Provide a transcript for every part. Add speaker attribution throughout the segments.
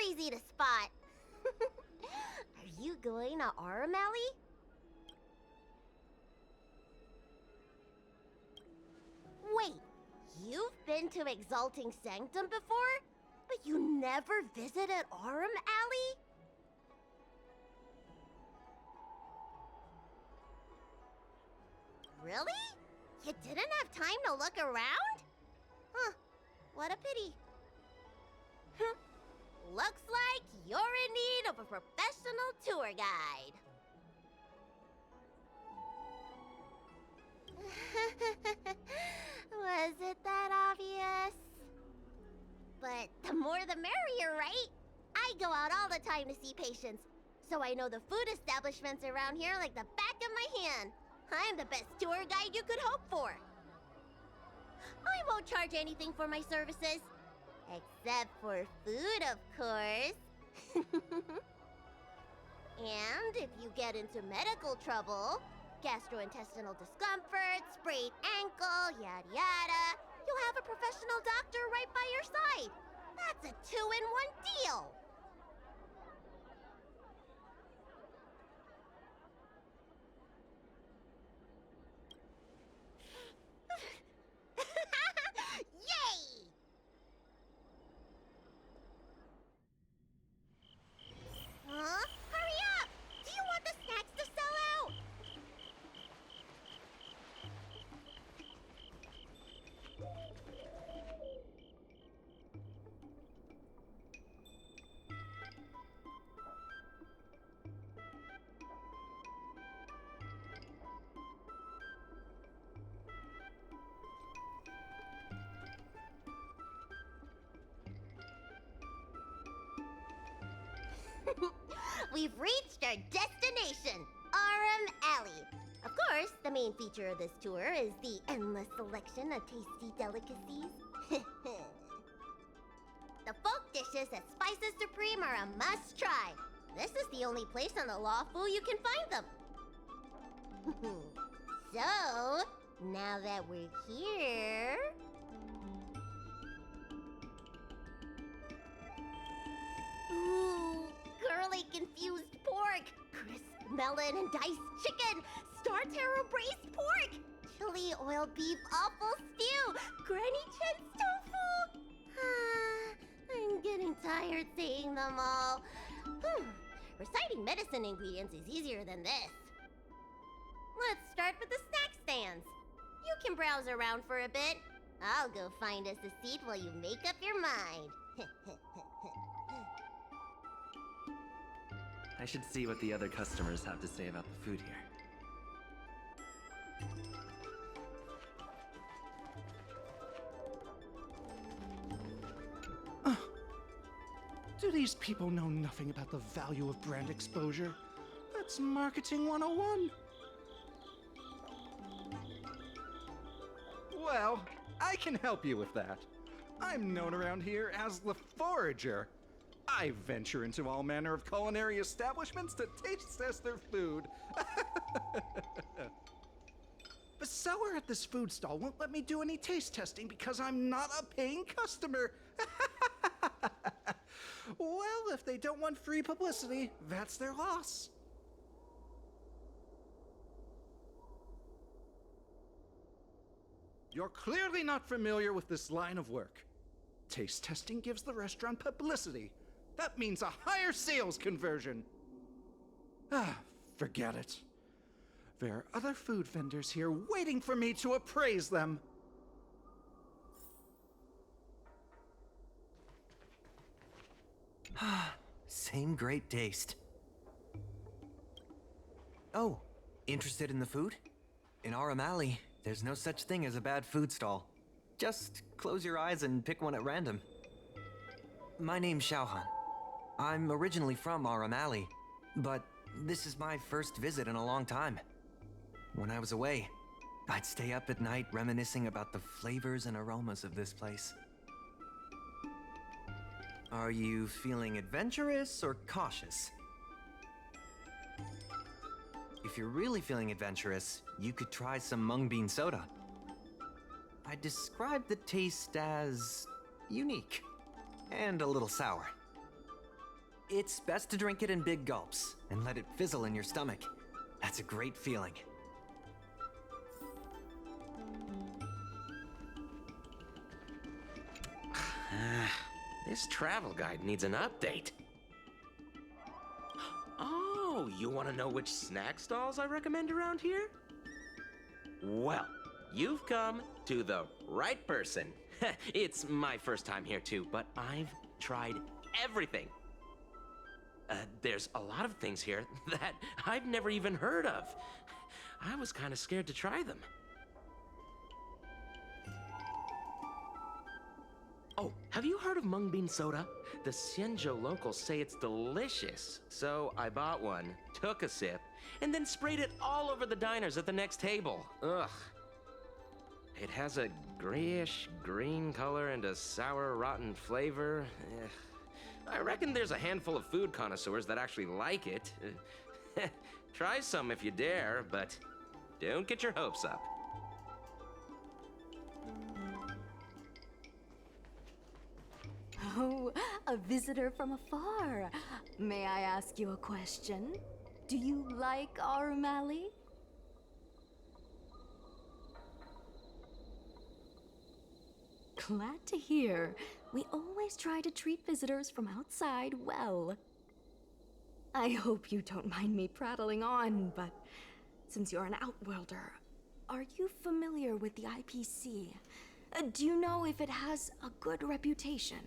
Speaker 1: easy to spot. Are you going to Aurom Alley? Wait, you've been to Exalting Sanctum before? But you never visited Aurom Alley? Really? You didn't have time to look around? Huh, what a pity. Looks like you're in need of a professional tour guide. Was it that obvious? But the more the merrier, right? I go out all the time to see patients, so I know the food establishments around here like the back of my hand. I'm the best tour guide you could hope for. I won't charge anything for my services. Except for food, of course. And if you get into medical trouble, gastrointestinal discomfort, sprained ankle, yada yada, you'll have a professional doctor right by your side. That's a 2-in-1 deal. Yay! Huh? Hurry up! Do you want the snacks to sell out? We've reached our destination, Aurom Alley. Of course, the main feature of this tour is the endless selection of tasty delicacies. The folk dishes at Spices Supreme are a must-try. This is the only place on the Lawful you can find them. So, now that we're here... Ooh, curly confused pork, crisp melon and diced chicken, star taro braised pork, chili oil beef awful stew, Granny Chen's tofu. I'm getting tired saying them all. Reciting medicine ingredients is easier than this. Let's start with the snack stands. You can browse around for a bit. I'll go find us a seat while you make up your mind.
Speaker 2: I should see what the other customers have to say about the food here.
Speaker 3: Do these people know nothing about the value of brand exposure? That's marketing 101. Well, I can help you with that. I'm known around here as the Forager. I venture into all manner of culinary establishments to taste test their food. The seller at this food stall won't let me do any taste testing because I'm not a paying customer. Well, if they don't want free publicity, that's their loss. You're clearly not familiar with this line of work. Taste testing gives the restaurant publicity. That means a higher sales conversion. Forget it. There are other food vendors here waiting for me to appraise them.
Speaker 4: Same great taste. Oh, interested in the food? In Aurom Alley, there's no such thing as a bad food stall. Just close your eyes and pick one at random. My name's Xiaohan. I'm originally from Aurom Alley, but this is my first visit in a long time. When I was away, I'd stay up at night reminiscing about the flavors and aromas of this place. Are you feeling adventurous or cautious? If you're really feeling adventurous, you could try some mung bean soda. I describe the taste as unique and a little sour. It's best to drink it in big gulps and let it fizzle in your stomach. That's a great feeling.
Speaker 5: This travel guide needs an update. Oh, you want to know which snack stalls I recommend around here? Well, you've come to the right person. It's my first time here too, but I've tried everything. There's a lot of things here that I've never even heard of. I was kind of scared to try them. Oh, have you heard of mung bean soda? The Xianzhou locals say it's delicious. So I bought one, took a sip, and then sprayed it all over the diners at the next table. Ugh. It has a grayish green color and a sour, rotten flavor. I reckon there's a handful of food connoisseurs that actually like it. Try some if you dare, but don't get your hopes up.
Speaker 6: Oh, a visitor from afar. May I ask you a question? Do you like Aurom? Glad to hear. We always try to treat visitors from outside well. I hope you don't mind me prattling on, but since you're an outworlder, are you familiar with the IPC? Do you know if it has a good reputation?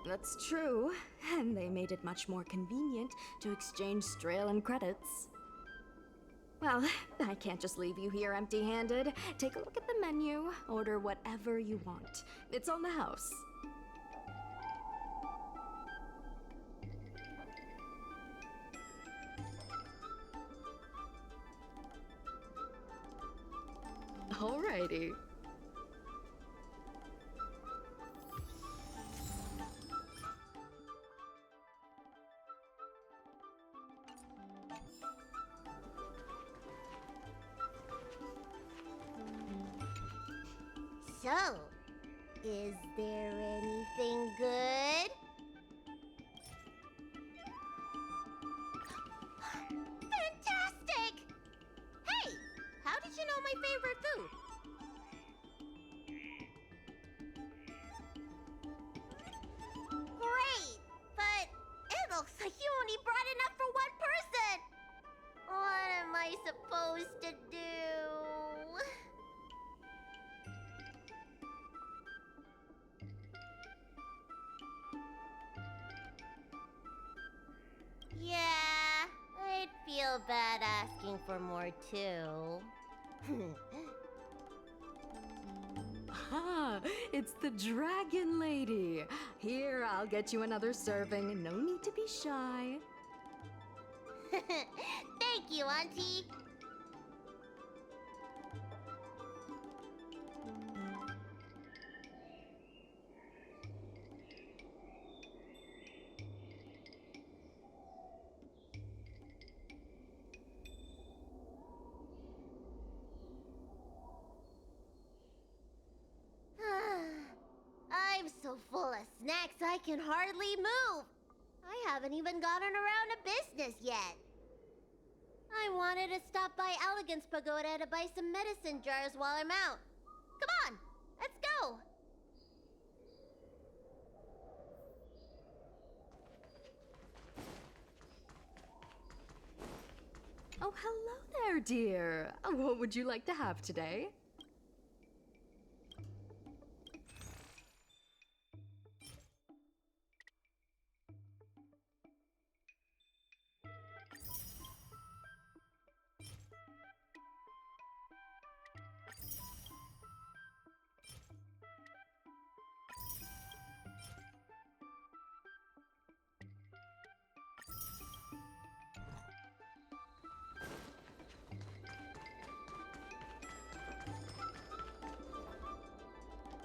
Speaker 6: That's true, and they made it much more convenient to exchange Strelin credits. Well, I can't just leave you here empty-handed. Take a look at the menu, order whatever you want. It's on the house. Alrighty.
Speaker 1: So, is there anything good? Fantastic! Hey, how did you know my favorite food? Great, but it looks like you only brought enough for one person. What am I supposed to do? Yeah, I'd feel bad asking for more too.
Speaker 6: Ah, it's the Dragon Lady. Here, I'll get you another serving. No need to be shy.
Speaker 1: Thank you, Auntie. I'm so full of snacks I can hardly move. I haven't even gotten around to business yet. I wanted to stop by Elegance Pagoda to buy some medicine jars while I'm out. Come on, let's go.
Speaker 6: Oh, hello there, dear. What would you like to have today?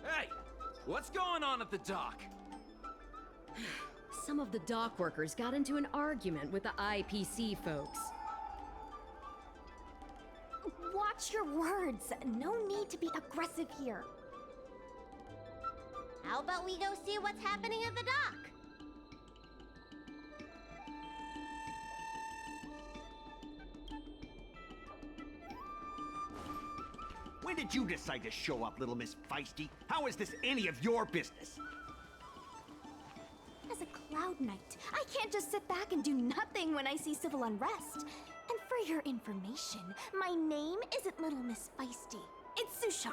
Speaker 7: Hey! What's going on at the dock?
Speaker 8: Some of the dock workers got into an argument with the IPC folks.
Speaker 6: Watch your words. No need to be aggressive here.
Speaker 1: How about we go see what's happening at the dock?
Speaker 9: When did you decide to show up, little Miss Feisty? How is this any of your business?
Speaker 6: As a Cloud Knight, I can't just sit back and do nothing when I see civil unrest. And for your information, my name isn't Little Miss Feisty. It's Susha.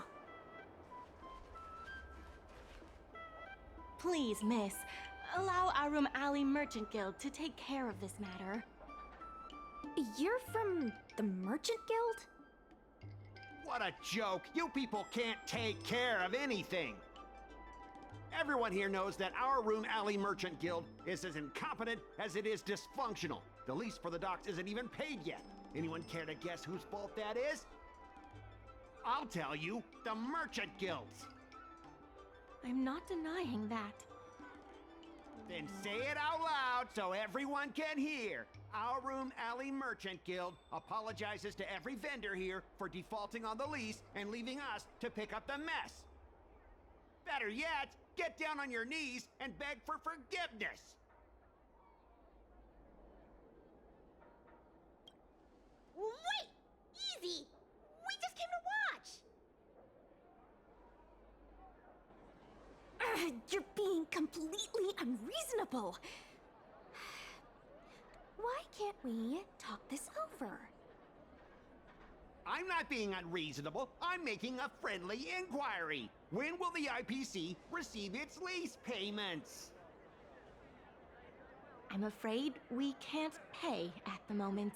Speaker 10: Please, miss, allow Aurom Alley Merchant Guild to take care of this matter.
Speaker 6: You're from the Merchant Guild?
Speaker 9: What a joke! You people can't take care of anything! Everyone here knows that our Aurom Alley Merchant Guild is as incompetent as it is dysfunctional. The lease for the docks isn't even paid yet. Anyone care to guess whose fault that is? I'll tell you, the Merchant Guild's.
Speaker 10: I'm not denying that.
Speaker 9: Then say it out loud so everyone can hear. Our Aurom Alley Merchant Guild apologizes to every vendor here for defaulting on the lease and leaving us to pick up the mess. Better yet, get down on your knees and beg for forgiveness.
Speaker 1: Wait! Easy! We just came to watch!
Speaker 6: You're being completely unreasonable. Why can't we talk this over?
Speaker 9: I'm not being unreasonable. I'm making a friendly inquiry. When will the IPC receive its lease payments?
Speaker 10: I'm afraid we can't pay at the moment.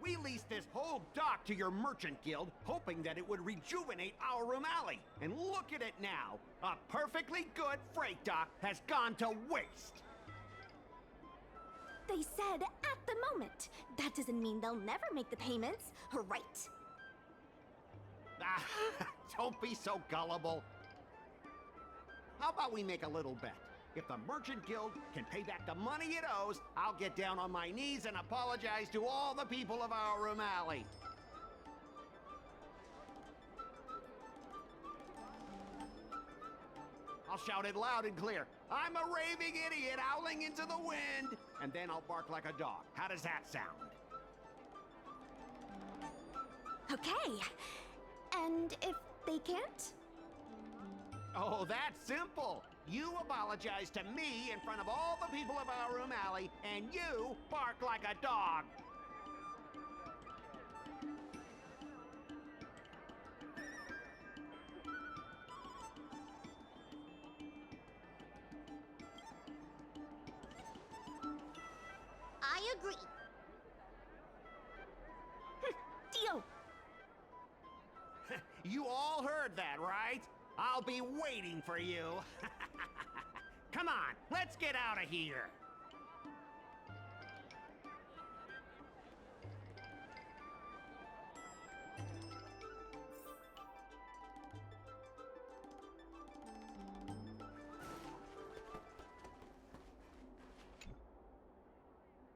Speaker 9: We leased this whole dock to your merchant guild, hoping that it would rejuvenate our Aurom Alley. And look at it now. A perfectly good freight dock has gone to waste.
Speaker 6: They said at the moment. That doesn't mean they'll never make the payments, right?
Speaker 9: Ah, don't be so gullible. How about we make a little bet? If the Merchant Guild can pay back the money it owes, I'll get down on my knees and apologize to all the people of our Aurom Alley. I'll shout it loud and clear. I'm a raving idiot howling into the wind. And then I'll bark like a dog. How does that sound?
Speaker 6: Okay. And if they can't?
Speaker 9: Oh, that's simple. You apologize to me in front of all the people of our Aurom Alley, and you bark like a dog.
Speaker 1: I agree.
Speaker 6: Deal.
Speaker 9: You all heard that, right? I'll be waiting for you. Come on, let's get out of here.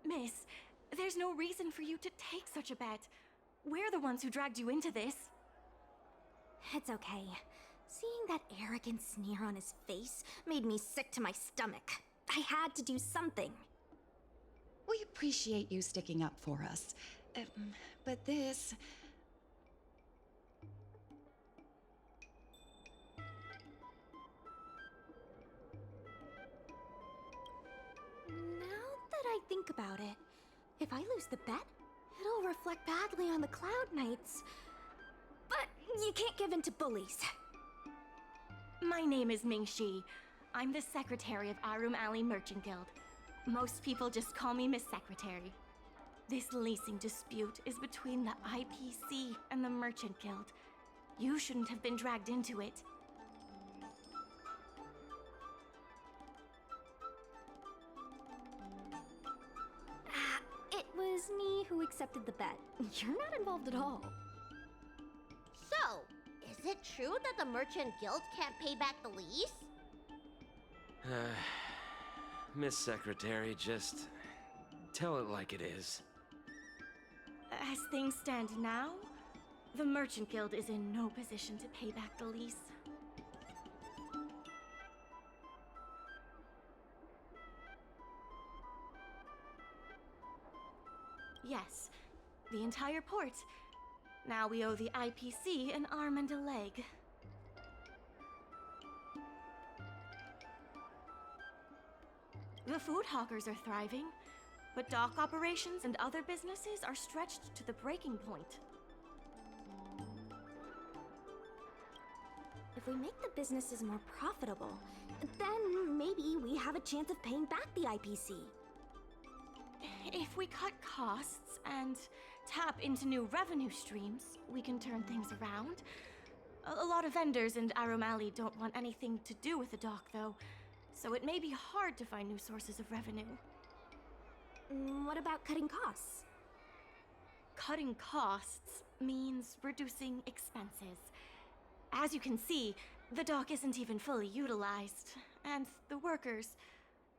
Speaker 10: Miss, there's no reason for you to take such a bet. We're the ones who dragged you into this.
Speaker 6: It's okay. Seeing that arrogant sneer on his face made me sick to my stomach. I had to do something.
Speaker 8: We appreciate you sticking up for us. But this...
Speaker 6: Now that I think about it, if I lose the bet, it'll reflect badly on the Cloud Knights. But you can't give in to bullies.
Speaker 10: My name is Ming-Shi. I'm the secretary of Aurom Alley Merchant Guild. Most people just call me Miss Secretary. This leasing dispute is between the IPC and the Merchant Guild. You shouldn't have been dragged into it.
Speaker 6: It was me who accepted the bet. You're not involved at all.
Speaker 1: So, is it true that the Merchant Guild can't pay back the lease?
Speaker 5: Miss Secretary, just tell it like it is.
Speaker 10: As things stand now, the Merchant Guild is in no position to pay back the lease. Yes, the entire port. Now we owe the IPC an arm and a leg. The food hawkers are thriving, but dock operations and other businesses are stretched to the breaking point.
Speaker 6: If we make the businesses more profitable, then maybe we have a chance of paying back the IPC.
Speaker 10: If we cut costs and tap into new revenue streams, we can turn things around. A lot of vendors in Aurom Alley don't want anything to do with the dock, though, so it may be hard to find new sources of revenue.
Speaker 6: What about cutting costs?
Speaker 10: Cutting costs means reducing expenses. As you can see, the dock isn't even fully utilized, and the workers,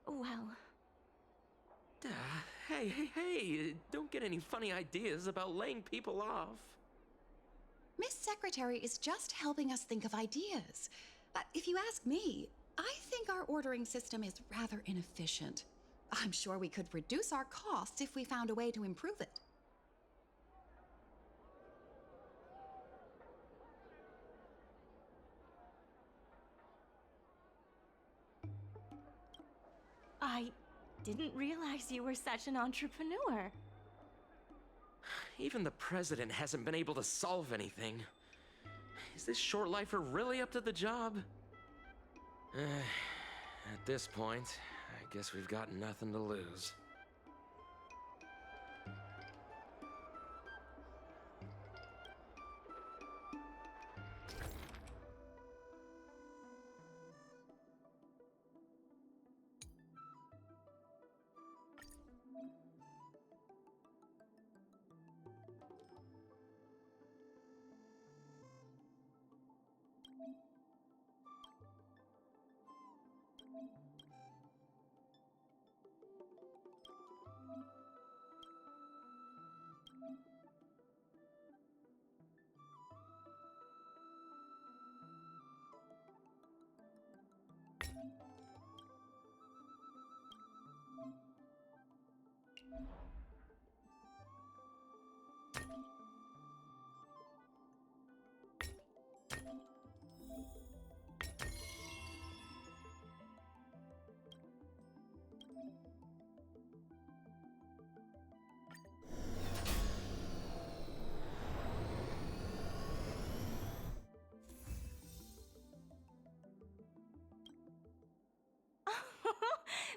Speaker 10: well...
Speaker 5: Hey, don't get any funny ideas about laying people off.
Speaker 8: Miss Secretary is just helping us think of ideas. If you ask me, I think our ordering system is rather inefficient. I'm sure we could reduce our costs if we found a way to improve it.
Speaker 10: I didn't realize you were such an entrepreneur.
Speaker 5: Even the president hasn't been able to solve anything. Is this short lifer really up to the job? At this point, I guess we've got nothing to lose.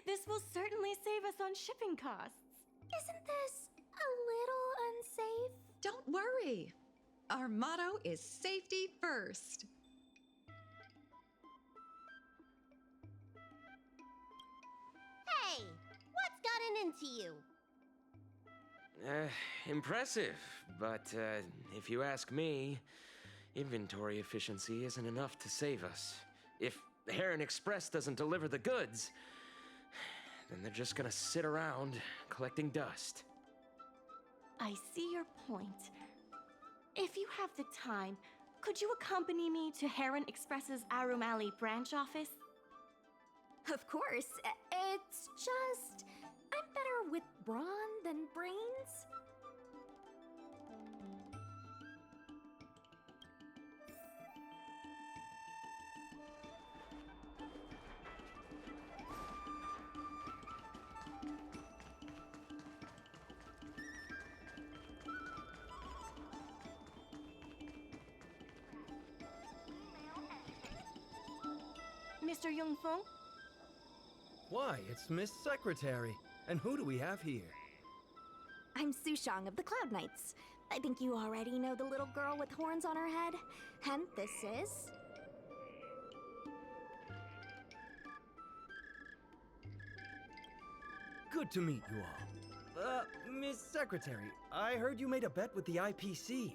Speaker 10: This will certainly save us on shipping costs.
Speaker 6: Isn't this a little unsafe?
Speaker 8: Don't worry. Our motto is safety first.
Speaker 1: Hey, what's gotten into you?
Speaker 5: Impressive, but if you ask me, inventory efficiency isn't enough to save us. If Heron Express doesn't deliver the goods, then they're just gonna sit around collecting dust.
Speaker 10: I see your point. If you have the time, could you accompany me to Heron Express's Aurom Alley branch office?
Speaker 6: Of course. It's just... I'm better with brawn than brains.
Speaker 10: Mr. Yungfeng?
Speaker 11: Why, it's Miss Secretary. And who do we have here?
Speaker 6: I'm Sushang of the Cloud Knights. I think you already know the little girl with horns on her head. And this is...
Speaker 11: Good to meet you all. Miss Secretary, I heard you made a bet with the IPC.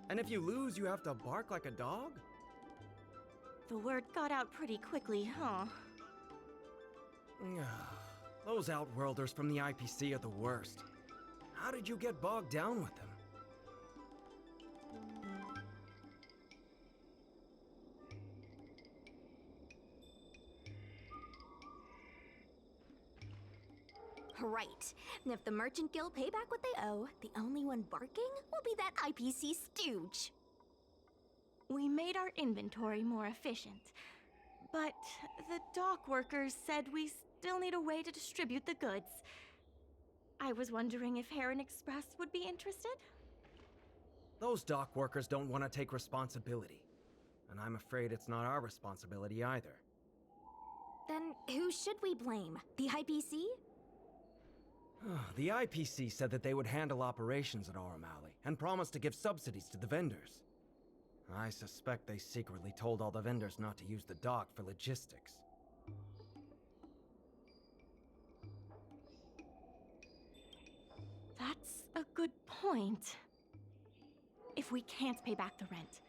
Speaker 11: And if you lose, you have to bark like a dog?
Speaker 10: The word got out pretty quickly, huh?
Speaker 11: Those Outworlders from the IPC are the worst. How did you get bogged down with them?
Speaker 6: right. And if the Merchant Guild pay back what they owe, the only one barking will be that IPC stooge.
Speaker 10: We made our inventory more efficient, but the dock workers said we still need a way to distribute the goods. I was wondering if Heron Express would be interested?
Speaker 11: Those dock workers don't want to take responsibility. And I'm afraid it's not our responsibility either.
Speaker 6: Then who should we blame? The IPC?
Speaker 11: The IPC said that they would handle operations at Aurom Alley and promised to give subsidies to the vendors. I suspect they secretly told all the vendors not to use the dock for logistics.
Speaker 10: That's a good point. If we can't pay back the rent,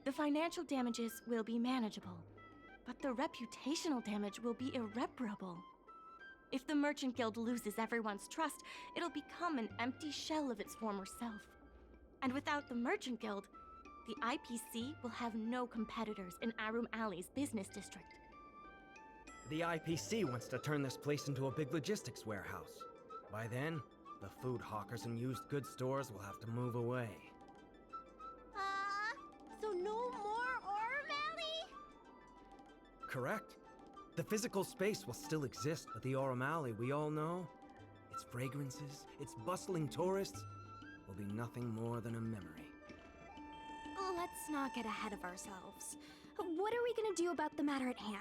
Speaker 10: the financial damages will be manageable, but the reputational damage will be irreparable. If the Merchant Guild loses everyone's trust, it'll become an empty shell of its former self. And without the Merchant Guild, the IPC will have no competitors in Aurom Alley's business district.
Speaker 11: The IPC wants to turn this place into a big logistics warehouse. By then, the food hawkers and used goods stores will have to move away.
Speaker 1: So no more Aurom Alley?
Speaker 11: Correct. The physical space will still exist, but the Aurom Alley we all know, its fragrances, its bustling tourists, will be nothing more than a memory.
Speaker 6: Let's not get ahead of ourselves. What are we gonna do about the matter at hand?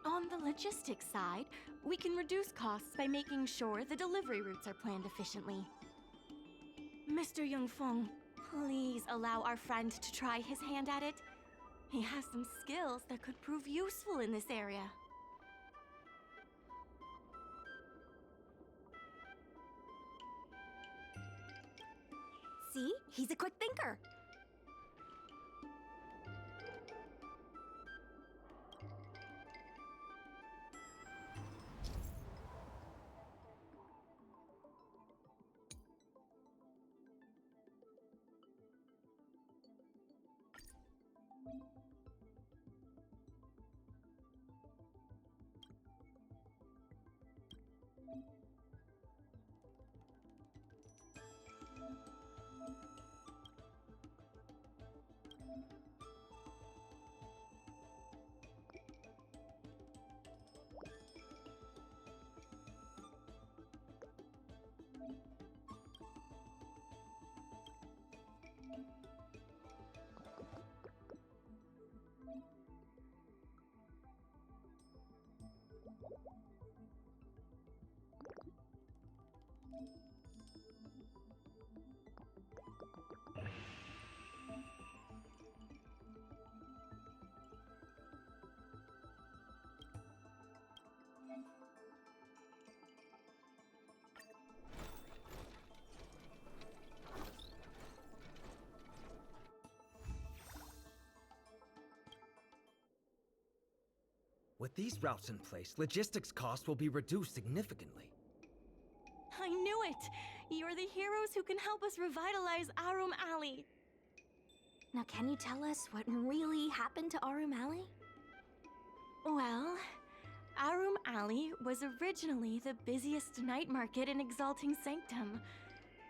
Speaker 10: On the logistics side, we can reduce costs by making sure the delivery routes are planned efficiently. Mr. Yongfeng, please allow our friend to try his hand at it. He has some skills that could prove useful in this area.
Speaker 6: See? He's a quick thinker.
Speaker 11: With these routes in place, logistics costs will be reduced significantly.
Speaker 10: I knew it! You're the heroes who can help us revitalize Aurom Alley.
Speaker 6: Now can you tell us what really happened to Aurom Alley?
Speaker 10: Well, Aurom Alley was originally the busiest night market in Exalting Sanctum.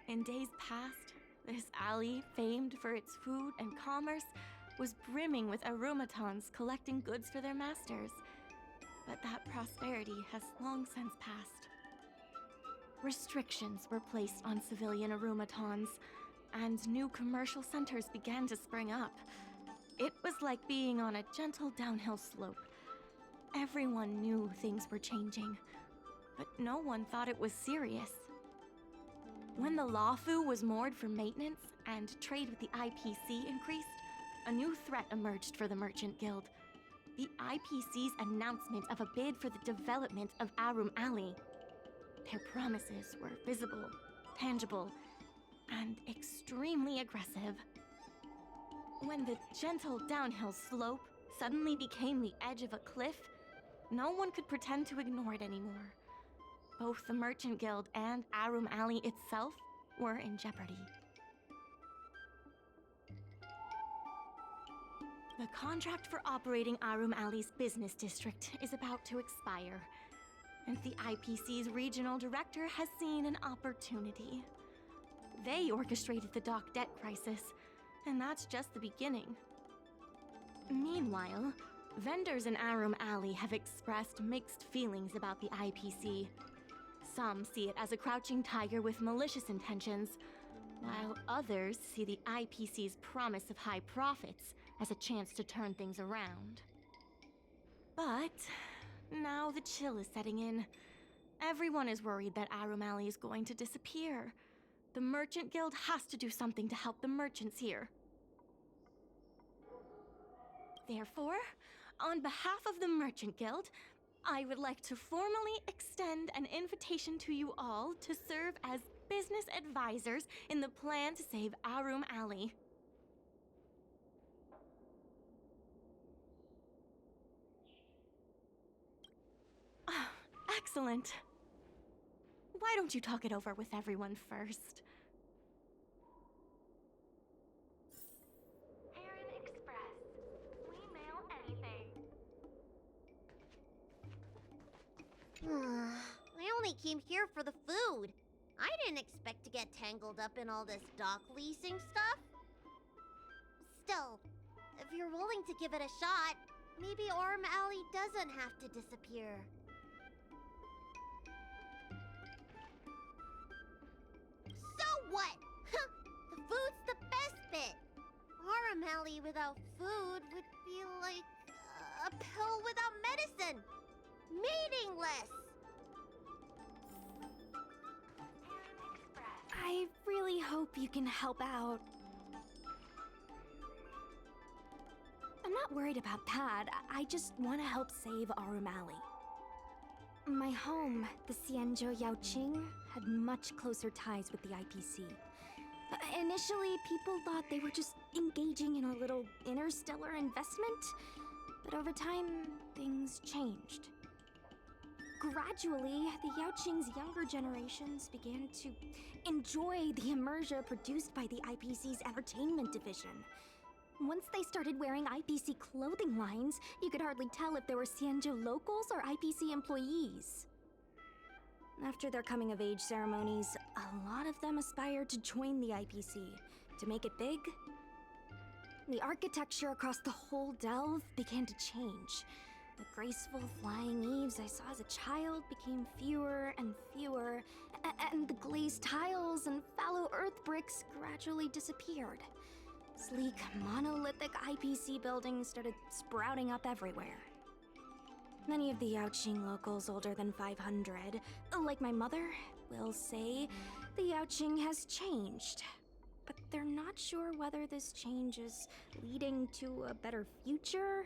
Speaker 10: In days past, this alley, famed for its food and commerce, was brimming with aromatons collecting goods for their masters. But that prosperity has long since passed. Restrictions were placed on civilian aromatons, and new commercial centers began to spring up. It was like being on a gentle downhill slope. Everyone knew things were changing, but no one thought it was serious. When the Lawfu was moored for maintenance and trade with the IPC increased, a new threat emerged for the Merchant Guild. The IPC's announcement of a bid for the development of Aurom Alley. Their promises were visible, tangible, and extremely aggressive. When the gentle downhill slope suddenly became the edge of a cliff, no one could pretend to ignore it anymore. Both the Merchant Guild and Aurom Alley itself were in jeopardy. The contract for operating Aurom Alley's business district is about to expire. and the IPC's regional director has seen an opportunity. They orchestrated the dock debt crisis, and that's just the beginning. Meanwhile, vendors in Aurom Alley have expressed mixed feelings about the IPC. Some see it as a crouching tiger with malicious intentions, while others see the IPC's promise of high profits as a chance to turn things around. But now the chill is setting in. Everyone is worried that Aurom Alley is going to disappear. The Merchant Guild has to do something to help the merchants here. Therefore, on behalf of the Merchant Guild, I would like to formally extend an invitation to you all to serve as business advisors in the plan to save Aurom Alley. Excellent. Why don't you talk it over with everyone first?
Speaker 6: Heron Express. We mail anything.
Speaker 1: I only came here for the food. I didn't expect to get tangled up in all this dock leasing stuff. Still, if you're willing to give it a shot, maybe Aurom Alley doesn't have to disappear. So what? The food's the best bit. Aurom Alley without food would be like a pill without medicine. Meaningless.
Speaker 6: I really hope you can help out. I'm not worried about that. I just want to help save Aurom Alley. My home, the Xianzhou Yaoqing, had much closer ties with the IPC. Initially, people thought they were just engaging in a little interstellar investment, but over time, things changed. Gradually, the Yaoqing's younger generations began to enjoy the immersion produced by the IPC's entertainment division. Once they started wearing IPC clothing lines, you could hardly tell if they were Xianzhou locals or IPC employees. After their coming-of-age ceremonies, a lot of them aspired to join the IPC, to make it big. The architecture across the whole delve began to change. The graceful flying eaves I saw as a child became fewer and fewer, and the glazed tiles and fallow earth bricks gradually disappeared. Sleek, monolithic IPC buildings started sprouting up everywhere. Many of the Yaoqing locals older than 500, like my mother, will say the Yaoqing has changed. But they're not sure whether this change is leading to a better future,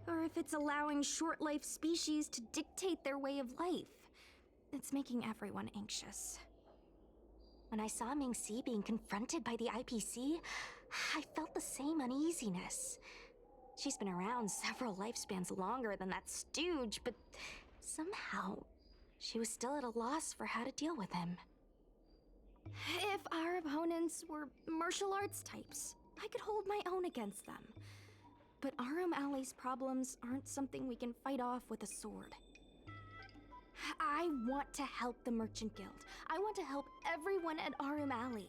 Speaker 6: or if it's allowing short-life species to dictate their way of life. It's making everyone anxious. When I saw Mingxi being confronted by the IPC, I felt the same uneasiness. She's been around several lifespans longer than that stooge, but somehow she was still at a loss for how to deal with him. If our opponents were martial arts types, I could hold my own against them. But Aurom Alley's problems aren't something we can fight off with a sword. I want to help the Merchant Guild. I want to help everyone at Aurom Alley.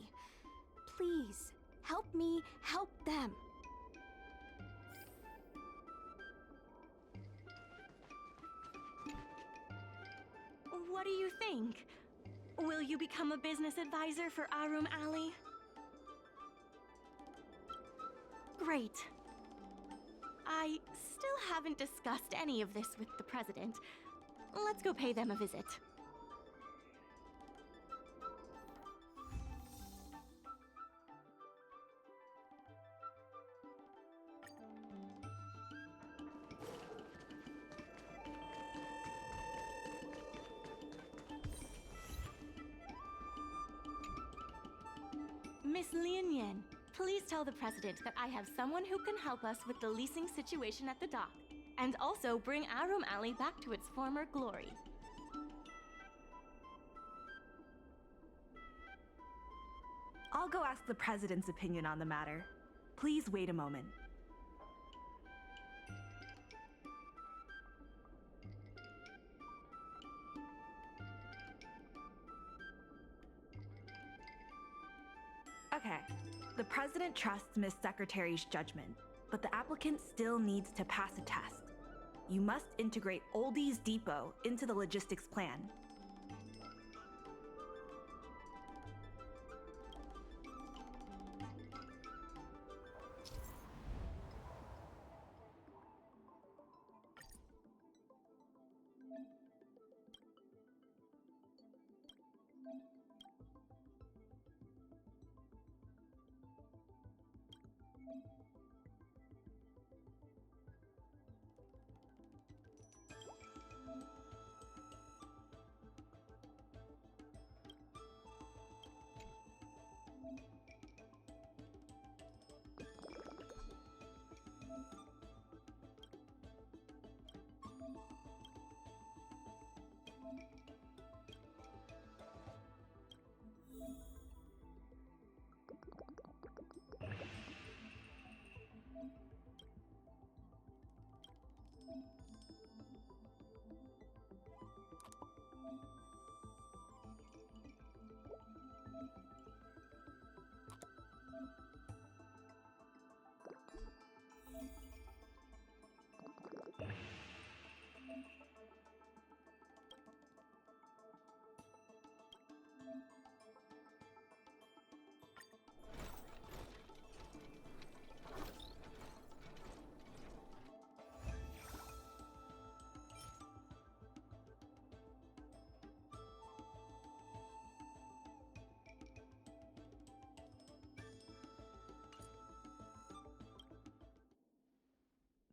Speaker 6: Please, help me help them.
Speaker 10: What do you think? Will you become a business advisor for Aurom Alley? Great. I still haven't discussed any of this with the president. Let's go pay them a visit. Miss Lien Yen, please tell the president that I have someone who can help us with the leasing situation at the dock, and also bring Aurom Alley back to its former glory.
Speaker 12: I'll go ask the president's opinion on the matter. Please wait a moment. Okay. The President trusts Miss Secretary's judgment, but the applicant still needs to pass a test. You must integrate Oldie's Depot into the logistics plan.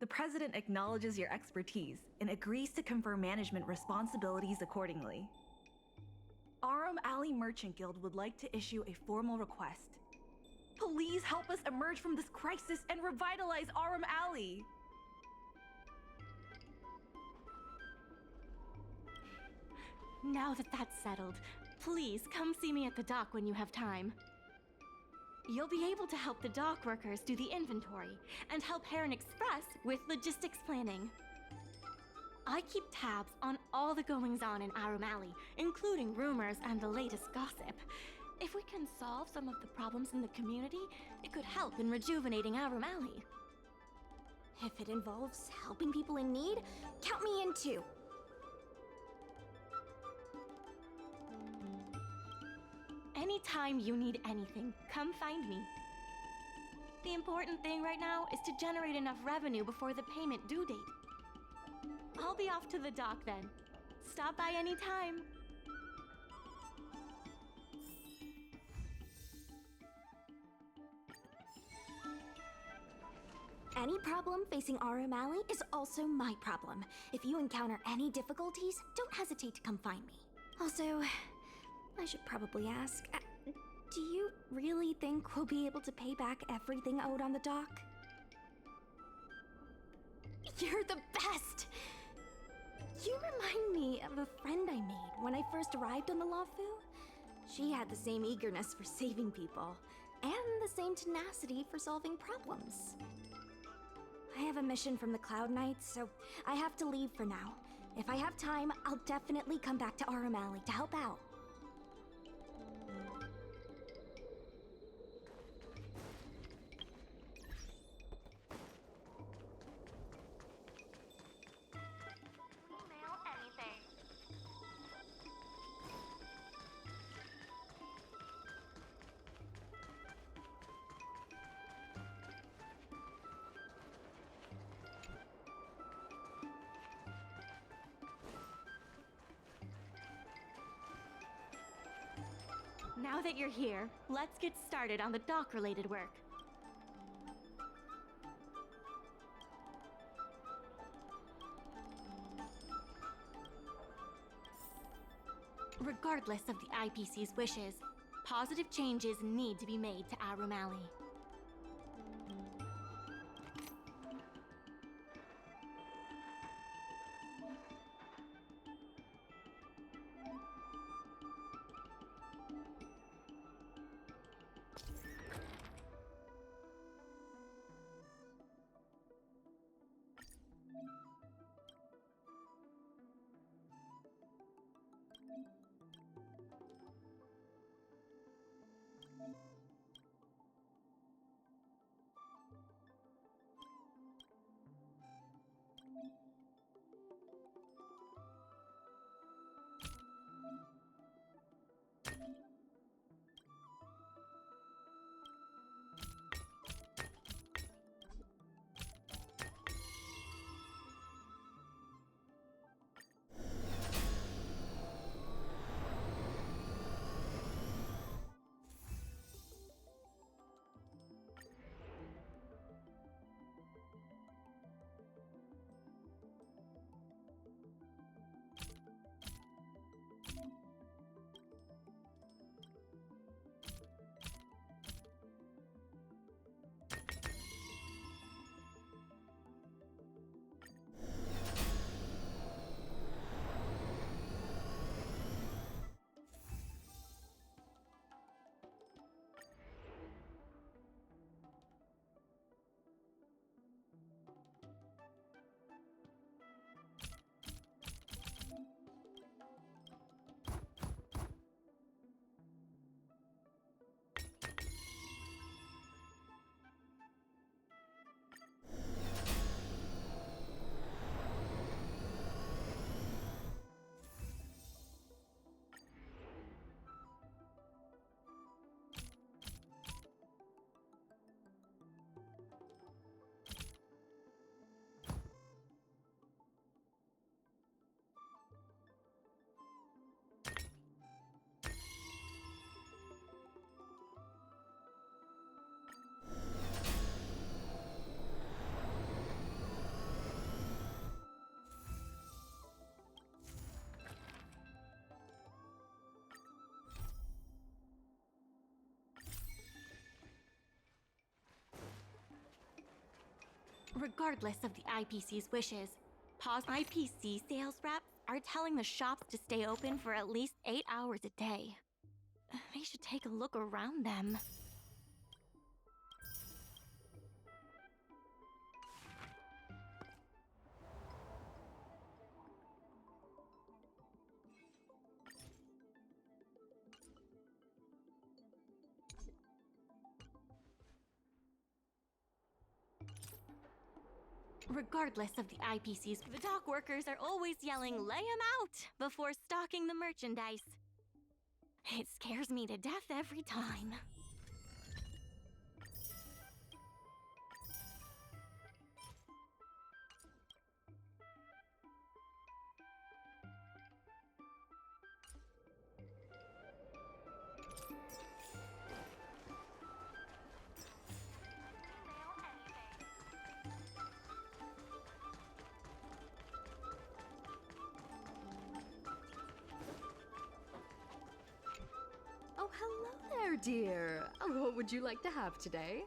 Speaker 12: The President acknowledges your expertise and agrees to confer management responsibilities accordingly. Aurom Alley Merchant Guild would like to issue a formal request. Please help us emerge from this crisis and revitalize Aurom Alley!
Speaker 10: Now that that's settled, please come see me at the dock when you have time. You'll be able to help the dock workers do the inventory and help Heron Express with logistics planning. I keep tabs on all the goings-on in Aurom Alley, including rumors and the latest gossip. If we can solve some of the problems in the community, it could help in rejuvenating Aurom Alley.
Speaker 6: If it involves helping people in need, count me in too.
Speaker 10: Anytime you need anything, come find me. The important thing right now is to generate enough revenue before the payment due date. I'll be off to the dock then. Stop by anytime.
Speaker 6: Any problem facing Aurom Alley is also my problem. If you encounter any difficulties, don't hesitate to come find me. Also, I should probably ask, do you really think we'll be able to pay back everything owed on the dock? You're the best! You remind me of a friend I made when I first arrived on the Lafu. She had the same eagerness for saving people, and the same tenacity for solving problems. I have a mission from the Cloud Knights, so I have to leave for now. If I have time, I'll definitely come back to Aurom Alley to help out.
Speaker 10: Now that you're here, let's get started on the dock-related work. Regardless of the IPC's wishes, positive changes need to be made to Aurom Alley. Regardless of the IPC's wishes, IPC sales reps are telling the shops to stay open for at least 8 hours a day. They should take a look around them. Regardless of the IPC's, the dock workers are always yelling, "Lay 'em out!" before stocking the merchandise. It scares me to death every time.
Speaker 6: Oh, hello there, dear. What would you like to have today?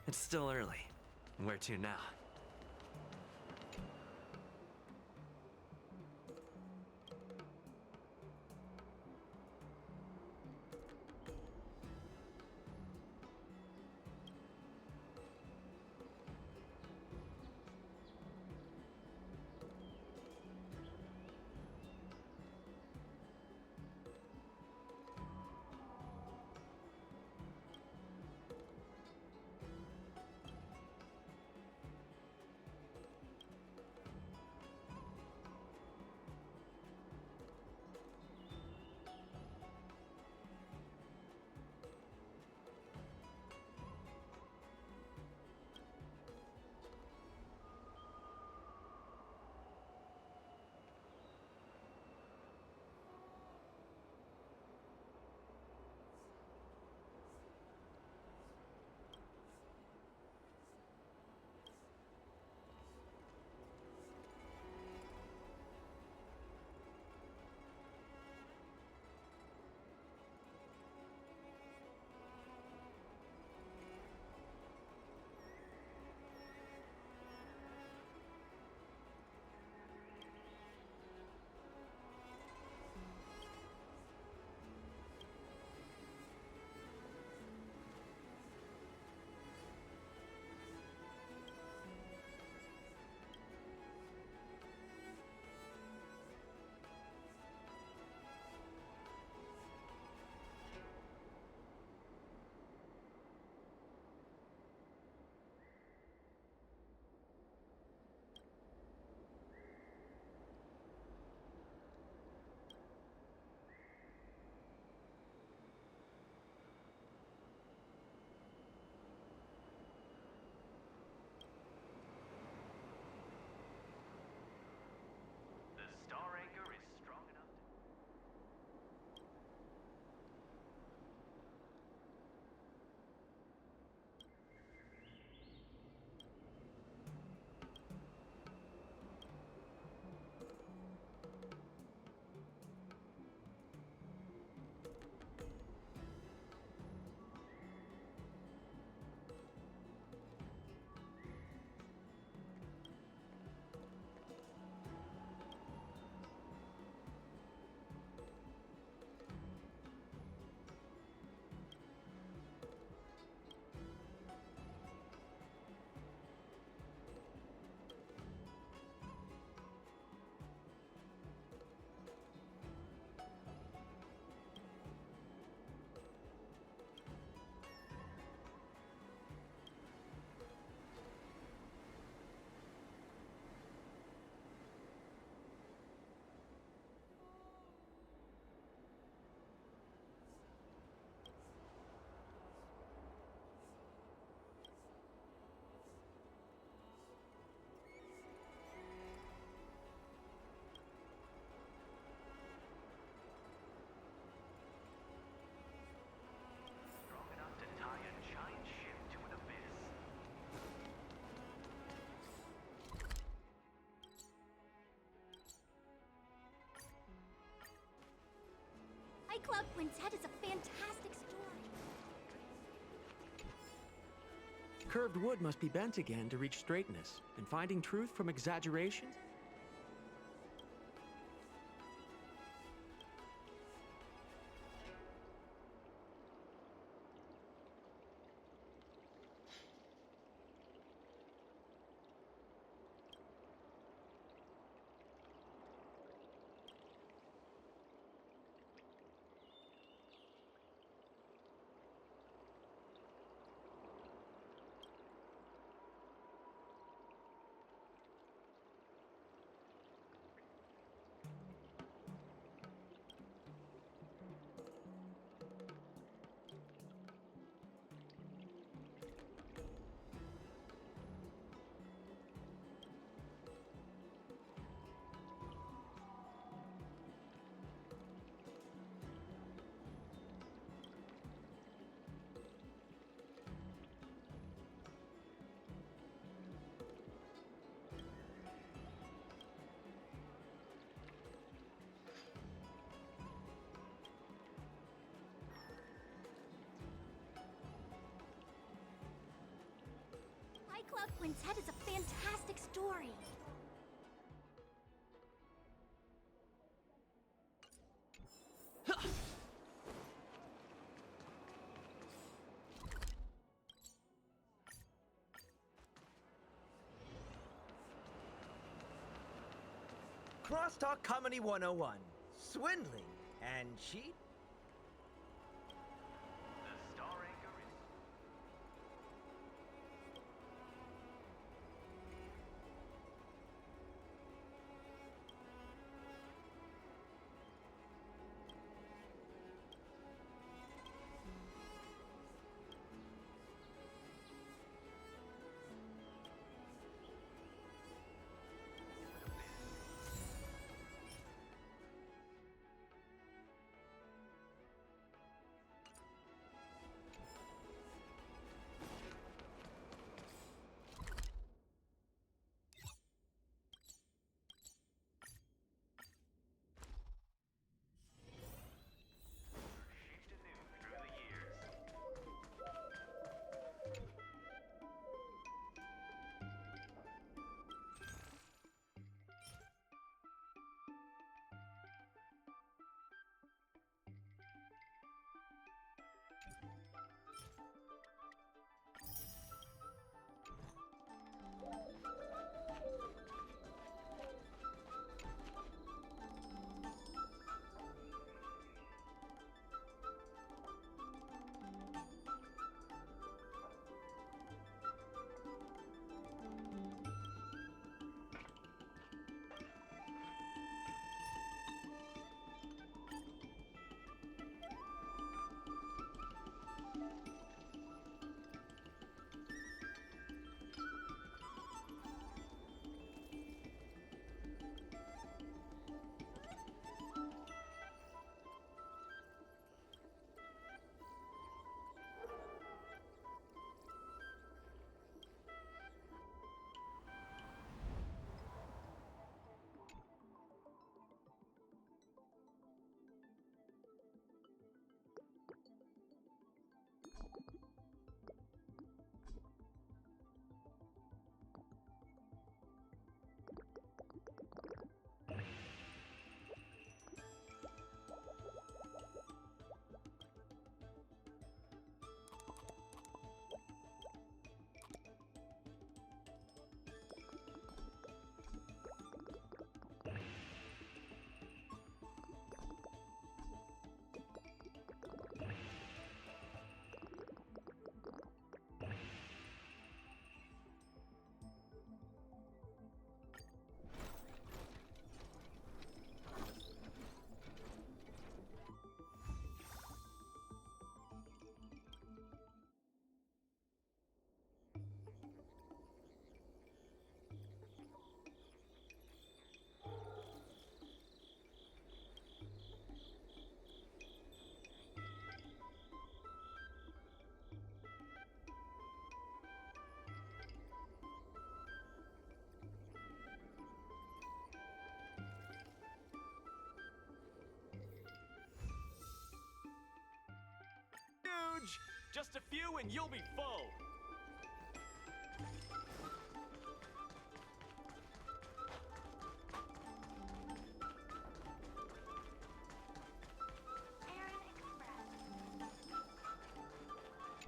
Speaker 2: It's still early. Where to now?
Speaker 1: Club Quintet is a fantastic story.
Speaker 13: Curved wood must be bent again to reach straightness, and finding truth from exaggerations?
Speaker 1: Fight Club Quintet is a fantastic story.
Speaker 14: Crosstalk Comedy 101. Swindling and cheat?
Speaker 7: Just a few and you'll be full.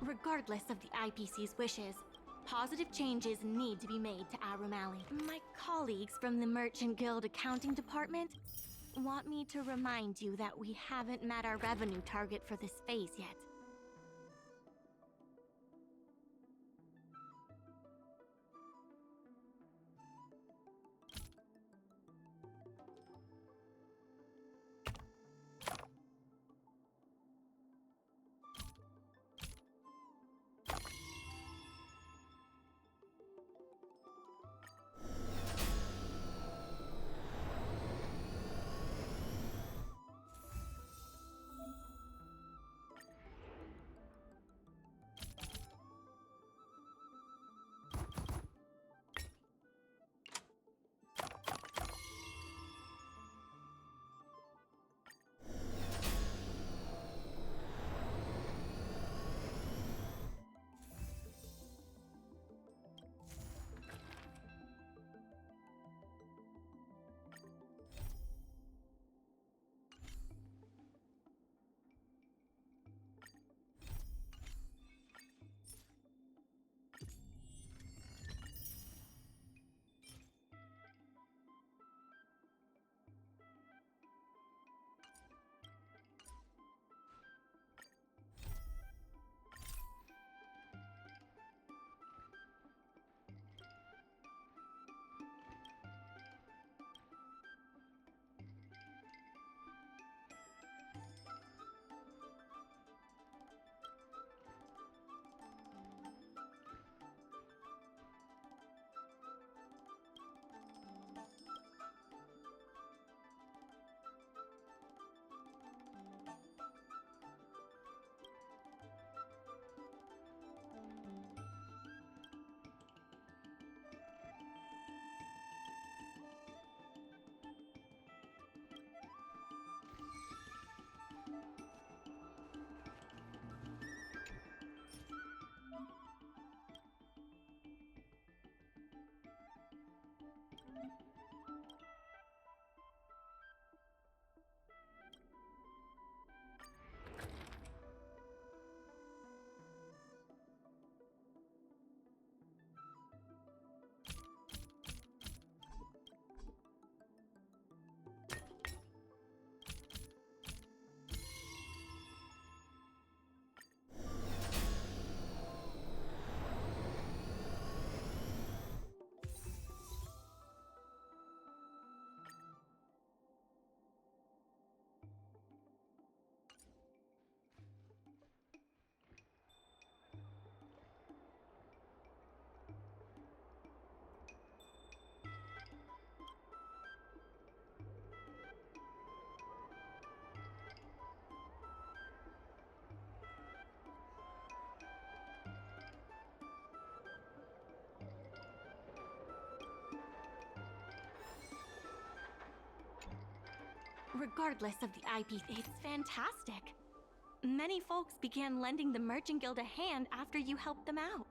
Speaker 10: Regardless of the IPC's wishes, positive changes need to be made to Aurom Alley. My colleagues from the Merchant Guild Accounting Department want me to remind you that we haven't met our revenue target for this phase yet. Regardless of the IP, it's fantastic. Many folks began lending the Merchant Guild a hand after you helped them out.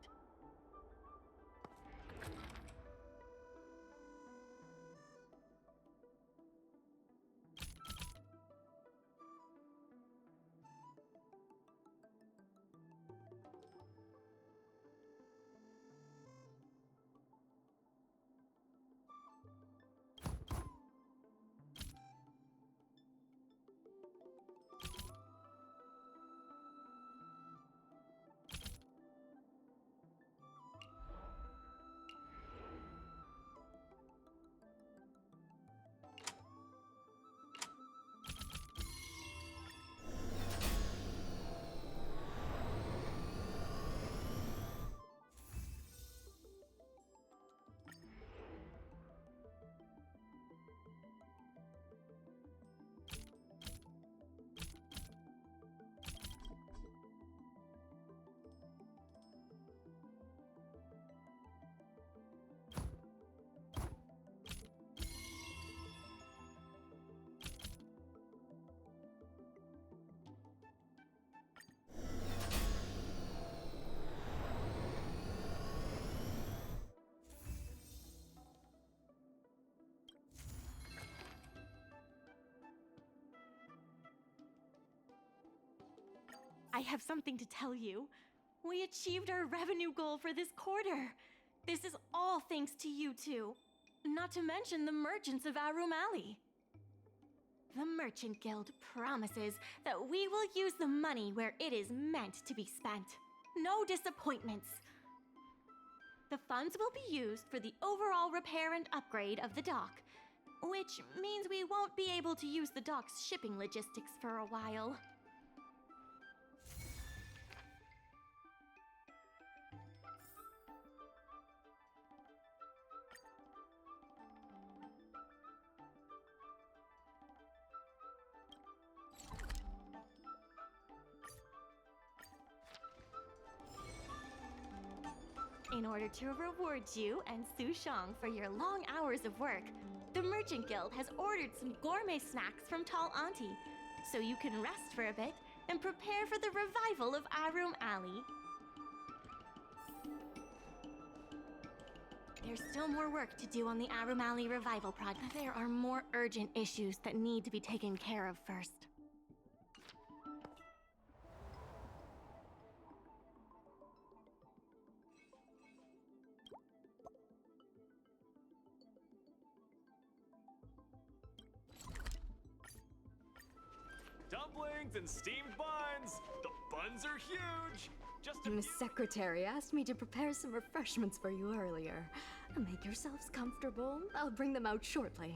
Speaker 10: I have something to tell you. We achieved our revenue goal for this quarter. This is all thanks to you two. Not to mention the merchants of Aurom Alley. The Merchant Guild promises that we will use the money where it is meant to be spent. No disappointments. The funds will be used for the overall repair and upgrade of the dock, which means we won't be able to use the dock's shipping logistics for a while. In order to reward you and Su Shang for your long hours of work, the Merchant Guild has ordered some gourmet snacks from Tall Auntie, so you can rest for a bit and prepare for the revival of Aurom Alley. There's still more work to do on the Aurom Alley revival project. There are more urgent issues that need to be taken care of first.
Speaker 7: Dumplings and steamed buns! The buns are huge! Just a
Speaker 6: Miss Secretary asked me to prepare some refreshments for you earlier. Make yourselves comfortable. I'll bring them out shortly.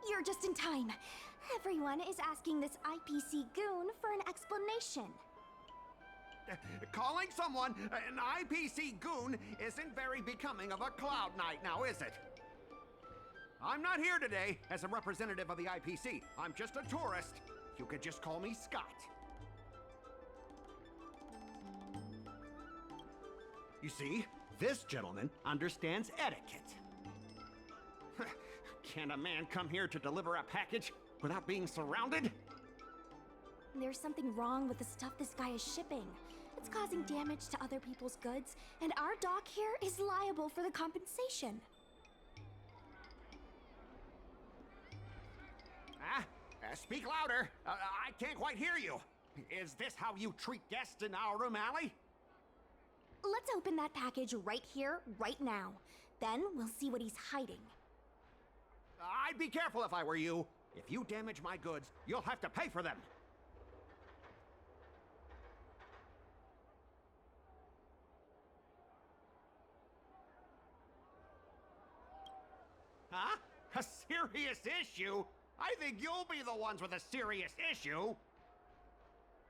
Speaker 1: You're just in time. Everyone is asking this IPC goon for an explanation.
Speaker 9: Calling someone an IPC goon isn't very becoming of a Cloud Knight now, is it? I'm not here today as a representative of the IPC. I'm just a tourist. You could just call me Scott. You see, this gentleman understands etiquette. Can a man come here to deliver a package without being surrounded?
Speaker 1: There's something wrong with the stuff this guy is shipping. It's causing damage to other people's goods, and our dock here is liable for the compensation.
Speaker 9: Speak louder. I can't quite hear you. Is this how you treat guests in Aurom Alley?
Speaker 1: Let's open that package right here, right now. Then we'll see what he's hiding.
Speaker 9: I'd be careful if I were you. If you damage my goods, you'll have to pay for them. Huh? A serious issue? I think you'll be the ones with a serious issue.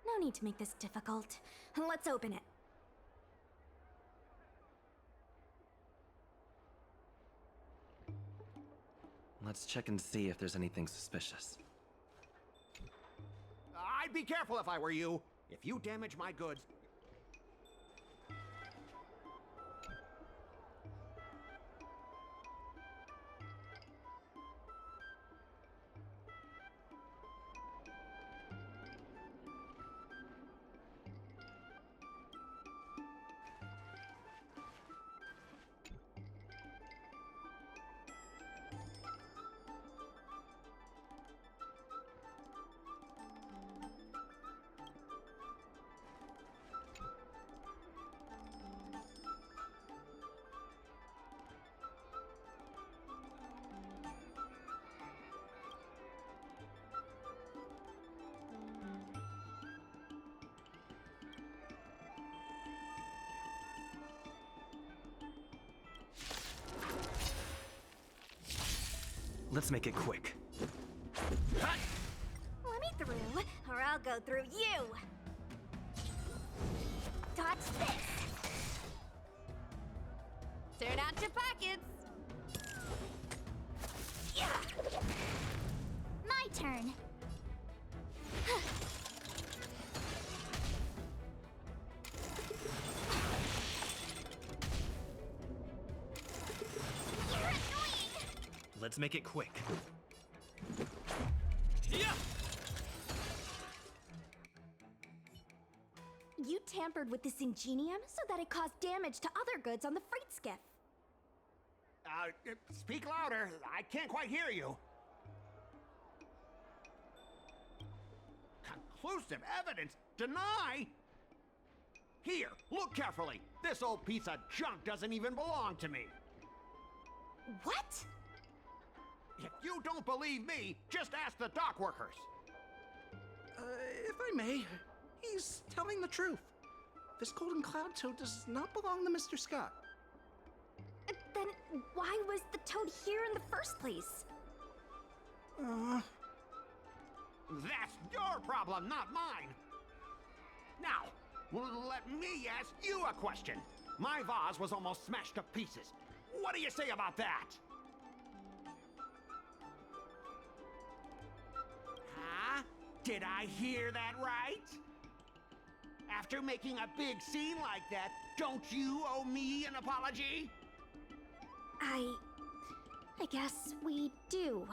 Speaker 1: No need to make this difficult. Let's open it.
Speaker 2: Let's check and see if there's anything suspicious.
Speaker 9: I'd be careful if I were you. If you damage my goods,
Speaker 2: Let's make it quick.
Speaker 6: Let me through, or I'll go through you. Dodge this. Turn out your pockets. Yeah.
Speaker 10: My turn. You're annoying.
Speaker 2: Let's make it quick.
Speaker 6: You tampered with this ingenium so that it caused damage to other goods on the freight skiff.
Speaker 9: Speak louder. I can't quite hear you. Conclusive evidence? Deny? Here, look carefully. This old piece of junk doesn't even belong to me.
Speaker 6: What?
Speaker 9: If you don't believe me, just ask the dock workers.
Speaker 3: If I may, he's telling the truth. This golden cloud toad does not belong to Mr. Scott.
Speaker 6: Then why was the toad here in the first place?
Speaker 9: That's your problem, not mine. Now, let me ask you a question. My vase was almost smashed to pieces. What do you say about that? Huh? Did I hear that right? After making a big scene like that, don't you owe me an apology?
Speaker 6: I guess we do.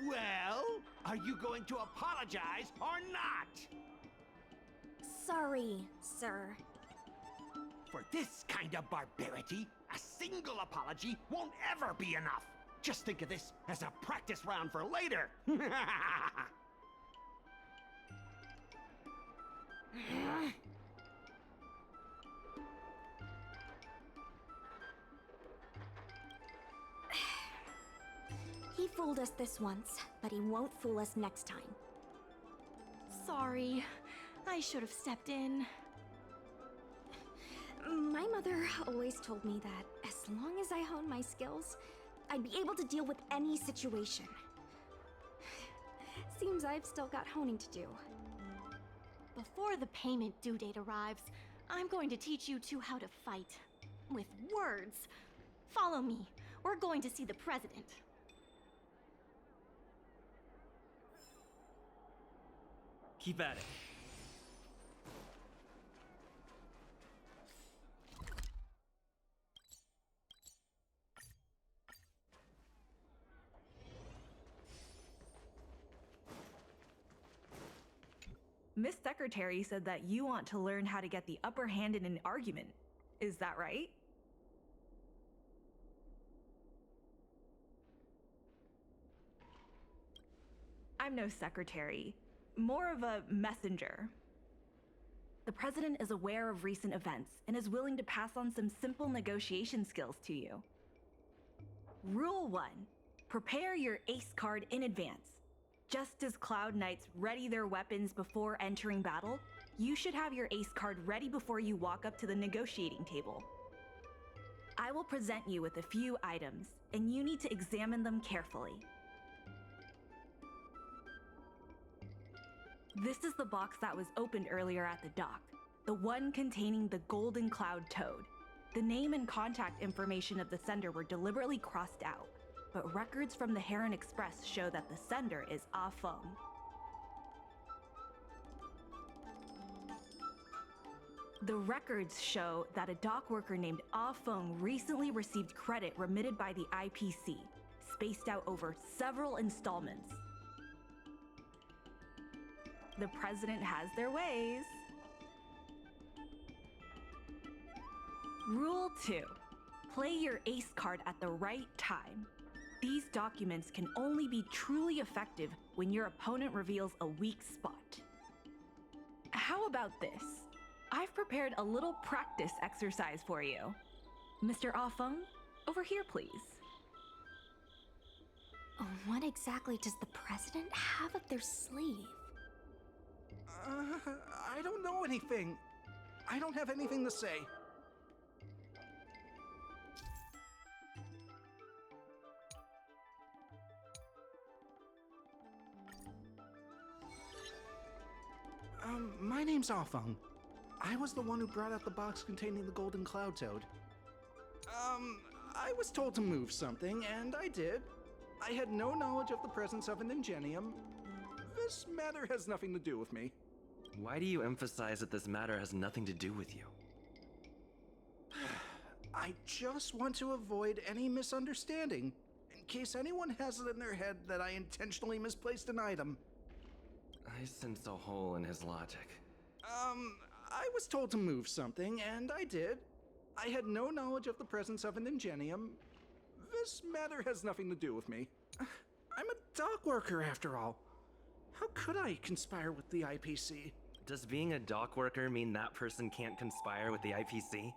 Speaker 9: Well, are you going to apologize or not?
Speaker 6: Sorry, sir.
Speaker 9: For this kind of barbarity, a single apology won't ever be enough. Just think of this as a practice round for later.
Speaker 6: He fooled us this once, but he won't fool us next time.
Speaker 10: Sorry. I should have stepped in.
Speaker 6: My mother always told me that as long as I honed my skills, I'd be able to deal with any situation. Seems I've still got honing to do.
Speaker 10: Before the payment due date arrives, I'm going to teach you two how to fight. With words. Follow me. We're going to see the president.
Speaker 2: Keep at it.
Speaker 12: Miss Secretary said that you want to learn how to get the upper hand in an argument. Is that right? I'm no secretary, more of a messenger. The president is aware of recent events and is willing to pass on some simple negotiation skills to you. Rule 1. Prepare your ace card in advance. Just as Cloud Knights ready their weapons before entering battle, you should have your ace card ready before you walk up to the negotiating table. I will present you with a few items, and you need to examine them carefully. This is the box that was opened earlier at the dock, the one containing the Golden Cloud Toad. The name and contact information of the sender were deliberately crossed out, but records from the Heron Express show that the sender is Aurom. The records show that a dock worker named Aurom recently received credit remitted by the IPC, spaced out over several installments. The president has their ways. Rule 2. Play your ace card at the right time. These documents can only be truly effective when your opponent reveals a weak spot. How about this? I've prepared a little practice exercise for you. Mr. Aurom, over here, please.
Speaker 6: What exactly does the president have up their sleeve?
Speaker 3: I don't know anything. I don't have anything to say. My name's Aurom. I was the one who brought out the box containing the golden cloud toad. I was told to move something, and I did. I had no knowledge of the presence of an ingenium. This matter has nothing to do with me.
Speaker 2: Why do you emphasize that this matter has nothing to do with you?
Speaker 3: I just want to avoid any misunderstanding, in case anyone has it in their head that I intentionally misplaced an item.
Speaker 2: I sense a hole in his logic.
Speaker 3: I was told to move something, and I did. I had no knowledge of the presence of an ingenium. This matter has nothing to do with me. I'm a dock worker after all. How could I conspire with the IPC?
Speaker 2: Does being a dock worker mean that person can't conspire with the IPC?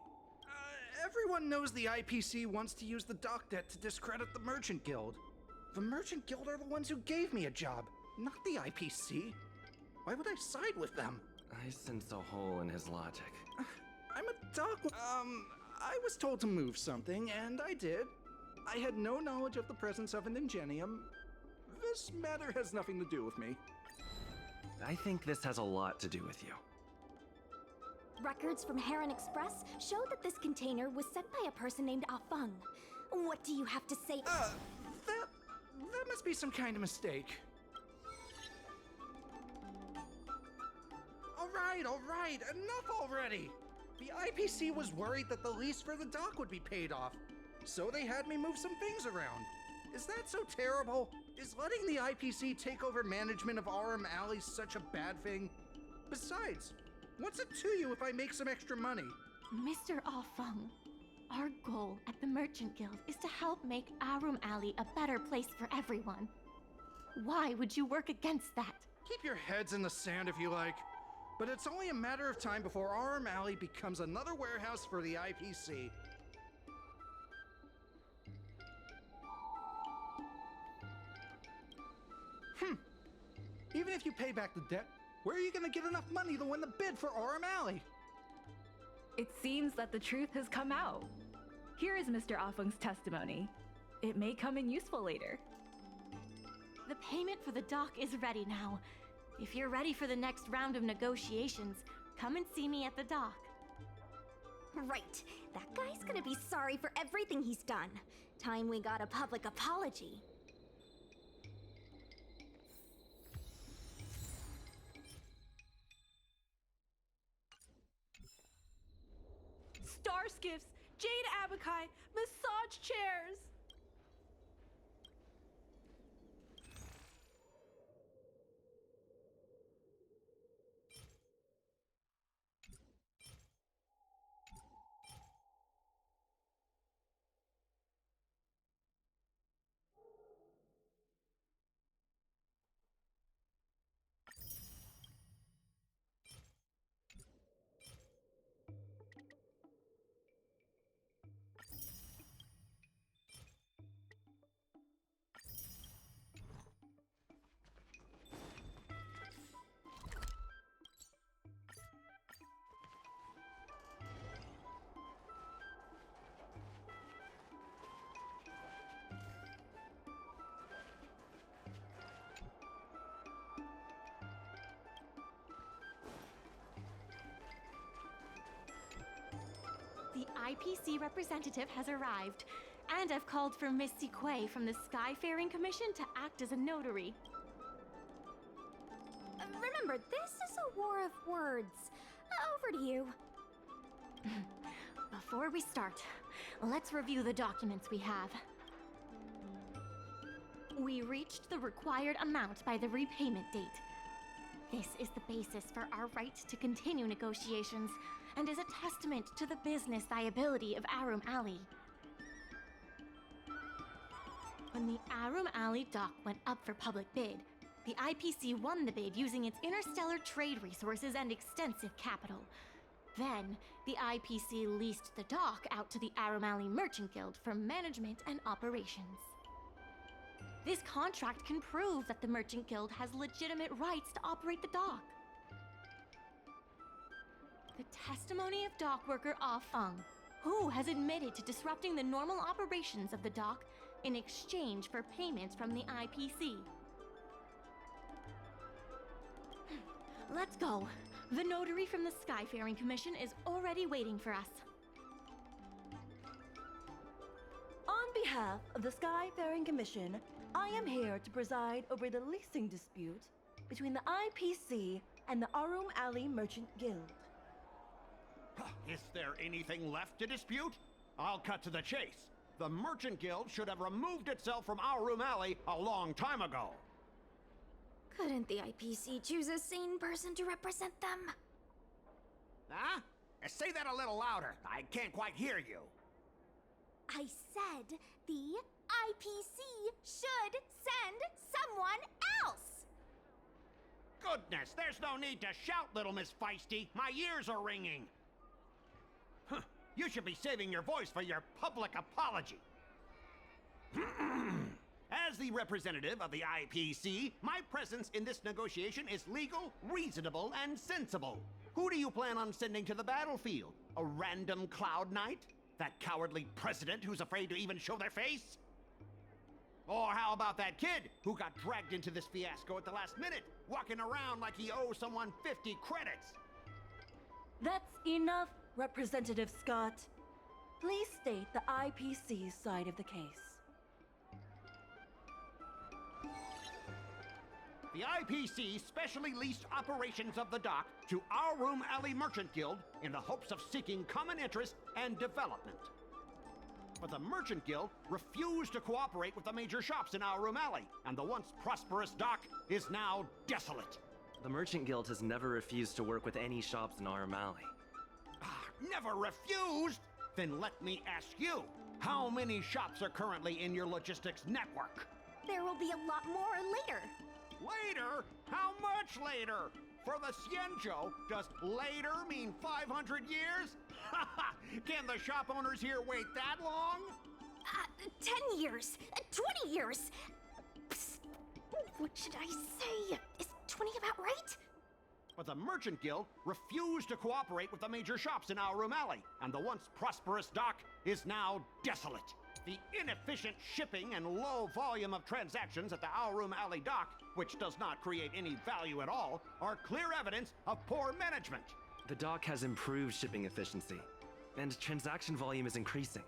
Speaker 3: Everyone knows the IPC wants to use the dock debt to discredit the Merchant Guild. The Merchant Guild are the ones who gave me a job, not the IPC. Why would I side with them?
Speaker 2: I sense a hole in his logic.
Speaker 3: I'm a dock. I was told to move something, and I did. I had no knowledge of the presence of an ingenium. This matter has nothing to do with me.
Speaker 2: I think this has a lot to do with you.
Speaker 6: Records from Heron Express show that this container was sent by a person named Afeng. What do you have to say?
Speaker 3: That must be some kind of mistake. All right, enough already! The IPC was worried that the lease for the dock would be paid off, so they had me move some things around. Is that so terrible? Is letting the IPC take over management of Aurom Alley such a bad thing? Besides, what's it to you if I make some extra money?
Speaker 10: Mr. Afeng, our goal at the Merchant Guild is to help make Aurom Alley a better place for everyone. Why would you work against that?
Speaker 3: Keep your heads in the sand if you like. But it's only a matter of time before Aurom Alley becomes another warehouse for the IPC. Even if you pay back the debt, where are you gonna get enough money to win the bid for Aurom Alley?
Speaker 12: It seems that the truth has come out. Here is Mr. Afeng's testimony. It may come in useful later.
Speaker 10: The payment for the dock is ready now. If you're ready for the next round of negotiations, come and see me at the dock.
Speaker 6: Right. That guy's gonna be sorry for everything he's done. Time we got a public apology.
Speaker 12: Star skiffs, jade abakai, massage chairs.
Speaker 10: The IPC representative has arrived, and I've called for Miss Quay from the Skyfaring Commission to act as a notary.
Speaker 6: Remember, this is a war of words. Over to you.
Speaker 10: Before we start, let's review the documents we have. We reached the required amount by the repayment date. This is the basis for our right to continue negotiations, and is a testament to the business viability of Aurom Alley. When the Aurom Alley dock went up for public bid, the IPC won the bid using its interstellar trade resources and extensive capital. Then, the IPC leased the dock out to the Aurom Alley Merchant Guild for management and operations. This contract can prove that the Merchant Guild has legitimate rights to operate the dock. The testimony of dock worker Afeng, who has admitted to disrupting the normal operations of the dock in exchange for payments from the IPC. Let's go. The notary from the Skyfaring Commission is already waiting for us.
Speaker 12: On behalf of the Skyfaring Commission, I am here to preside over the leasing dispute between the IPC and the Aurom Alley Merchant Guild.
Speaker 9: Is there anything left to dispute? I'll cut to the chase. The Merchant Guild should have removed itself from Aurom Alley a long time ago.
Speaker 6: Couldn't the IPC choose a sane person to represent them?
Speaker 9: Huh? Say that a little louder. I can't quite hear you.
Speaker 1: I said the IPC should send someone else.
Speaker 9: Goodness, there's no need to shout, little Miss Feisty. My ears are ringing. You should be saving your voice for your public apology. As the representative of the IPC, my presence in this negotiation is legal, reasonable, and sensible. Who do you plan on sending to the battlefield? A random Cloud Knight? That cowardly president who's afraid to even show their face? Or how about that kid who got dragged into this fiasco at the last minute, walking around like he owes someone 50 credits?
Speaker 12: That's enough, Representative Scott. Please state the IPC's side of the case.
Speaker 9: The IPC specially leased operations of the dock to Aurom Alley Merchant Guild in the hopes of seeking common interest and development. But the Merchant Guild refused to cooperate with the major shops in Aurom Alley, and the once prosperous dock is now desolate.
Speaker 2: The Merchant Guild has never refused to work with any shops in Aurom Alley.
Speaker 9: Never refused? Then let me ask you, how many shops are currently in your logistics network?
Speaker 1: There will be a lot more later.
Speaker 9: Later? How much later? For the Xianzhou, does later mean 500 years? Can the shop owners here wait that long?
Speaker 1: 10 years, 20 years. Psst. What should I say? Is 20 about right?
Speaker 9: But the Merchant Guild refused to cooperate with the major shops in Aurom Alley, and the once prosperous dock is now desolate. The inefficient shipping and low volume of transactions at the Aurom Alley dock, which does not create any value at all, are clear evidence of poor management.
Speaker 2: The dock has improved shipping efficiency, and transaction volume is increasing.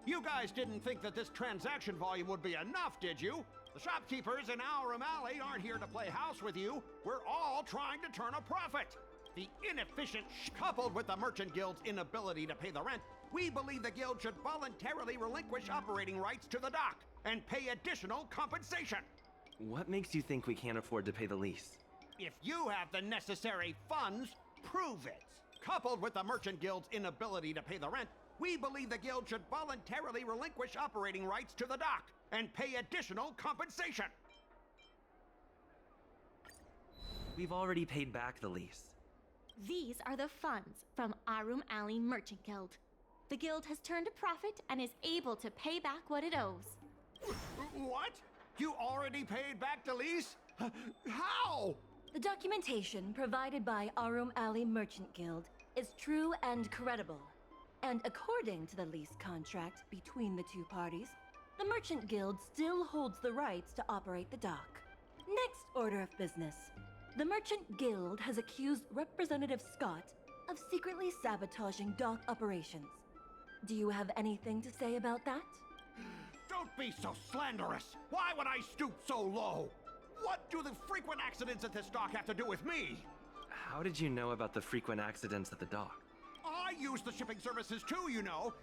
Speaker 9: You guys didn't think that this transaction volume would be enough, did you? The shopkeepers in Aurom Alley aren't here to play house with you. We're all trying to turn a profit. The inefficient coupled with the Merchant Guild's inability to pay the rent, we believe the guild should voluntarily relinquish operating rights to the dock and pay additional compensation.
Speaker 2: What makes you think we can't afford to pay the lease?
Speaker 9: If you have the necessary funds, prove it. Coupled with the Merchant Guild's inability to pay the rent, we believe the guild should voluntarily relinquish operating rights to the dock and pay additional compensation.
Speaker 2: We've already paid back the lease.
Speaker 10: These are the funds from Aurom Alley Merchant Guild. The guild has turned a profit and is able to pay back what it owes.
Speaker 9: What? You already paid back the lease? How?
Speaker 12: The documentation provided by Aurom Alley Merchant Guild is true and credible. And according to the lease contract between the two parties, the Merchant Guild still holds the rights to operate the dock. Next order of business. The Merchant Guild has accused Representative Scott of secretly sabotaging dock operations. Do you have anything to say about that?
Speaker 9: Don't be so slanderous! Why would I stoop so low? What do the frequent accidents at this dock have to do with me?
Speaker 2: How did you know about the frequent accidents at the dock?
Speaker 9: I use the shipping services too, you know.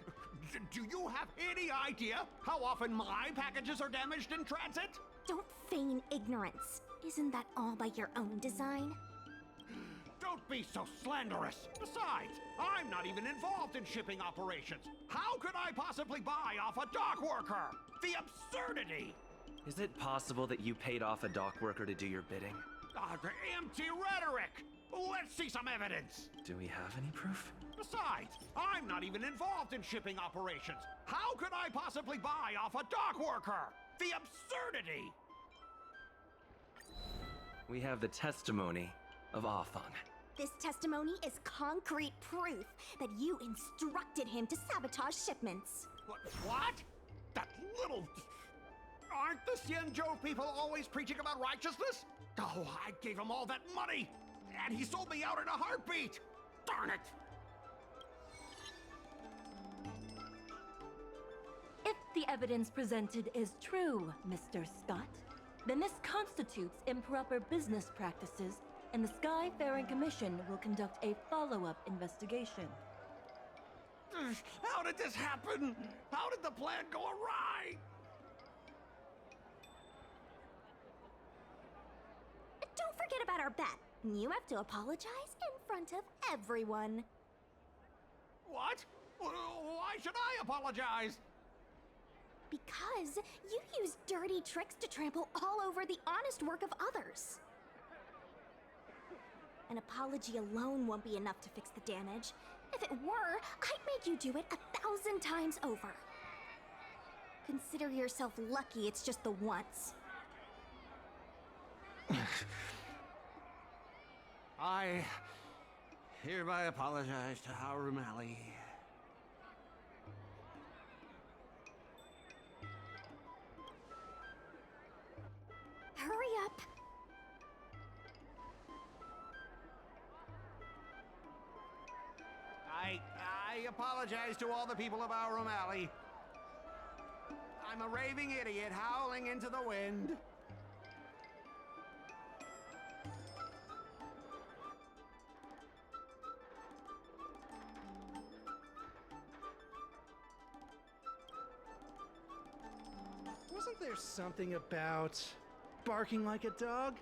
Speaker 9: Do you have any idea how often my packages are damaged in transit?
Speaker 1: Don't feign ignorance. Isn't that all by your own design?
Speaker 9: Don't be so slanderous. Besides, I'm not even involved in shipping operations. How could I possibly buy off a dock worker? The absurdity!
Speaker 2: Is it possible that you paid off a dock worker to do your bidding?
Speaker 9: Empty rhetoric! Let's see some evidence!
Speaker 2: Do we have any proof?
Speaker 9: Besides, I'm not even involved in shipping operations. How could I possibly buy off a dock worker? The absurdity!
Speaker 2: We have the testimony of Afeng.
Speaker 1: This testimony is concrete proof that you instructed him to sabotage shipments.
Speaker 9: What? That little... Aren't the Xianzhou people always preaching about righteousness? Oh, I gave them all that money! And he sold me out in a heartbeat! Darn it!
Speaker 10: If the evidence presented is true, Mr. Scott, then this constitutes improper business practices, and the Skyfaring Commission will conduct a follow-up investigation.
Speaker 9: How did this happen? How did the plan go awry?
Speaker 6: Don't forget about our bet. You have to apologize in front of everyone.
Speaker 9: What? Why should I apologize?
Speaker 6: Because you use dirty tricks to trample all over the honest work of others. An apology alone won't be enough to fix the damage. If it were, I'd make you do it 1,000 times over. Consider yourself lucky it's just the once.
Speaker 9: I hereby apologize to Aurom Alley.
Speaker 6: Hurry up.
Speaker 9: I apologize to all the people of Aurom Alley. I'm a raving idiot howling into the wind.
Speaker 3: Wasn't there something about barking like a dog?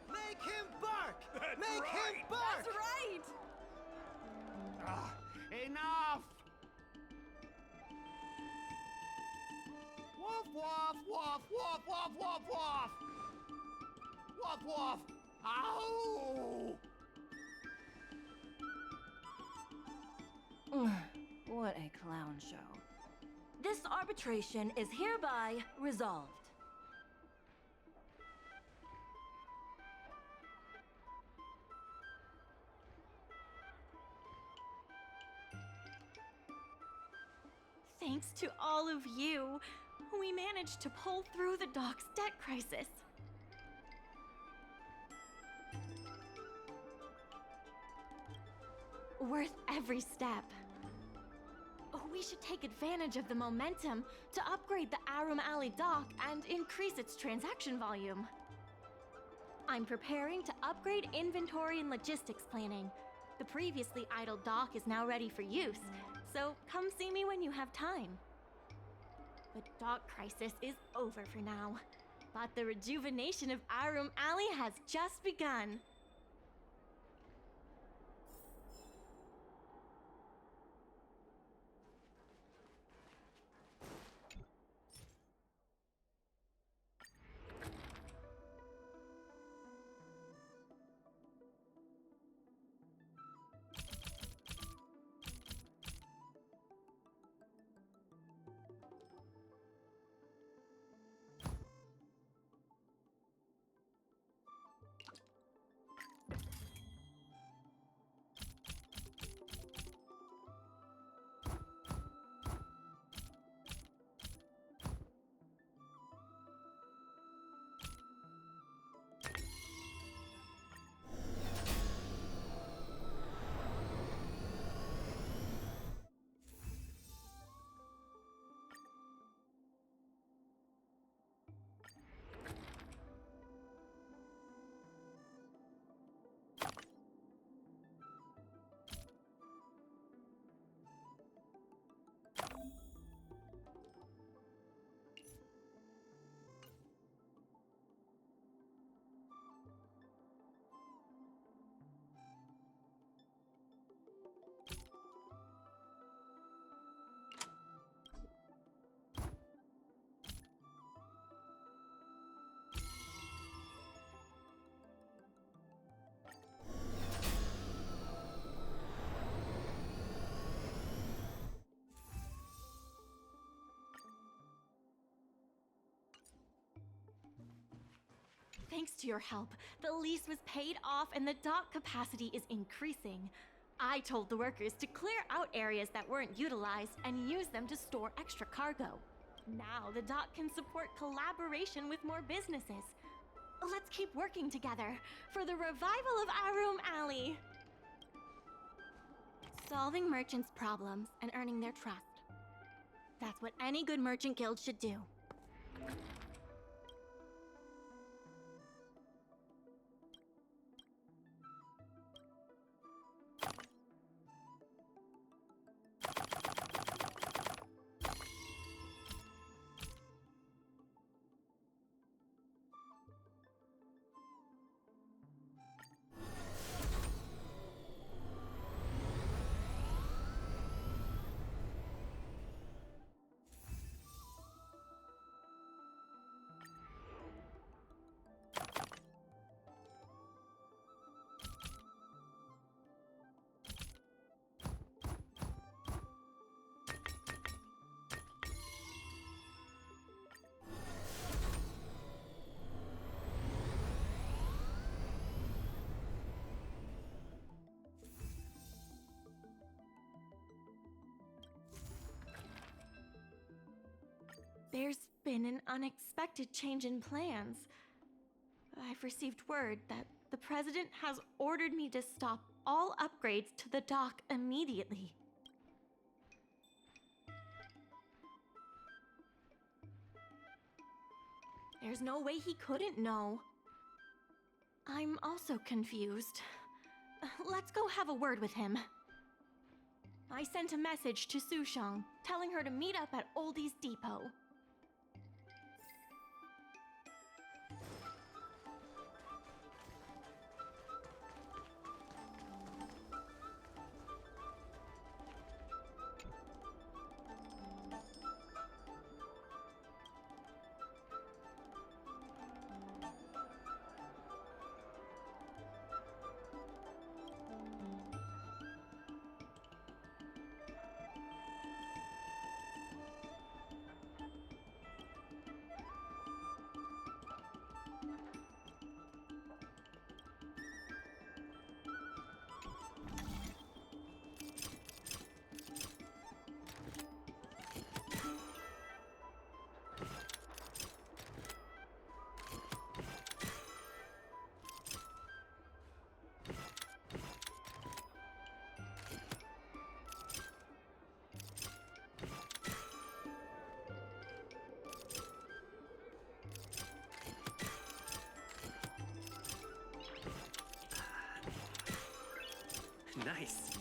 Speaker 14: Make him bark!
Speaker 7: That's
Speaker 14: Make
Speaker 7: right.
Speaker 14: him bark!
Speaker 12: That's right!
Speaker 9: Enough! Woof, woof, woof, woof, woof, woof, woof! Woof, woof! Ow!
Speaker 10: What a clown show. This arbitration is hereby resolved. Thanks to all of you, we managed to pull through the dock's debt crisis. Worth every step. We should take advantage of the momentum to upgrade the Aurom Alley dock and increase its transaction volume. I'm preparing to upgrade inventory and logistics planning. The previously idle dock is now ready for use, so come see me when you have time. The dock crisis is over for now, but the rejuvenation of Aurom Alley has just begun. Thanks to your help, the lease was paid off and the dock capacity is increasing. I told the workers to clear out areas that weren't utilized and use them to store extra cargo. Now the dock can support collaboration with more businesses. Let's keep working together for the revival of Aurom Alley. Solving merchants' problems and earning their trust. That's what any good merchant guild should do. There's been an unexpected change in plans. I've received word that the President has ordered me to stop all upgrades to the dock immediately. There's no way he couldn't know. I'm also confused. Let's go have a word with him. I sent a message to Sushang, telling her to meet up at Oldie's Depot.
Speaker 2: Nice.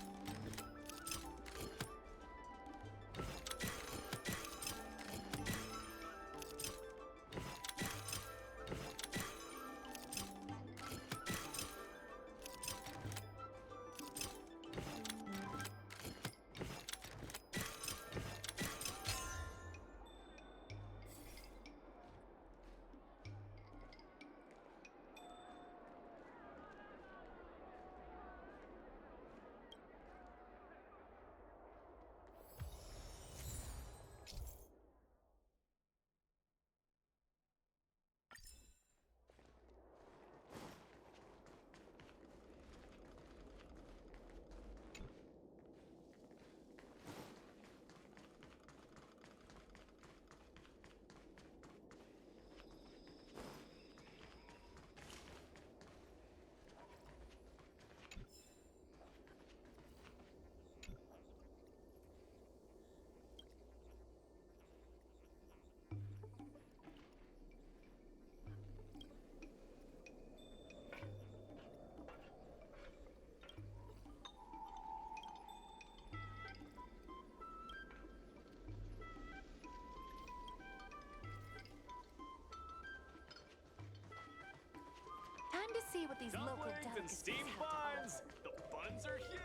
Speaker 12: Time to see what these local
Speaker 7: Dumplings and
Speaker 12: delicacies
Speaker 7: steamed
Speaker 12: have to offer.
Speaker 7: buns. The buns are huge.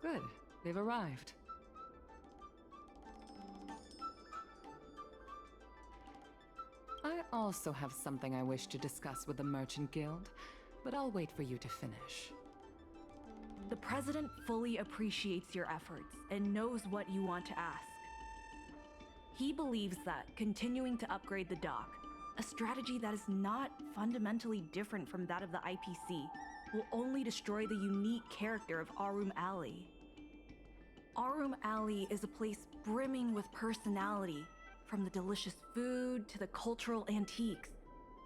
Speaker 15: Good. They've arrived. I also have something I wish to discuss with the Merchant Guild, but I'll wait for you to finish.
Speaker 12: The President fully appreciates your efforts and knows what you want to ask. He believes that continuing to upgrade the dock, a strategy that is not fundamentally different from that of the IPC, will only destroy the unique character of Aurom Alley. Aurom Alley is a place brimming with personality, from the delicious food to the cultural antiques.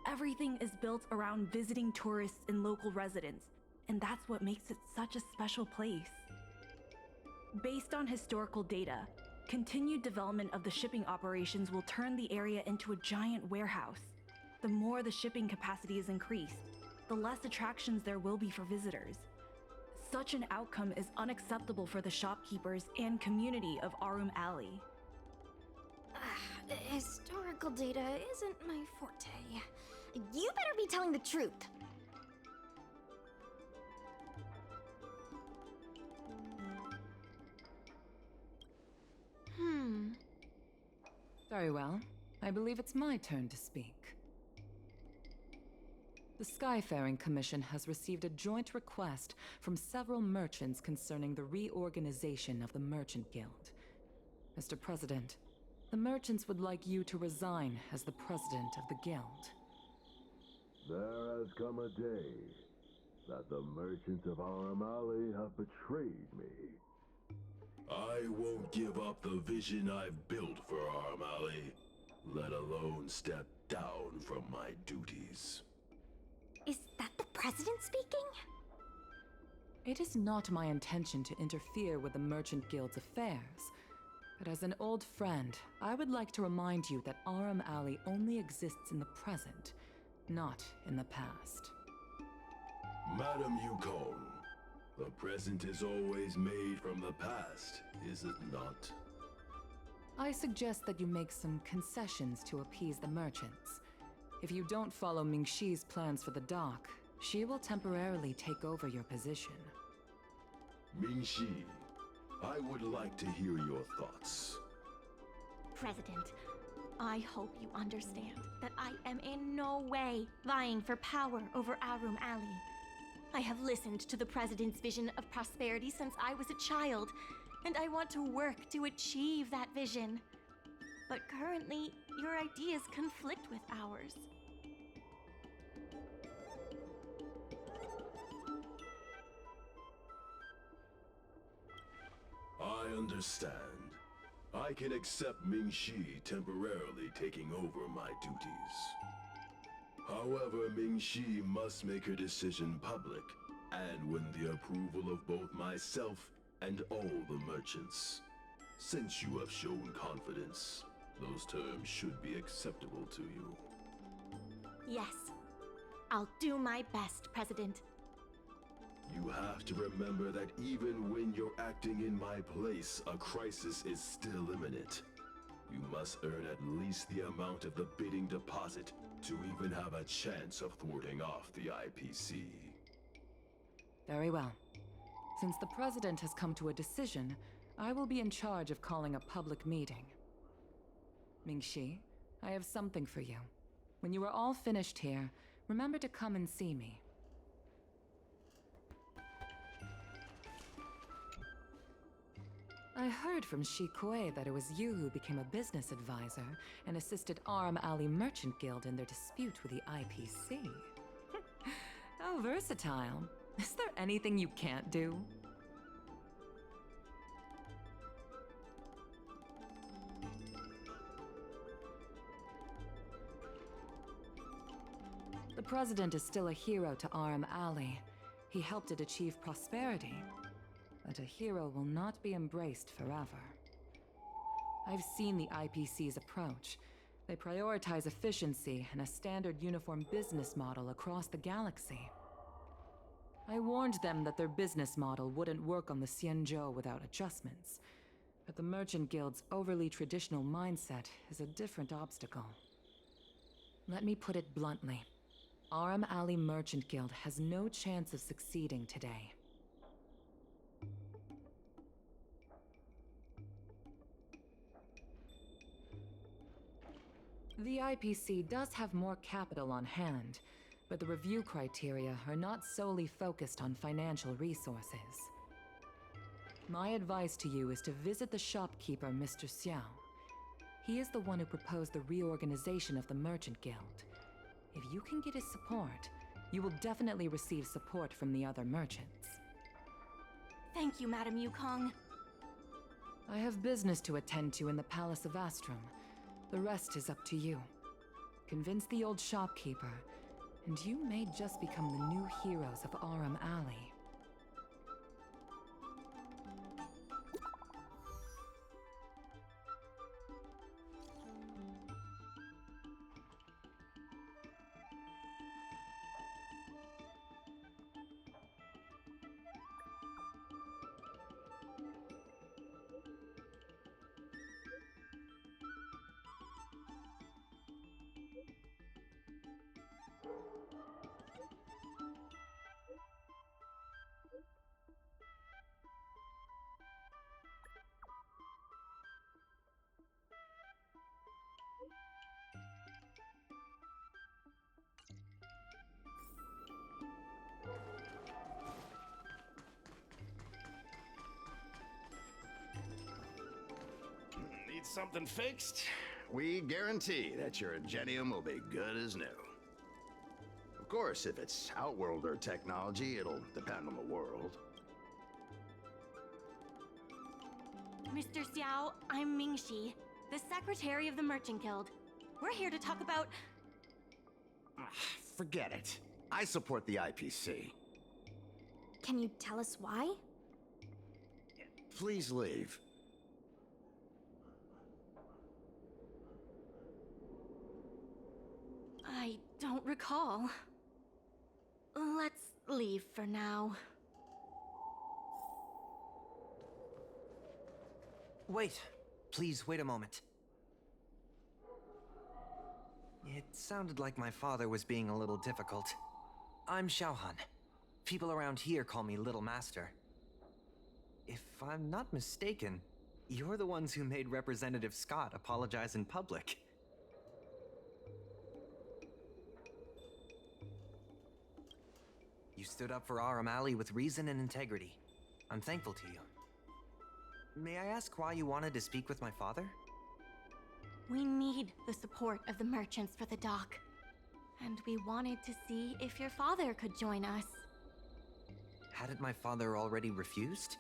Speaker 12: Everything is built around visiting tourists and local residents, and that's what makes it such a special place. Based on historical data, continued development of the shipping operations will turn the area into a giant warehouse. The more the shipping capacity is increased, the less attractions there will be for visitors. Such an outcome is unacceptable for the shopkeepers and community of Aurom Alley.
Speaker 6: Historical data isn't my forte. You better be telling the truth.
Speaker 15: Very well. I believe it's my turn to speak. The Skyfaring Commission has received a joint request from several merchants concerning the reorganization of the Merchant Guild. Mr. President, the merchants would like you to resign as the president of the guild.
Speaker 16: There has come a day that the merchants of Aurom Alley have betrayed me. I won't give up the vision I've built for Aurom Alley, let alone step down from my duties.
Speaker 6: Is that the president speaking?
Speaker 15: It is not my intention to interfere with the Merchant Guild's affairs, but as an old friend, I would like to remind you that Aurom Alley only exists in the present, not in the past.
Speaker 16: Madam Yukon, the present is always made from the past, is it not?
Speaker 15: I suggest that you make some concessions to appease the merchants. If you don't follow Mingxi's plans for the dock, she will temporarily take over your position.
Speaker 16: Mingxi, I would like to hear your thoughts.
Speaker 10: President, I hope you understand that I am in no way vying for power over Aurom Alley. I have listened to the President's vision of prosperity since I was a child, and I want to work to achieve that vision. But currently, your ideas conflict with ours.
Speaker 16: I understand. I can accept Mingxi temporarily taking over my duties. However, Mingxi must make her decision public, and win the approval of both myself and all the merchants. Since you have shown confidence, those terms should be acceptable to you.
Speaker 10: Yes, I'll do my best, President.
Speaker 16: You have to remember that even when you're acting in my place, a crisis is still imminent. You must earn at least the amount of the bidding deposit to even have a chance of thwarting off the IPC.
Speaker 15: Very well. Since the President has come to a decision, I will be in charge of calling a public meeting. Mingxi, I have something for you. When you are all finished here, remember to come and see me. I heard from Shi Kuei that it was you who became a business advisor and assisted Aurom Alley Merchant Guild in their dispute with the IPC. How versatile. Is there anything you can't do? The President is still a hero to Aurom Alley. He helped it achieve prosperity. But a hero will not be embraced forever. I've seen the IPC's approach. They prioritize efficiency and a standard uniform business model across the galaxy. I warned them that their business model wouldn't work on the Xianzhou without adjustments. But the Merchant Guild's overly traditional mindset is a different obstacle. Let me put it bluntly. Aurom Alley Merchant Guild has no chance of succeeding today. The IPC does have more capital on hand, but the review criteria are not solely focused on financial resources. My advice to you is to visit the shopkeeper, Mr. Xiao. He is the one who proposed the reorganization of the Merchant Guild. If you can get his support, You will definitely receive support from the other merchants.
Speaker 10: Thank you, Madam Yukong.
Speaker 15: I have business to attend to in the Palace of Astrum. The rest is up to you. Convince the old shopkeeper, and you may just become the new heroes of Aurom Alley.
Speaker 17: Need something fixed? We guarantee that your ingenium will be good as new. Of course, if it's Outworlder technology, it'll depend on the world.
Speaker 10: Mr. Xiao, I'm Mingxi, the secretary of the Merchant Guild. We're here to talk about...
Speaker 17: Forget it. I support the IPC.
Speaker 6: Can you tell us why?
Speaker 17: Please leave.
Speaker 10: I don't recall. Let's leave for now.
Speaker 4: Wait. Please, wait a moment. It sounded like my father was being a little difficult. I'm Xiaohan. People around here call me Little Master. If I'm not mistaken, you're the ones who made Representative Scott apologize in public. You stood up for Aurom Alley with reason and integrity. I'm thankful to you. May I ask why you wanted to speak with my father?
Speaker 10: We need the support of the merchants for the dock. And we wanted to see if your father could join us.
Speaker 4: Hadn't my father already refused?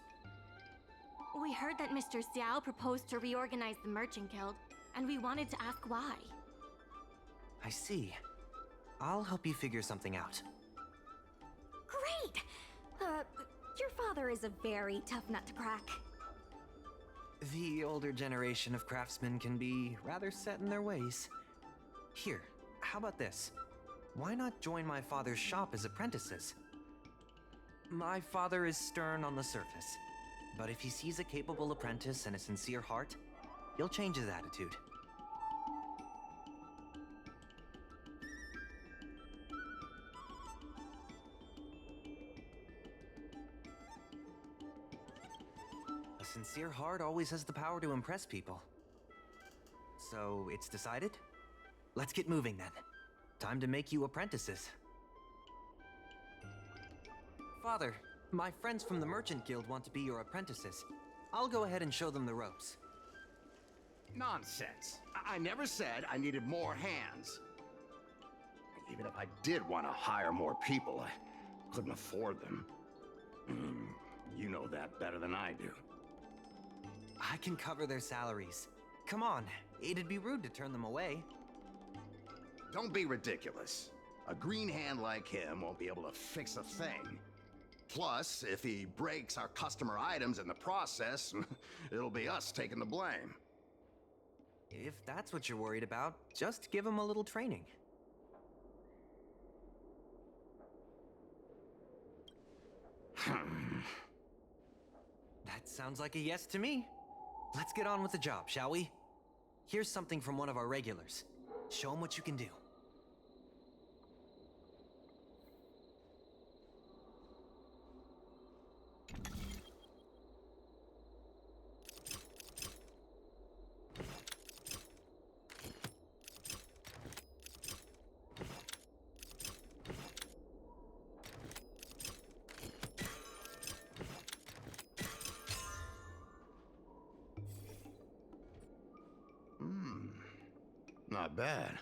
Speaker 10: We heard that Mr. Xiao proposed to reorganize the Merchant Guild, and we wanted to ask why.
Speaker 4: I see. I'll help you figure something out.
Speaker 6: Great! Your father is a very tough nut to crack.
Speaker 4: The older generation of craftsmen can be rather set in their ways. Here, how about this? Why not join my father's shop as apprentices? My father is stern on the surface, but if he sees a capable apprentice and a sincere heart, he'll change his attitude. A sincere heart always has the power to impress people. So, it's decided? Let's get moving then. Time to make you apprentices. Father, my friends from the Merchant Guild want to be your apprentices. I'll go ahead and show them the ropes.
Speaker 17: Nonsense. I never said I needed more hands. Even if I did want to hire more people, I couldn't afford them. You know that better than I do.
Speaker 4: I can cover their salaries. Come on, it'd be rude to turn them away.
Speaker 17: Don't be ridiculous. A green hand like him won't be able to fix a thing. Plus, if he breaks our customer items in the process, it'll be us taking the blame.
Speaker 4: If that's what you're worried about, just give him a little training. That sounds like a yes to me. Let's get on with the job, shall we? Here's something from one of our regulars. Show him what you can do.
Speaker 17: Not bad.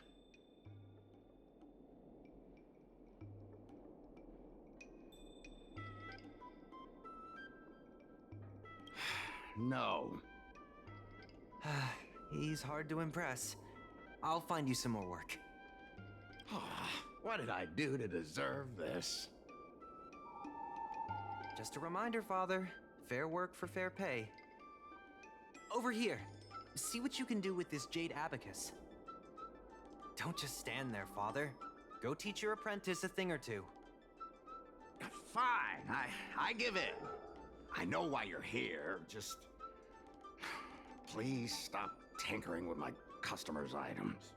Speaker 17: no.
Speaker 4: He's hard to impress. I'll find you some more work.
Speaker 17: What did I do to deserve this?
Speaker 4: Just a reminder, Father. Fair work for fair pay. Over here. See what you can do with this jade abacus. Don't just stand there, Father. Go teach your apprentice a thing or two.
Speaker 17: Fine, I give in. I know why you're here, just... Please stop tinkering with my customers' items.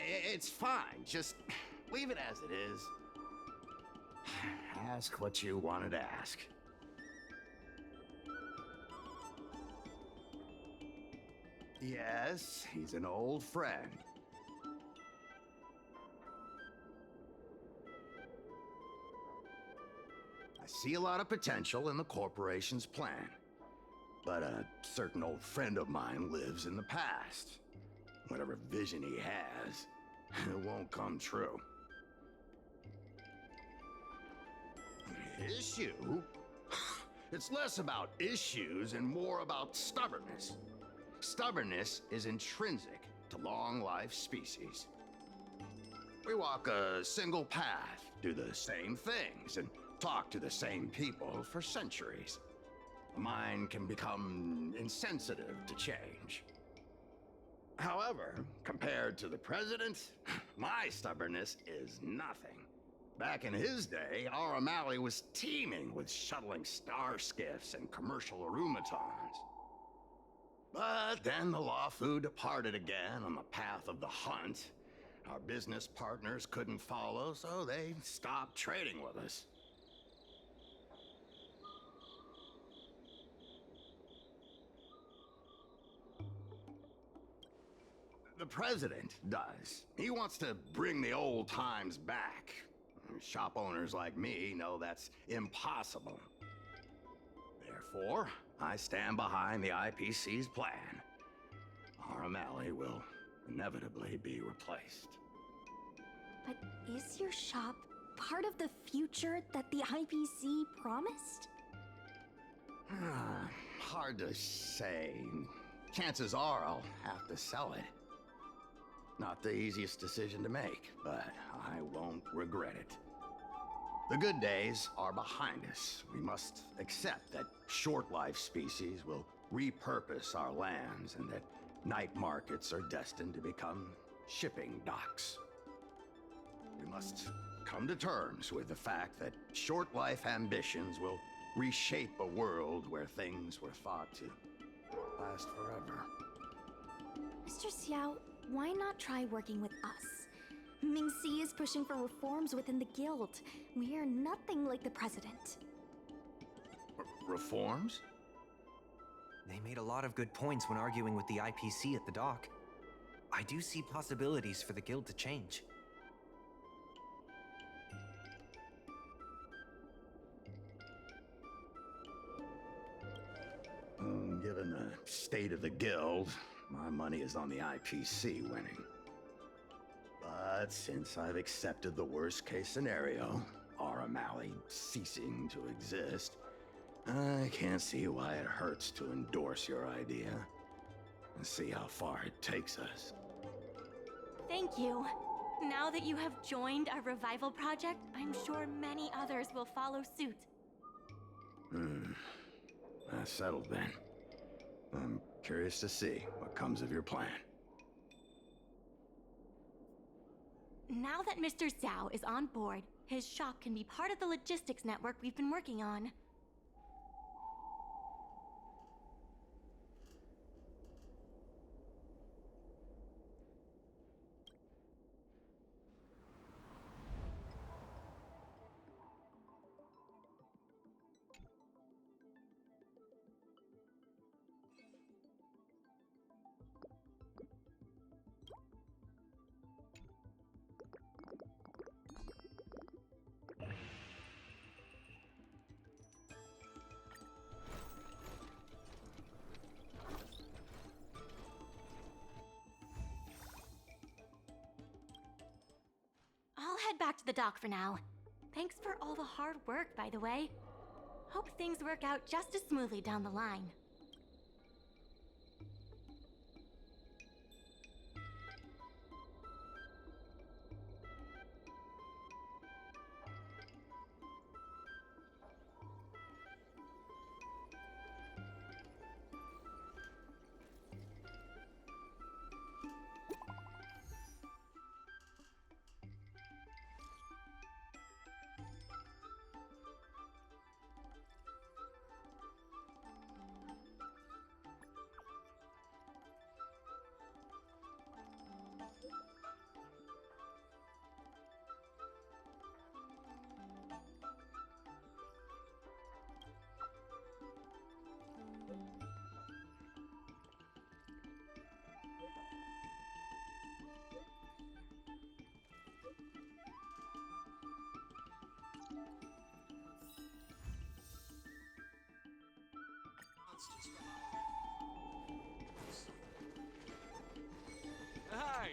Speaker 17: It's fine, just leave it as it is. Ask what you wanted to ask. Yes, he's an old friend. I see a lot of potential in the corporation's plan, but a certain old friend of mine lives in the past. Whatever vision he has, it won't come true. Issue? It's less about issues and more about stubbornness. Stubbornness is intrinsic to long-life species. We walk a single path, do the same things, and talk to the same people for centuries. The mind can become insensitive to change. However, compared to the president, my stubbornness is nothing. Back in his day, Aurom Alley was teeming with shuttling star skiffs and commercial arumatons. But then the Lawfu departed again on the path of the hunt. Our business partners couldn't follow, so they stopped trading with us. The president does. He wants to bring the old times back. Shop owners like me know that's impossible. Therefore, I stand behind the IPC's plan. Aurom Alley will inevitably be replaced.
Speaker 6: But is your shop part of the future that the IPC promised?
Speaker 17: Hard to say. Chances are I'll have to sell it. Not the easiest decision to make, but I won't regret it. The good days are behind us. We must accept that short-life species will repurpose our lands and that night markets are destined to become shipping docks. We must come to terms with the fact that short-life ambitions will reshape a world where things were thought to last forever.
Speaker 6: Mr. Xiao, why not try working with us? Mingxi is pushing for reforms within the guild. We are nothing like the president.
Speaker 17: Reforms?
Speaker 4: They made a lot of good points when arguing with the IPC at the dock. I do see possibilities for the guild to change.
Speaker 17: Given the state of the guild, my money is on the IPC winning. But since I've accepted the worst-case scenario, Aurom Alley ceasing to exist, I can't see why it hurts to endorse your idea and see how far it takes us.
Speaker 10: Thank you. Now that you have joined our revival project, I'm sure many others will follow suit.
Speaker 17: That's settled then. I'm curious to see what comes of your plan.
Speaker 10: Now that Mr. Zhao is on board, his shop can be part of the logistics network we've been working on. head back to the dock for now. Thanks for all the hard work, by the way. Hope things work out just as smoothly down the line.
Speaker 7: Hi!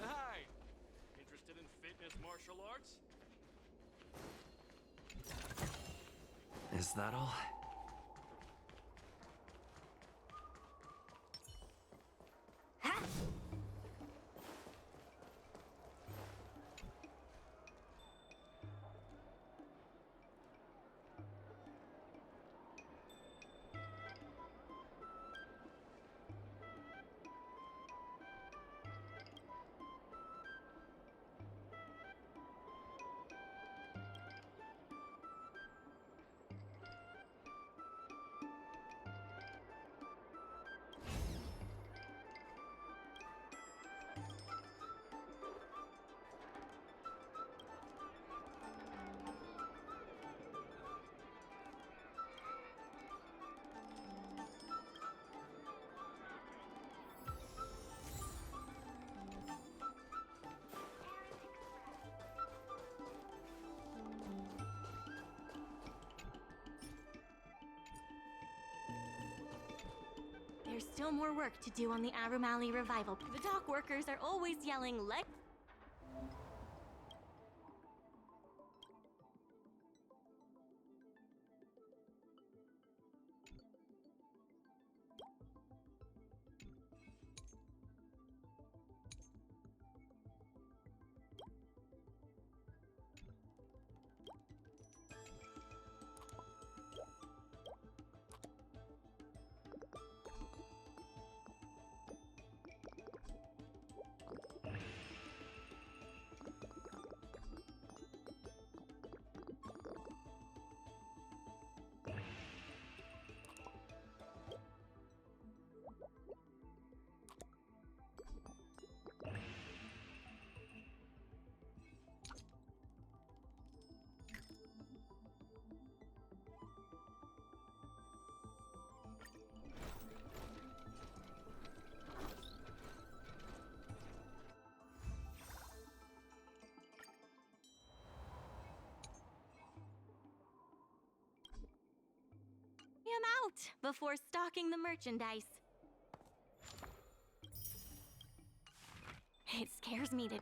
Speaker 7: Hi! Interested in fitness martial arts?
Speaker 2: Is that all?
Speaker 10: There's still more work to do on the Aurom Alley revival. The dock workers are always yelling, "Let..." him out before stocking the merchandise. It repairs needed.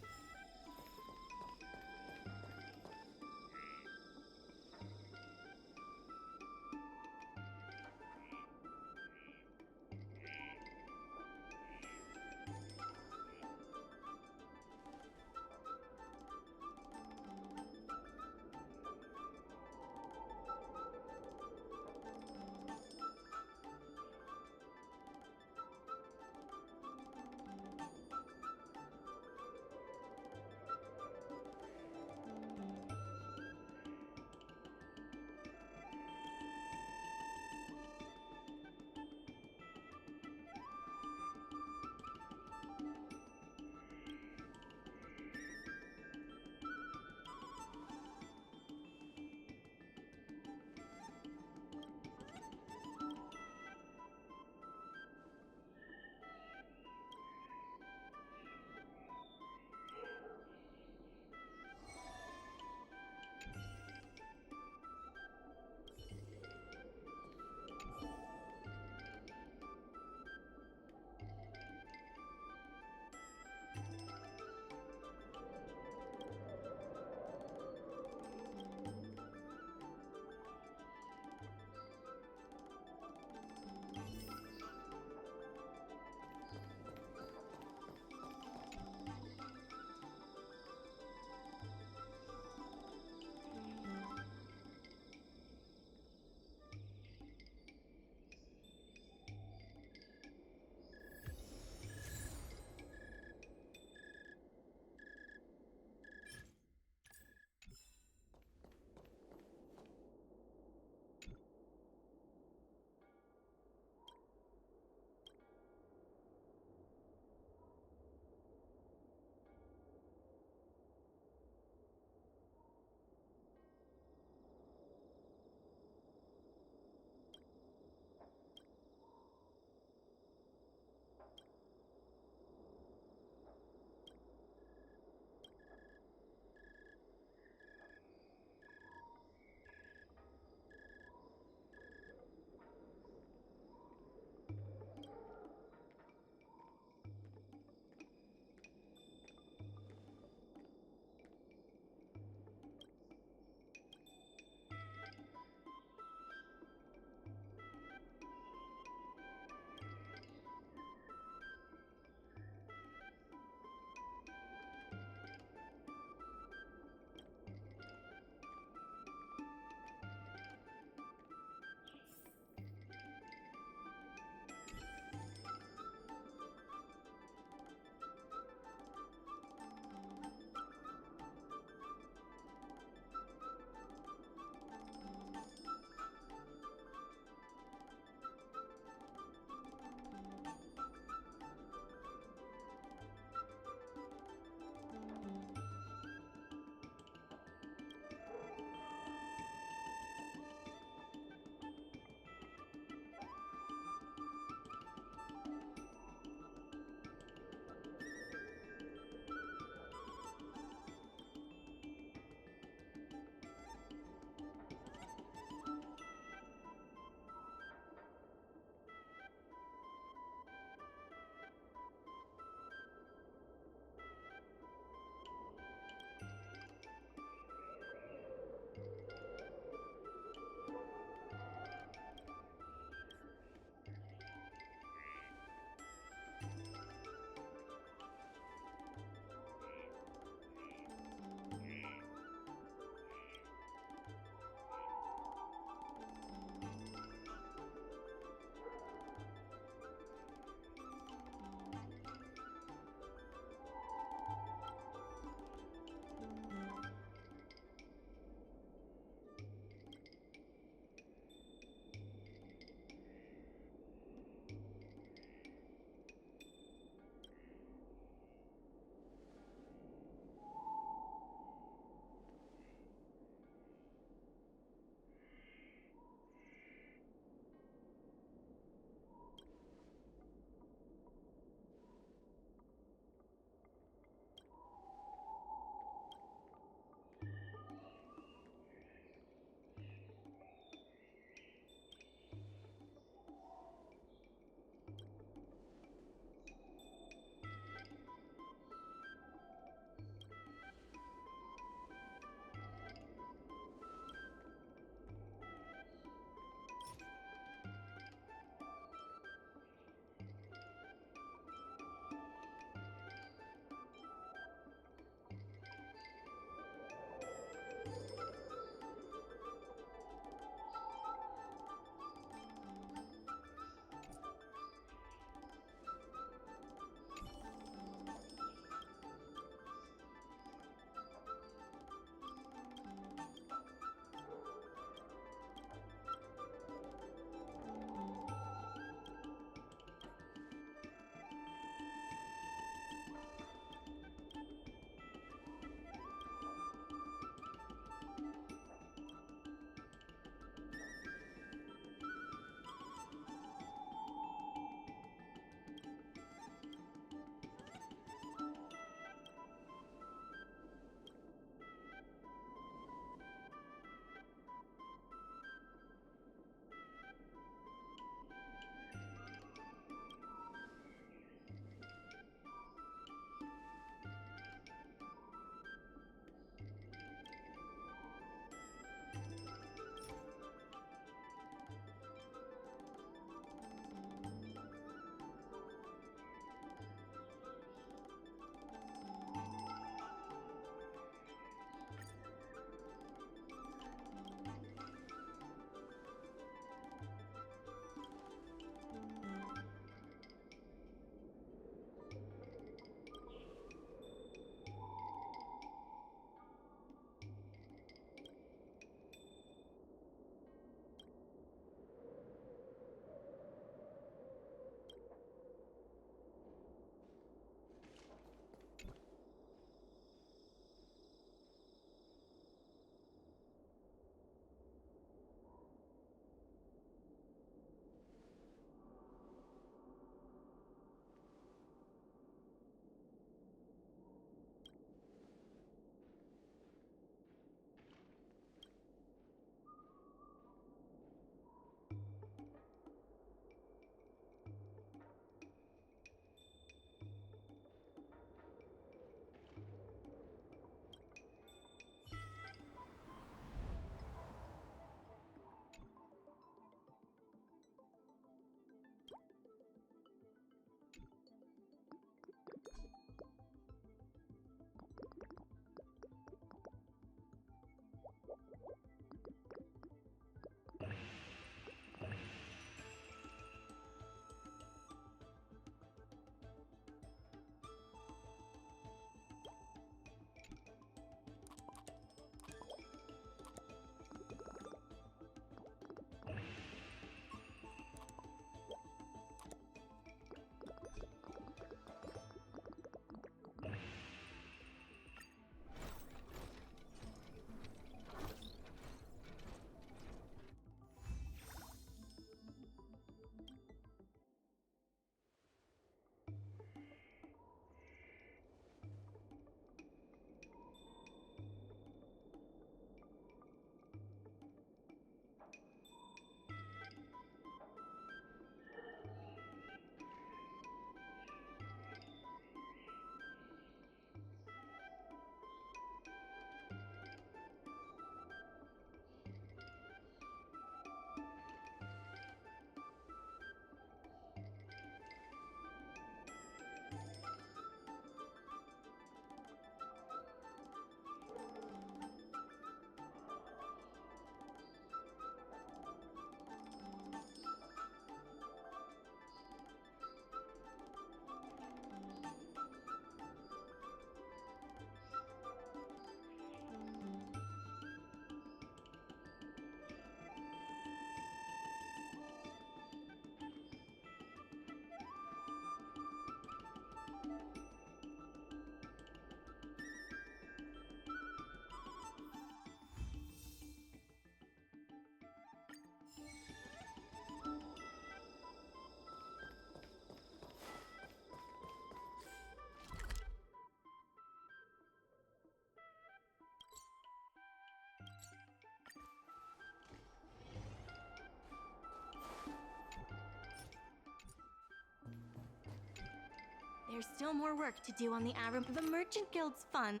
Speaker 10: There's still more work to do on the Aurom. The Merchant Guild's funds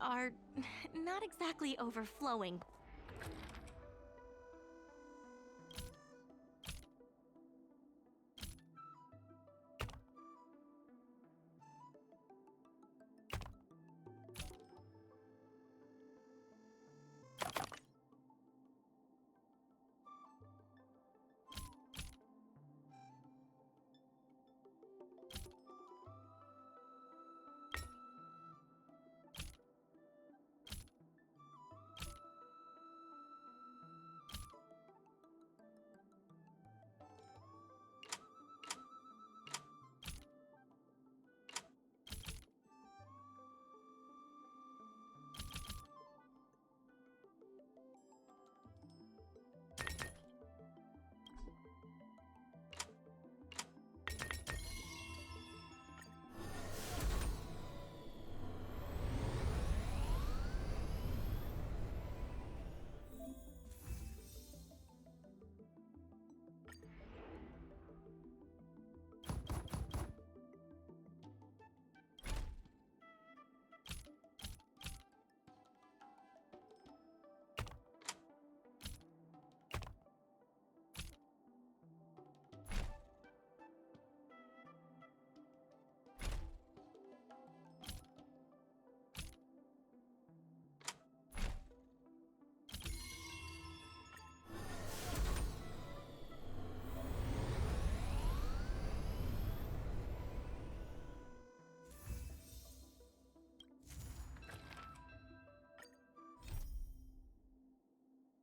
Speaker 10: are not exactly overflowing.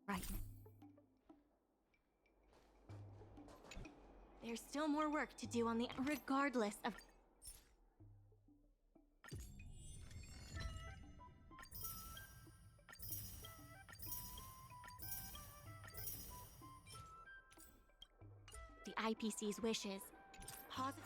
Speaker 10: Right. There's still more work to do on the... Regardless of... the IPC's wishes. Positive...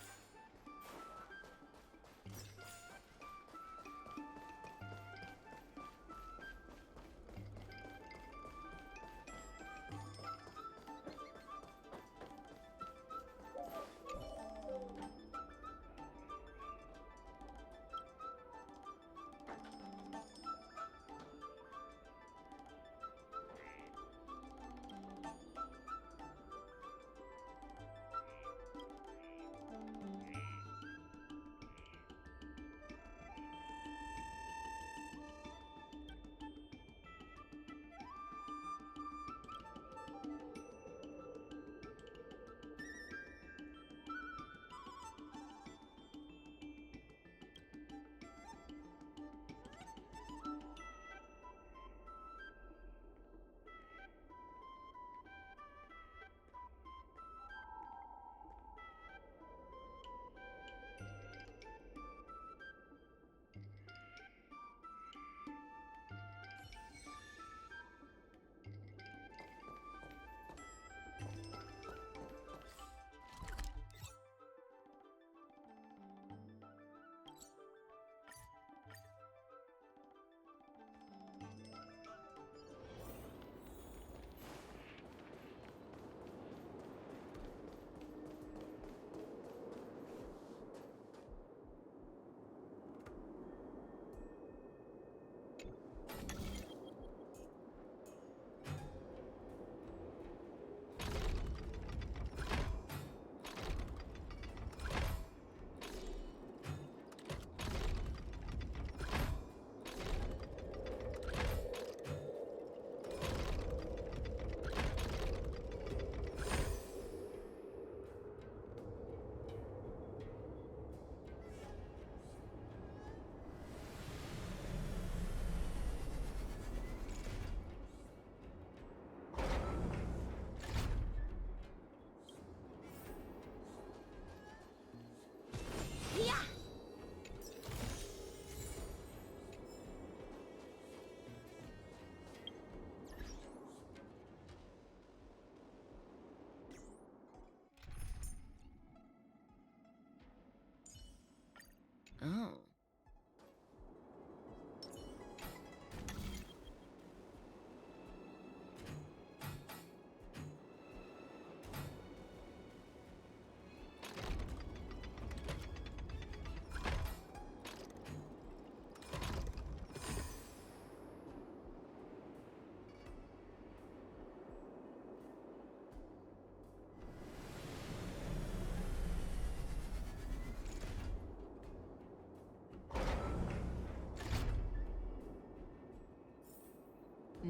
Speaker 10: Oh.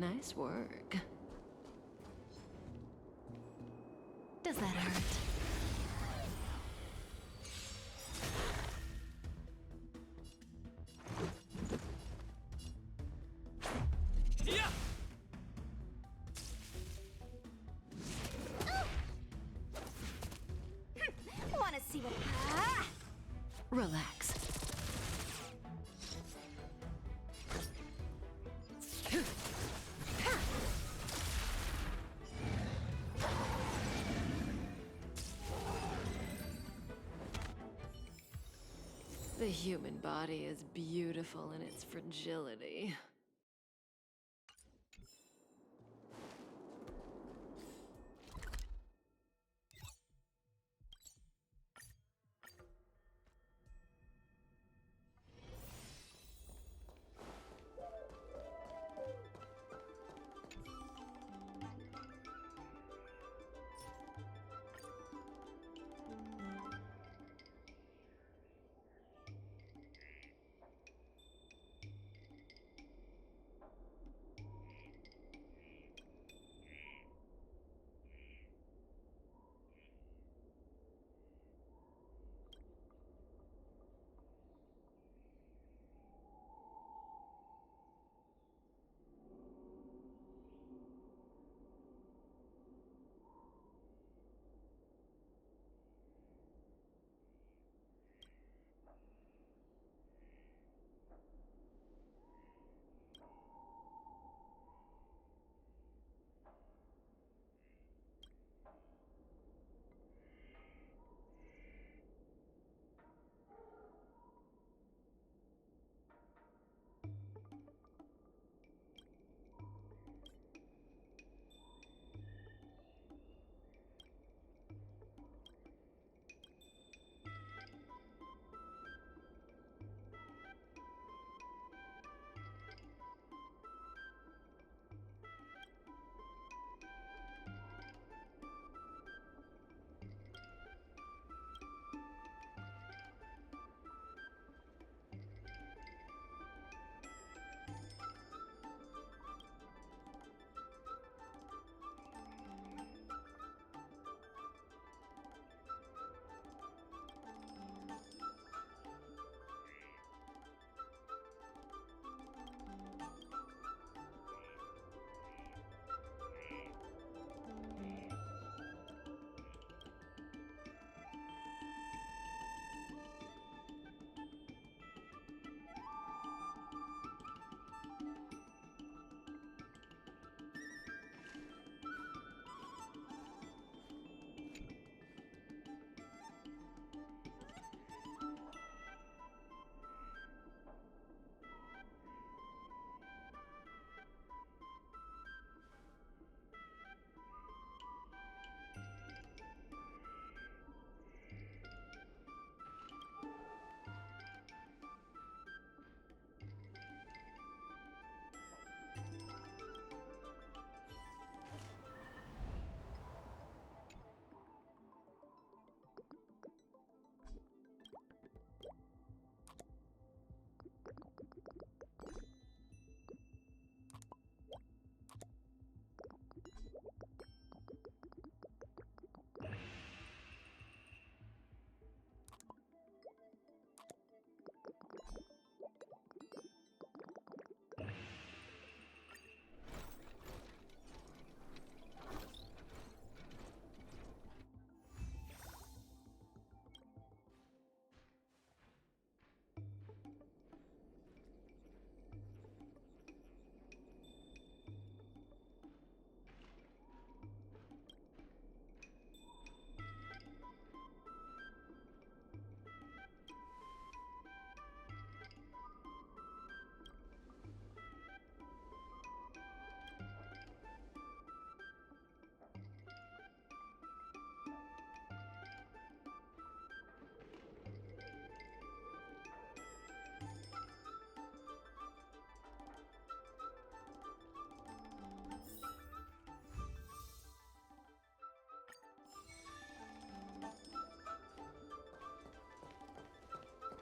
Speaker 15: Nice work.
Speaker 10: Does that hurt?
Speaker 7: Yeah!
Speaker 10: Wanna see what... Ah!
Speaker 15: Relax. The human body is beautiful in its fragility.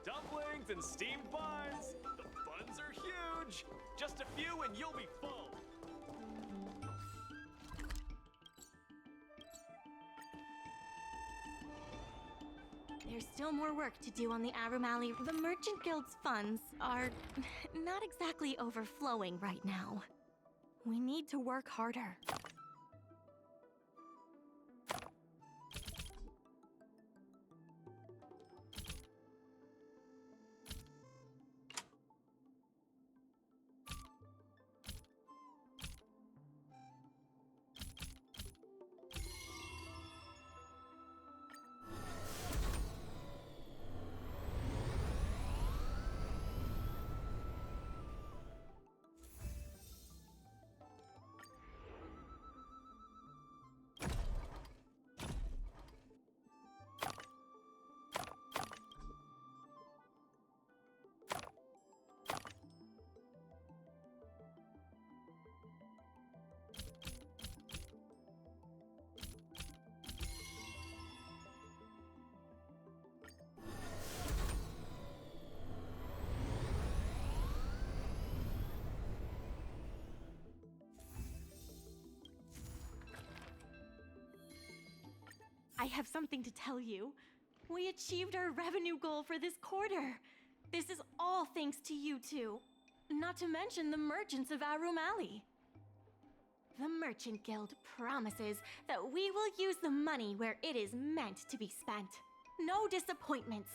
Speaker 7: Dumplings and steamed buns! The buns are huge! Just a few and you'll be full!
Speaker 10: There's still more work to do on the Aurom Alley. The Merchant Guild's funds are not exactly overflowing right now. We need to work harder. I have something to tell you. We achieved our revenue goal for this quarter. This is all thanks to you two. Not to mention the merchants of Aurom Alley. The Merchant Guild promises that we will use the money where it is meant to be spent. No disappointments.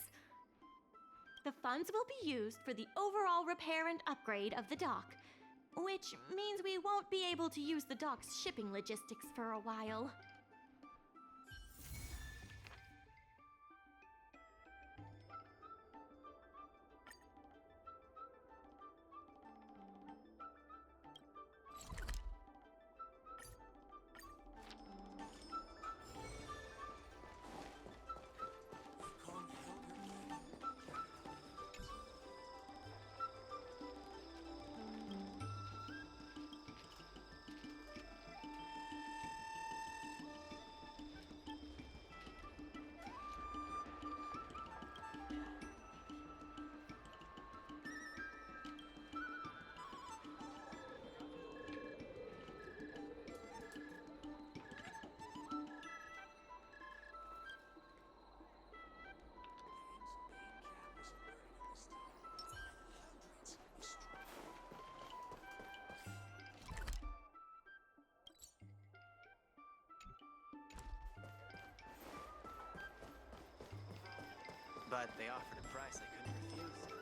Speaker 10: The funds will be used for the overall repair and upgrade of the dock, which means we won't be able to use the dock's shipping logistics for a while.
Speaker 14: But they offered a price I couldn't refuse.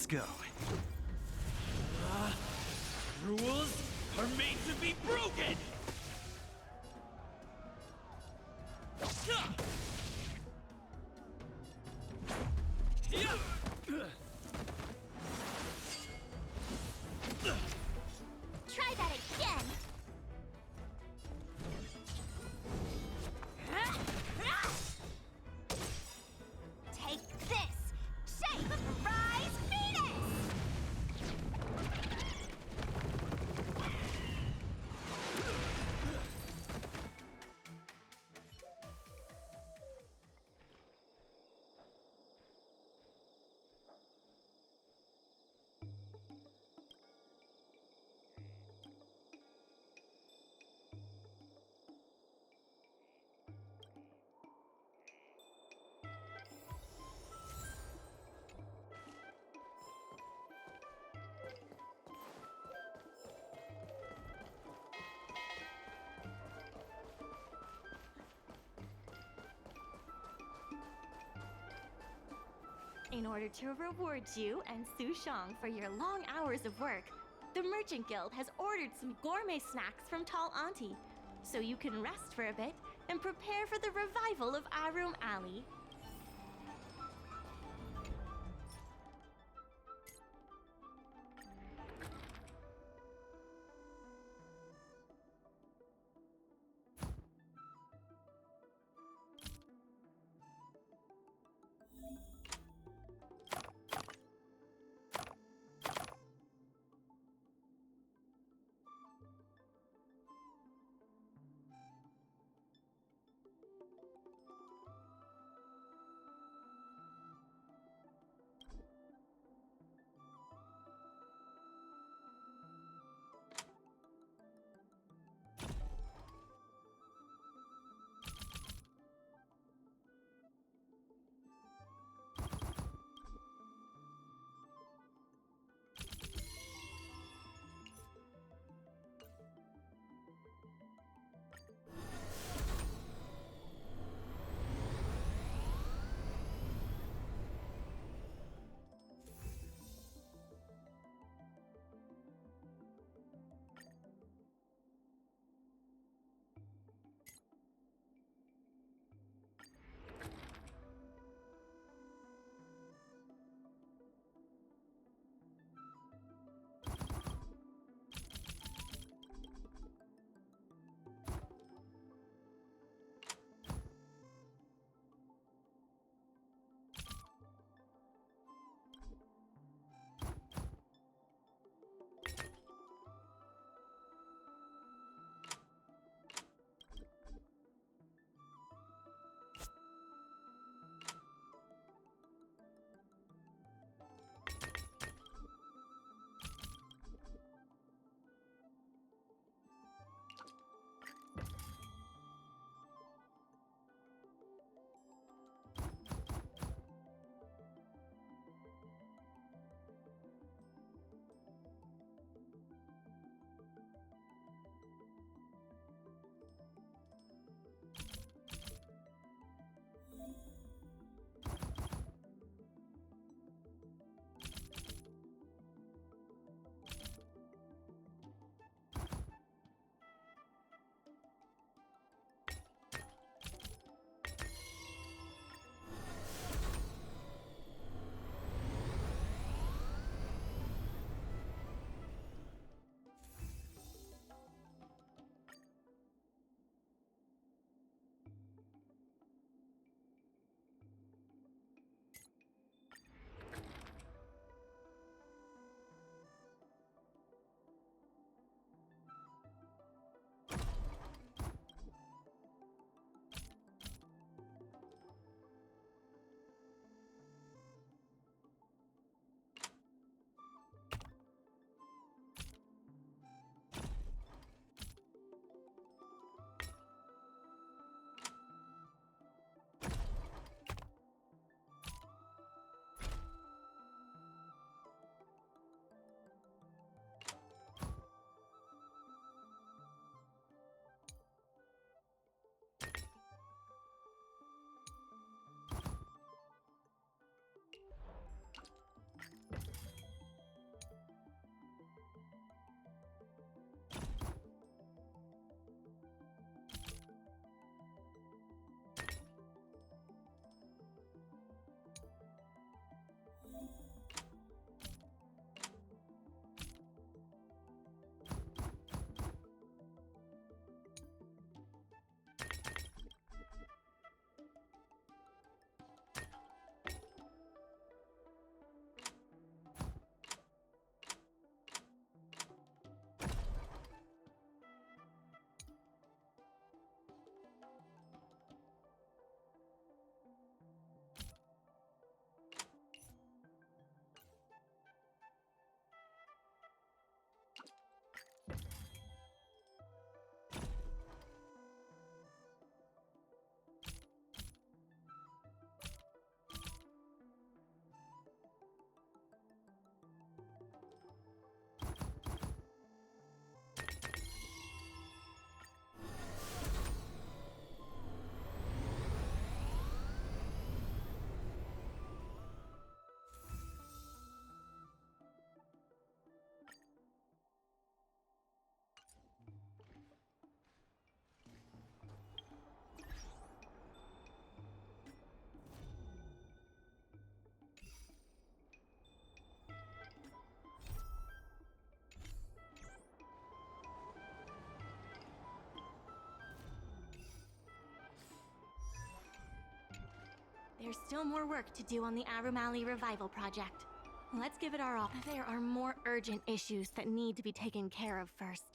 Speaker 2: Let's go.
Speaker 7: Rules are made to be broken!
Speaker 1: Try that again. Take this! Shape! Rise, Venus!
Speaker 10: In order to reward you and Su Shang for your long hours of work, the Merchant Guild has ordered some gourmet snacks from Tall Auntie, so you can rest for a bit and prepare for the revival of Aurom Alley. There's still more work to do on the Aurom Alley Revival Project. Let's give it our all. There are more urgent issues that need to be taken care of first.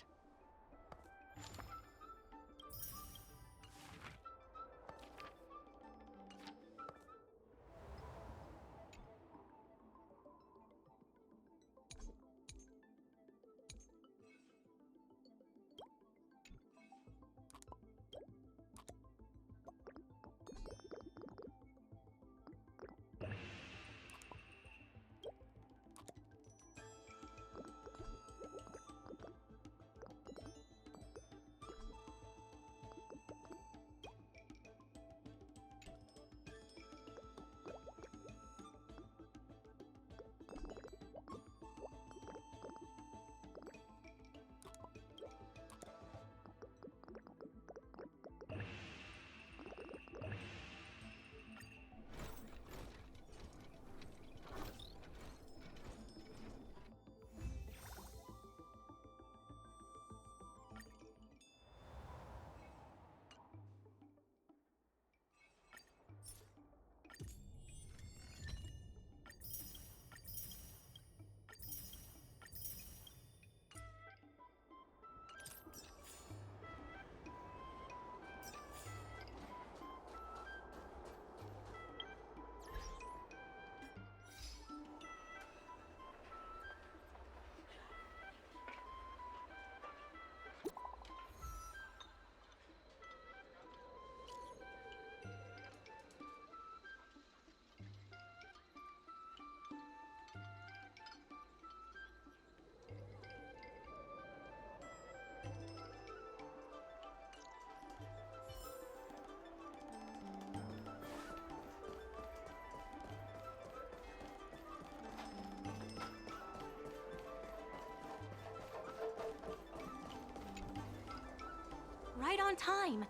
Speaker 10: Right on time.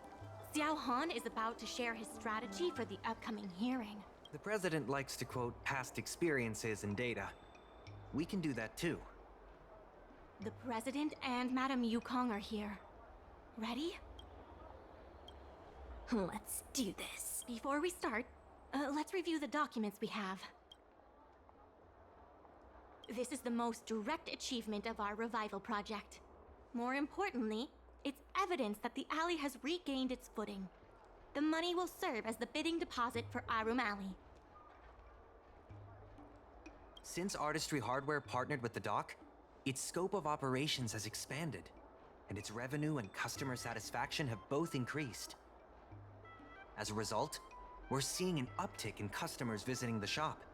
Speaker 10: Xiao Han is about to share his strategy for the upcoming hearing.
Speaker 4: The president likes to quote past experiences and data. We can do that too.
Speaker 10: The president and Madame Yukong are here. Ready? Let's do this. Before we start, let's review the documents we have. This is the most direct achievement of our revival project. More importantly, it's evidence that the alley has regained its footing. The money will serve as the bidding deposit for Aurom Alley.
Speaker 4: Since Artistry Hardware partnered with the dock, its scope of operations has expanded, and its revenue and customer satisfaction have both increased. As a result, we're seeing an uptick in customers visiting the shop,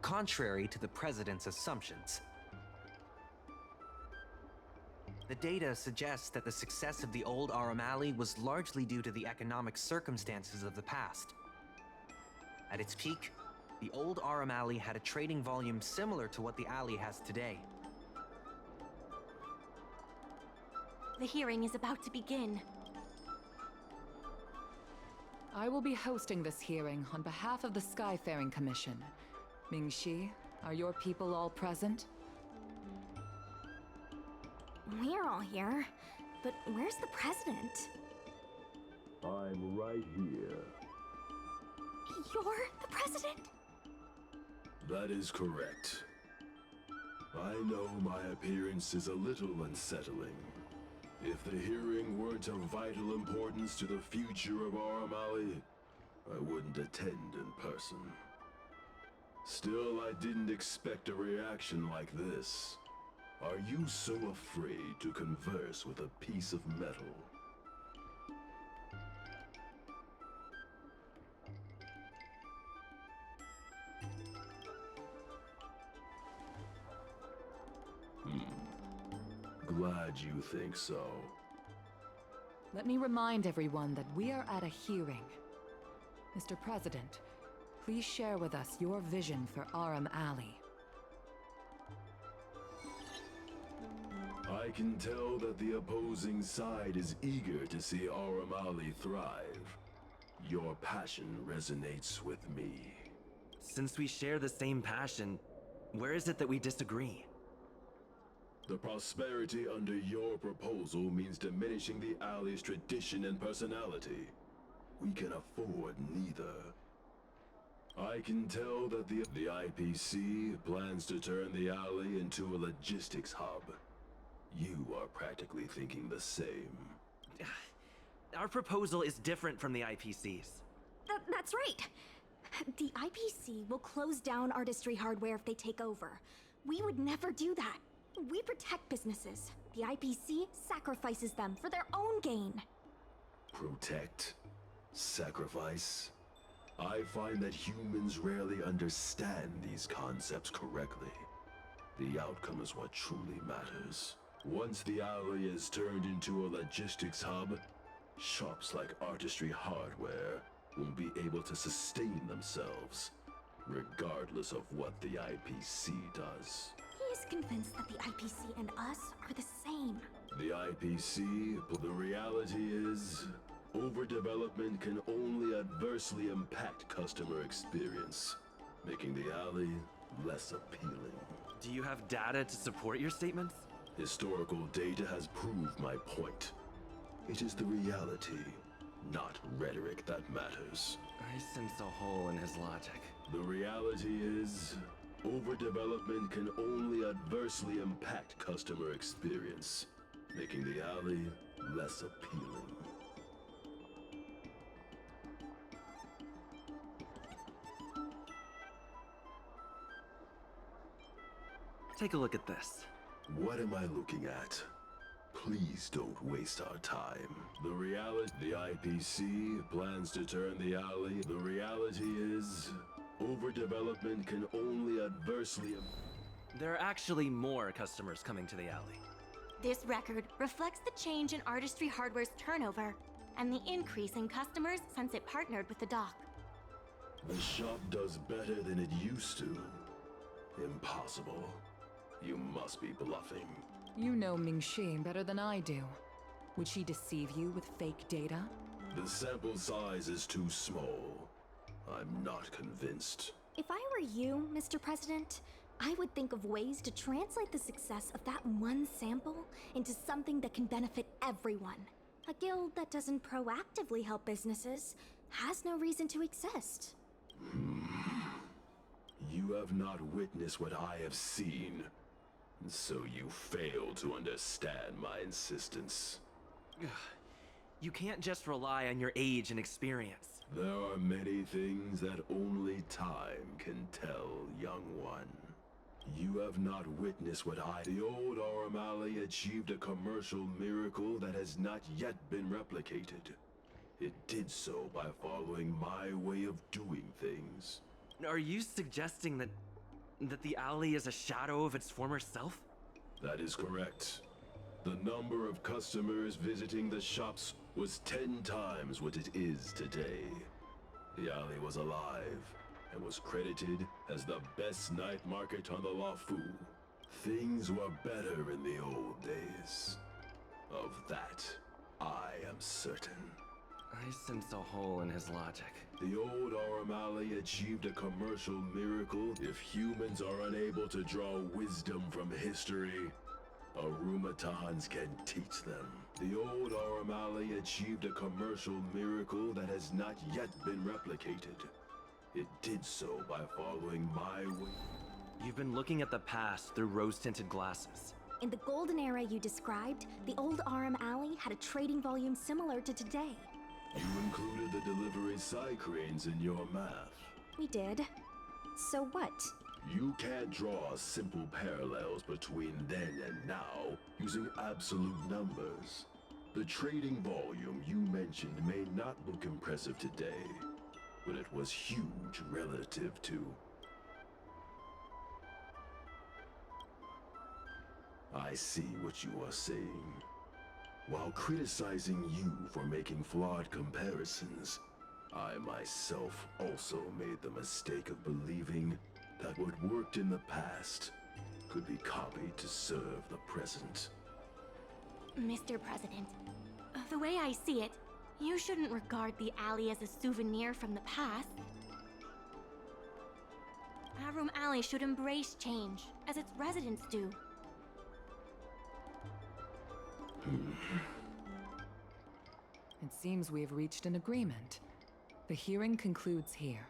Speaker 4: contrary to the president's assumptions. The data suggests that the success of the old Aurom Alley was largely due to the economic circumstances of the past. At its peak, the old Aurom Alley had a trading volume similar to what the alley has today.
Speaker 10: The hearing is about to begin.
Speaker 15: I will be hosting this hearing on behalf of the Skyfaring Commission. Ming-Shi, are your people all present?
Speaker 6: We're all here, but where's the president?
Speaker 16: I'm right here.
Speaker 6: You're the president?
Speaker 16: That is correct. I know my appearance is a little unsettling. If the hearing weren't of vital importance to the future of Aurom Alley, I wouldn't attend in person. Still, I didn't expect a reaction like this. Are you so afraid to converse with a piece of metal? Glad you think so.
Speaker 15: Let me remind everyone that we are at a hearing. Mr. President, please share with us your vision for Aurom Alley.
Speaker 16: I can tell that the opposing side is eager to see Aurom Alley thrive. Your passion resonates with me.
Speaker 2: Since we share the same passion, where is it that we disagree?
Speaker 16: The prosperity under your proposal means diminishing the alley's tradition and personality. We can afford neither. I can tell that the IPC plans to turn the alley into a logistics hub. You are practically thinking the same.
Speaker 2: Our proposal is different from the IPC's.
Speaker 6: That's right. The IPC will close down artistry hardware if they take over. We would never do that. We protect businesses. The IPC sacrifices them for their own gain.
Speaker 16: Protect? Sacrifice? I find that humans rarely understand these concepts correctly. The outcome is what truly matters. Once the alley is turned into a logistics hub, shops like Artistry Hardware won't be able to sustain themselves, regardless of what the IPC does.
Speaker 6: He is convinced that the IPC and us are the same.
Speaker 16: The IPC, the reality is, overdevelopment can only adversely impact customer experience, making the alley less appealing.
Speaker 2: Do you have data to support your statements?
Speaker 16: Historical data has proved my point. It is the reality, not rhetoric, that matters.
Speaker 2: I sense a hole in his logic.
Speaker 16: The reality is, overdevelopment can only adversely impact customer experience, making the alley less appealing.
Speaker 2: Take a look at this.
Speaker 16: What am I looking at? Please don't waste our time. The IPC plans to turn the alley. The reality is, overdevelopment can only adversely...
Speaker 2: There are actually more customers coming to the alley.
Speaker 10: This record reflects the change in Artistry Hardware's turnover and the increase in customers since it partnered with the dock.
Speaker 16: The shop does better than it used to. Impossible. You must be bluffing.
Speaker 15: You know Mingxi better than I do. Would she deceive you with fake data?
Speaker 16: The sample size is too small. I'm not convinced.
Speaker 6: If I were you, Mr. President, I would think of ways to translate the success of that one sample into something that can benefit everyone. A guild that doesn't proactively help businesses has no reason to exist.
Speaker 16: You have not witnessed what I have seen, so you fail to understand my insistence.
Speaker 2: You can't just rely on your age and experience.
Speaker 16: There are many things that only time can tell, young one. You have not witnessed what The old Aurom Alley achieved a commercial miracle that has not yet been replicated. It did so by following my way of doing things.
Speaker 2: Are you suggesting that the alley is a shadow of its former self?
Speaker 16: That is correct. The number of customers visiting the shops was 10 times what it is today. The alley was alive and was credited as the best night market on the Luofu. Things were better in the old days. Of that, I am certain.
Speaker 2: I sense a hole in his logic.
Speaker 16: The old Aurom Alley achieved a commercial miracle. If humans are unable to draw wisdom from history, Arumatans can teach them. The old Aurom Alley achieved a commercial miracle that has not yet been replicated. It did so by following my way.
Speaker 2: You've been looking at the past through rose-tinted glasses.
Speaker 6: In the golden era you described, the old Aurom Alley had a trading volume similar to today.
Speaker 16: You included the delivery side cranes in your math.
Speaker 6: We did. So what?
Speaker 16: You can't draw simple parallels between then and now using absolute numbers. The trading volume you mentioned may not look impressive today, but it was huge relative to... I see what you are saying. While criticizing you for making flawed comparisons, I myself also made the mistake of believing that what worked in the past could be copied to serve the present.
Speaker 10: Mr. President, the way I see it, you shouldn't regard the alley as a souvenir from the past. Aurom Alley should embrace change, as its residents do.
Speaker 15: It seems we have reached an agreement. The hearing concludes here.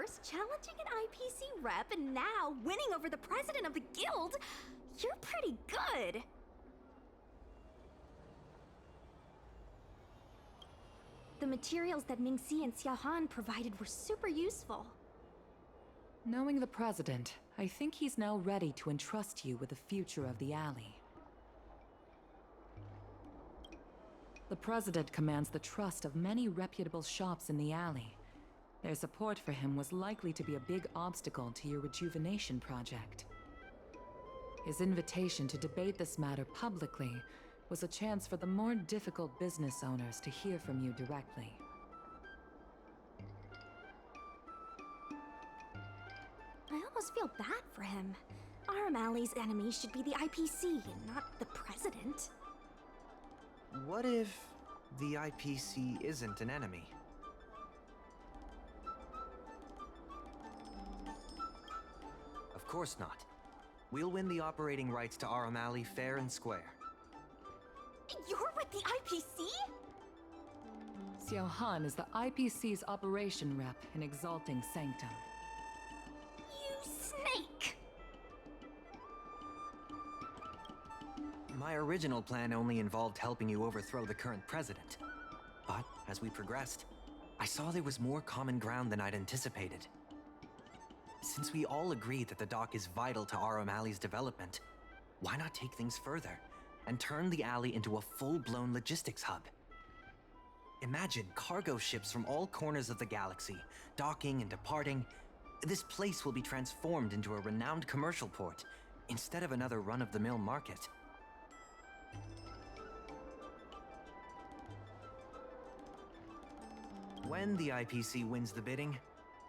Speaker 6: First challenging an IPC rep and now winning over the president of the guild? You're pretty good. The materials that Mingxi and Xiaohan provided were super useful.
Speaker 15: Knowing the president, I think he's now ready to entrust you with the future of the alley. The president commands the trust of many reputable shops in the alley. Their support for him was likely to be a big obstacle to your rejuvenation project. His invitation to debate this matter publicly was a chance for the more difficult business owners to hear from you directly.
Speaker 6: I almost feel bad for him. Aurom Alley's enemy should be the IPC and not the president.
Speaker 4: What if the IPC isn't an enemy? Of course not. We'll win the operating rights to Aurom Alley fair and square.
Speaker 6: You're with the IPC?
Speaker 15: Xiaohan is the IPC's operation rep in Exalting Sanctum.
Speaker 6: You snake!
Speaker 4: My original plan only involved helping you overthrow the current president. But as we progressed, I saw there was more common ground than I'd anticipated. Since we all agree that the dock is vital to Aurom Alley's development, why not take things further and turn the alley into a full-blown logistics hub? Imagine cargo ships from all corners of the galaxy, docking and departing. This place will be transformed into a renowned commercial port, instead of another run-of-the-mill market. When the IPC wins the bidding,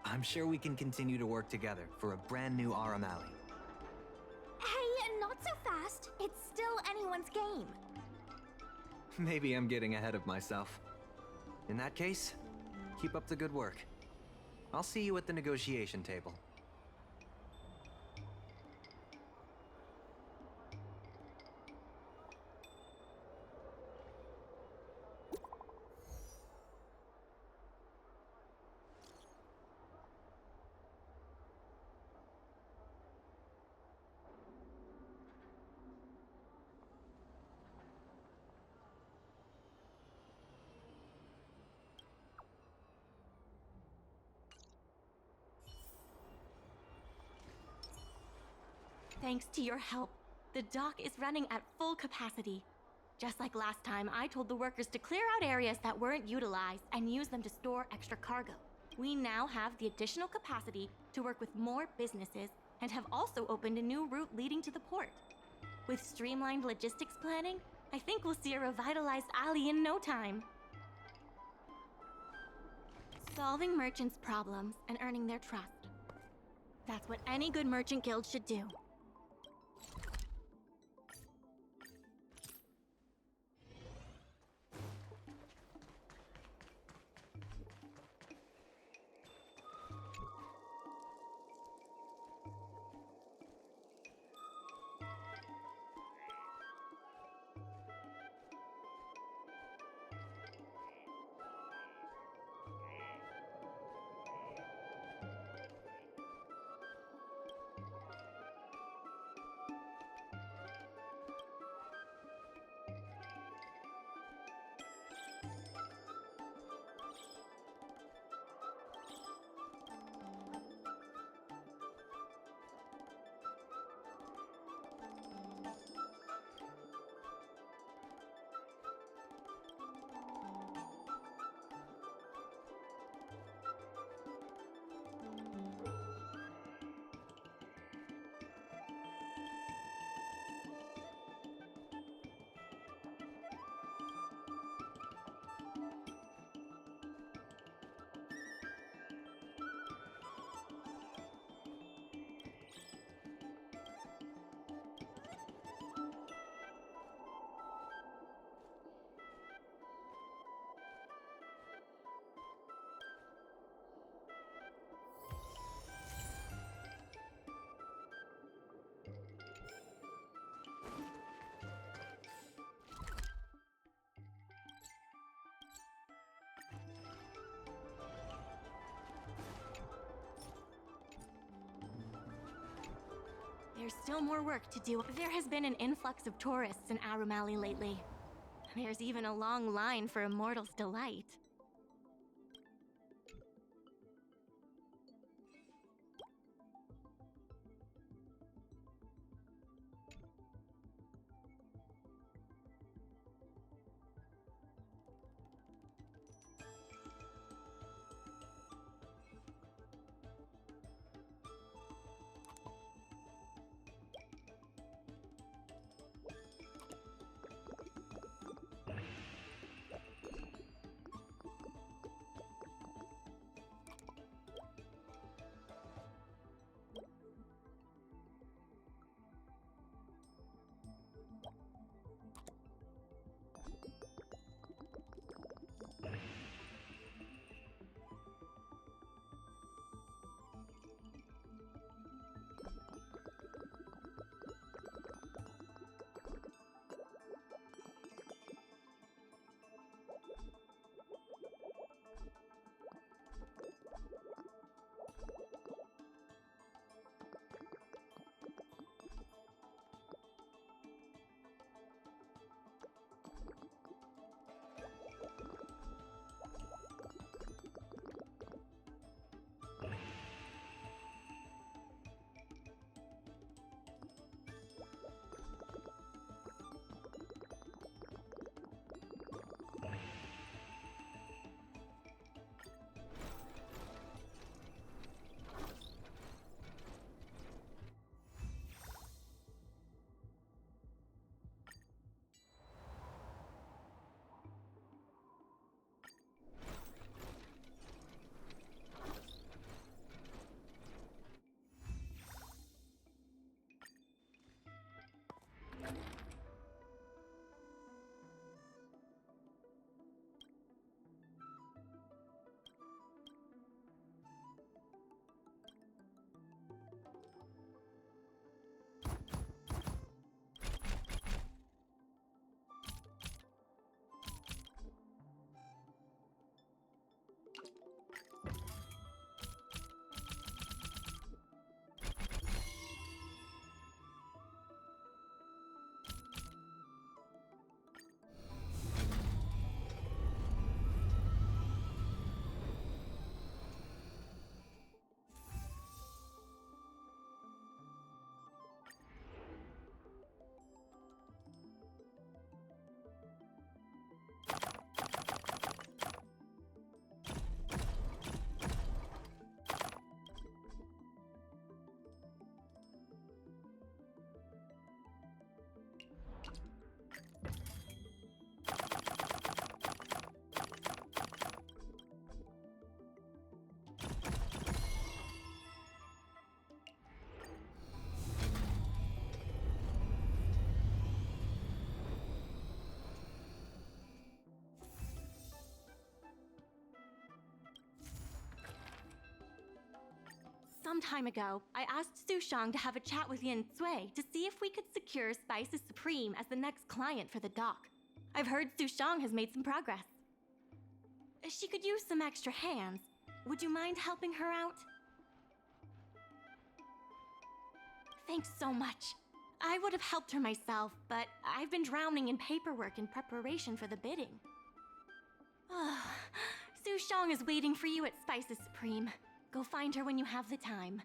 Speaker 4: I'm sure we can continue to work together for a brand new Aurom Alley.
Speaker 6: Hey, not so fast. It's still anyone's game.
Speaker 4: Maybe I'm getting ahead of myself. In that case, keep up the good work. I'll see you at the negotiation table.
Speaker 10: Thanks to your help, the dock is running at full capacity. Just like last time, I told the workers to clear out areas that weren't utilized and use them to store extra cargo. We now have the additional capacity to work with more businesses and have also opened a new route leading to the port. With streamlined logistics planning, I think we'll see a revitalized alley in no time. Solving merchants' problems and earning their trust. That's what any good merchant guild should do. There's still more work to do. There has been an influx of tourists in Aurom Alley lately. There's even a long line for Immortal's Delight. Some time ago, I asked Sushang to have a chat with Yin Sui to see if we could secure Spices Supreme as the next client for the dock. I've heard Sushang has made some progress. She could use some extra hands. Would you mind helping her out? Thanks so much. I would have helped her myself, but I've been drowning in paperwork in preparation for the bidding. Sushang is waiting for you at Spices Supreme. Go find her when you have the time.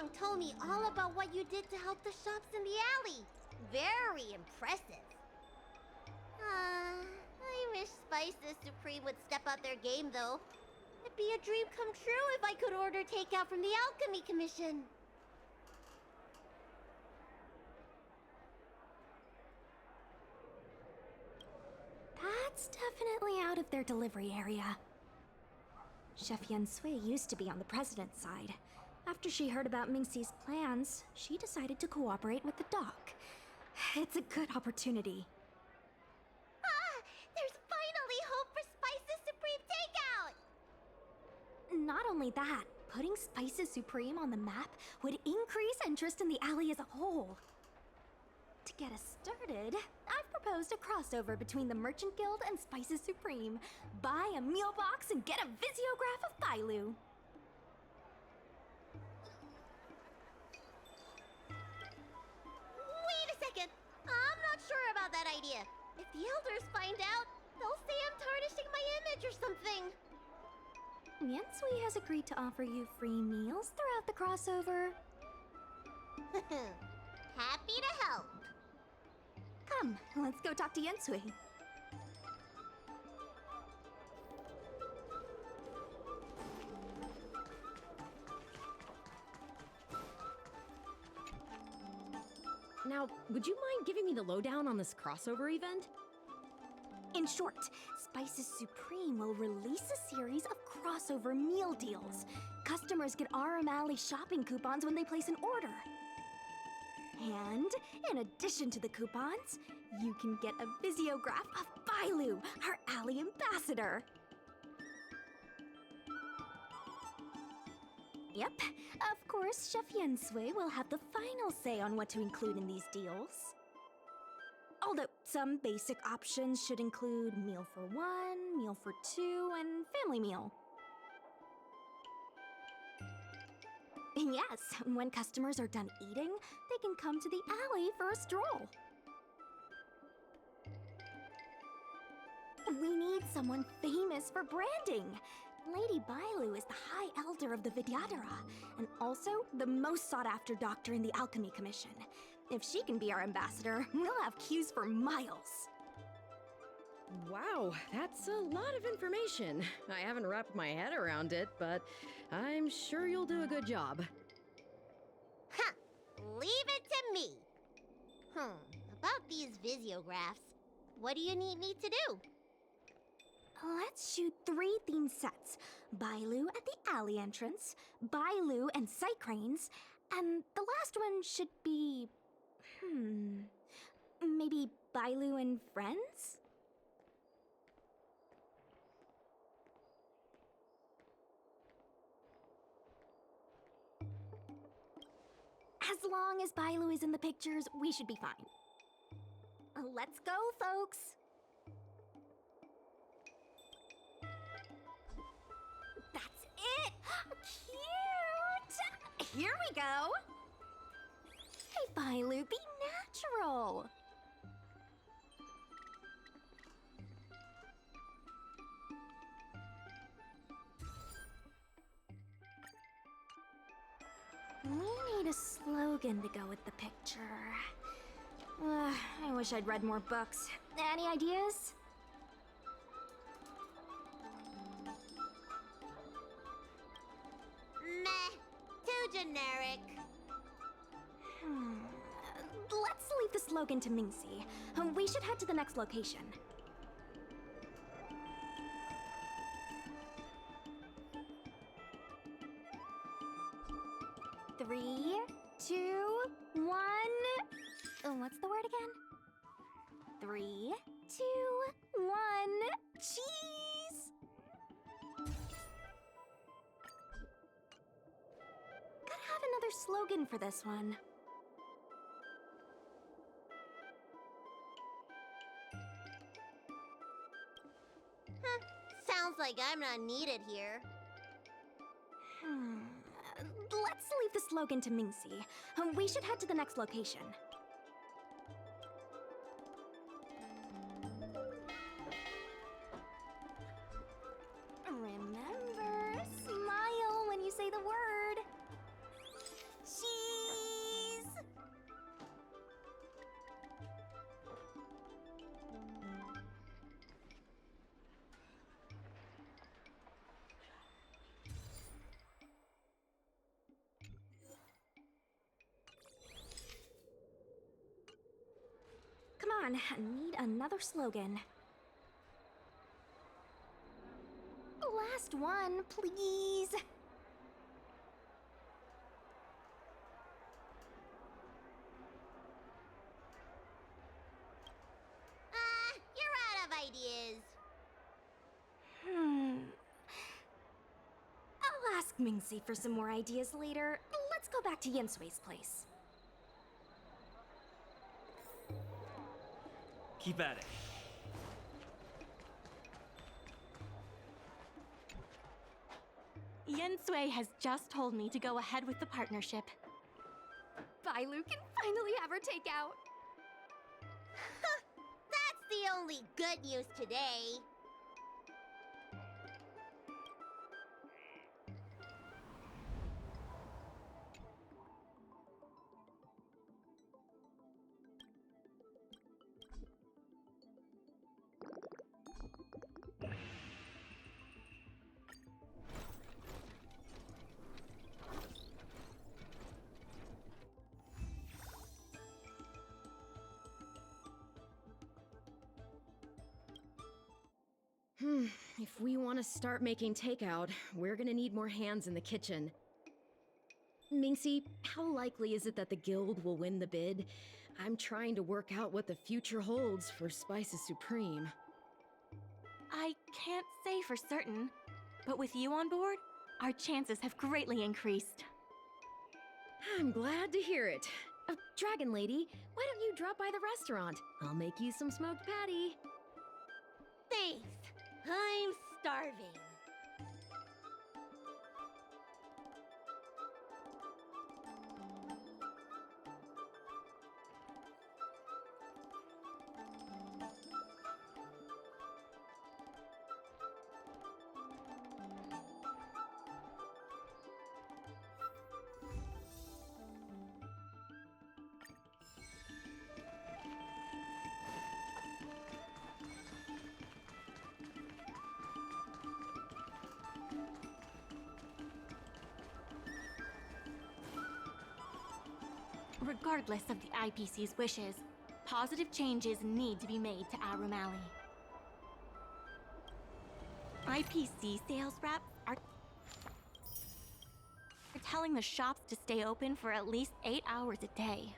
Speaker 1: Xiaohong told me all about what you did to help the shops in the alley. Very impressive. I wish Spices Supreme would step up their game, though. It'd be a dream come true if I could order takeout from the Alchemy Commission.
Speaker 6: That's definitely out of their delivery area. Chef Yen Sui used to be on the president's side. After she heard about Mingxi's plans, she decided to cooperate with the doc. It's a good opportunity.
Speaker 1: There's finally hope for Spices Supreme takeout!
Speaker 6: Not only that, putting Spices Supreme on the map would increase interest in the alley as a whole. To get us started, I've proposed a crossover between the Merchant Guild and Spices Supreme. Buy a meal box and get a visiograph of Bailu.
Speaker 1: Wait a second! I'm not sure about that idea. If the elders find out, they'll say I'm tarnishing my image or something.
Speaker 6: Yen Sui has agreed to offer you free meals throughout the crossover.
Speaker 1: Happy to help.
Speaker 6: Come, let's go talk to Yen Sui.
Speaker 18: Now, would you mind giving me the lowdown on this crossover event?
Speaker 6: In short, Spices Supreme will release a series of crossover meal deals. Customers get Aurom Alley shopping coupons when they place an order. And in addition to the coupons, you can get a visiograph of Bailu, our alley ambassador. Yep, of course, Chef Yen Sui will have the final say on what to include in these deals. Although some basic options should include meal for one, meal for two, and family meal. Yes, when customers are done eating, they can come to the alley for a stroll. We need someone famous for branding. Lady Bailu is the High Elder of the Vidyadhara, and also the most sought-after doctor in the Alchemy Commission. If she can be our ambassador, we'll have queues for miles.
Speaker 18: Wow, that's a lot of information. I haven't wrapped my head around it, but I'm sure you'll do a good job.
Speaker 1: Huh! Leave it to me! About these visiographs, what do you need me to do?
Speaker 6: Let's shoot 3 theme sets. Bailu at the alley entrance, Bailu and sight cranes, and the last one should be... maybe Bailu and friends? As long as Bailu is in the pictures, we should be fine. Let's go, folks! That's it! Cute! Here we go! Hey, Bailu, be natural! We need a slogan to go with the picture. I wish I'd read more books. Any ideas?
Speaker 1: Meh. Too generic.
Speaker 6: Let's leave the slogan to Mingxi. We should head to the next location. Three, two, one. What's the word again? 3, 2, 1. Cheese! Gotta have another slogan for this one.
Speaker 1: Sounds like I'm not needed here.
Speaker 6: Let's leave the slogan to Mingxi. We should head to the next location. Remember, smile when you say the word. on, need another slogan. Last one, please.
Speaker 1: You're out of ideas.
Speaker 6: I'll ask Mingxi for some more ideas later. Let's go back to Yensui's place.
Speaker 2: Keep at it.
Speaker 10: Yensui has just told me to go ahead with the partnership.
Speaker 6: Bailu can finally have her takeout.
Speaker 1: That's the only good news today.
Speaker 18: If we want to start making takeout, we're gonna need more hands in the kitchen. Mingxi, how likely is it that the guild will win the bid? I'm trying to work out what the future holds for Spices Supreme.
Speaker 10: I can't say for certain, but with you on board, our chances have greatly increased.
Speaker 18: I'm glad to hear it. Dragon Lady, why don't you drop by the restaurant? I'll make you some smoked patty.
Speaker 1: Thanks. I'm starving.
Speaker 10: Regardless of the IPC's wishes, positive changes need to be made to Aurom Alley. IPC sales reps are telling the shops to stay open for at least 8 hours a day.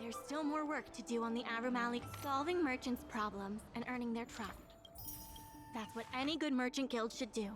Speaker 10: There's still more work to do on the Aurom Alley, solving merchants' problems and earning their trust. That's what any good merchant guild should do.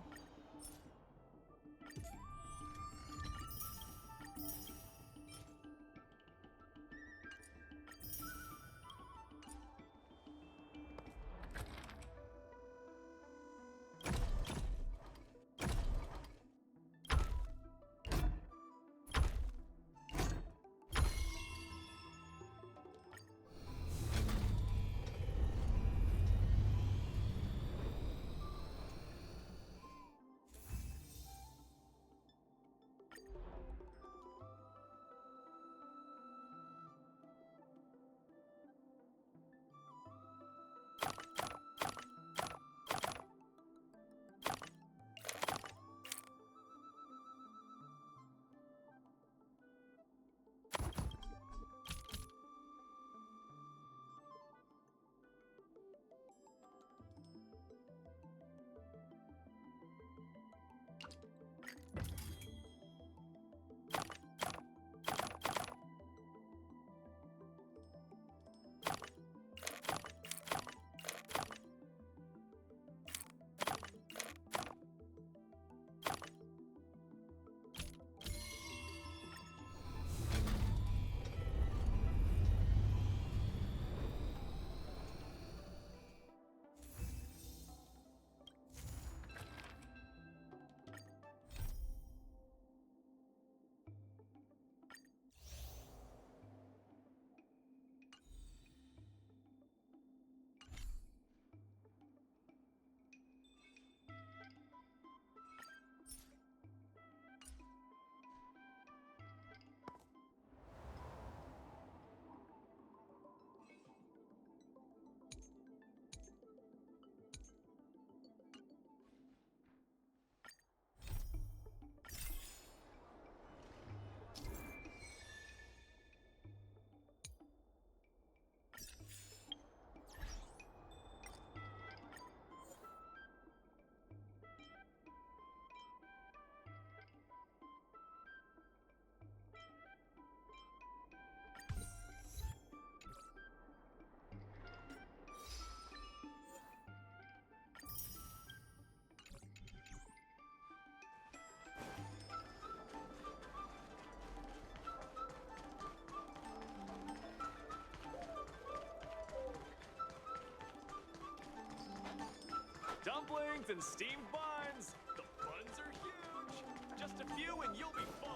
Speaker 7: Dumplings and steamed buns. The buns are huge. Just a few and you'll be full.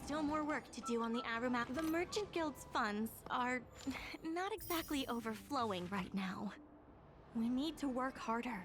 Speaker 10: still more work to do on the Aurom. The Merchant Guild's funds are not exactly overflowing right now. We need to work harder.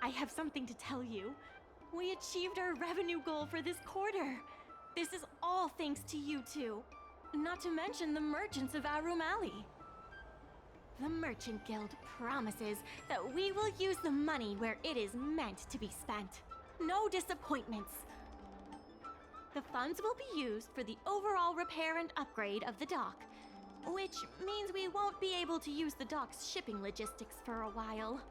Speaker 10: I have something to tell you. We achieved our revenue goal for this quarter. This is all thanks to you two. Not to mention the merchants of Aurom Alley. The Merchant Guild promises that we will use the money where it is meant to be spent. No disappointments. The funds will be used for the overall repair and upgrade of the dock, which means we won't be able to use the dock's shipping logistics for a while.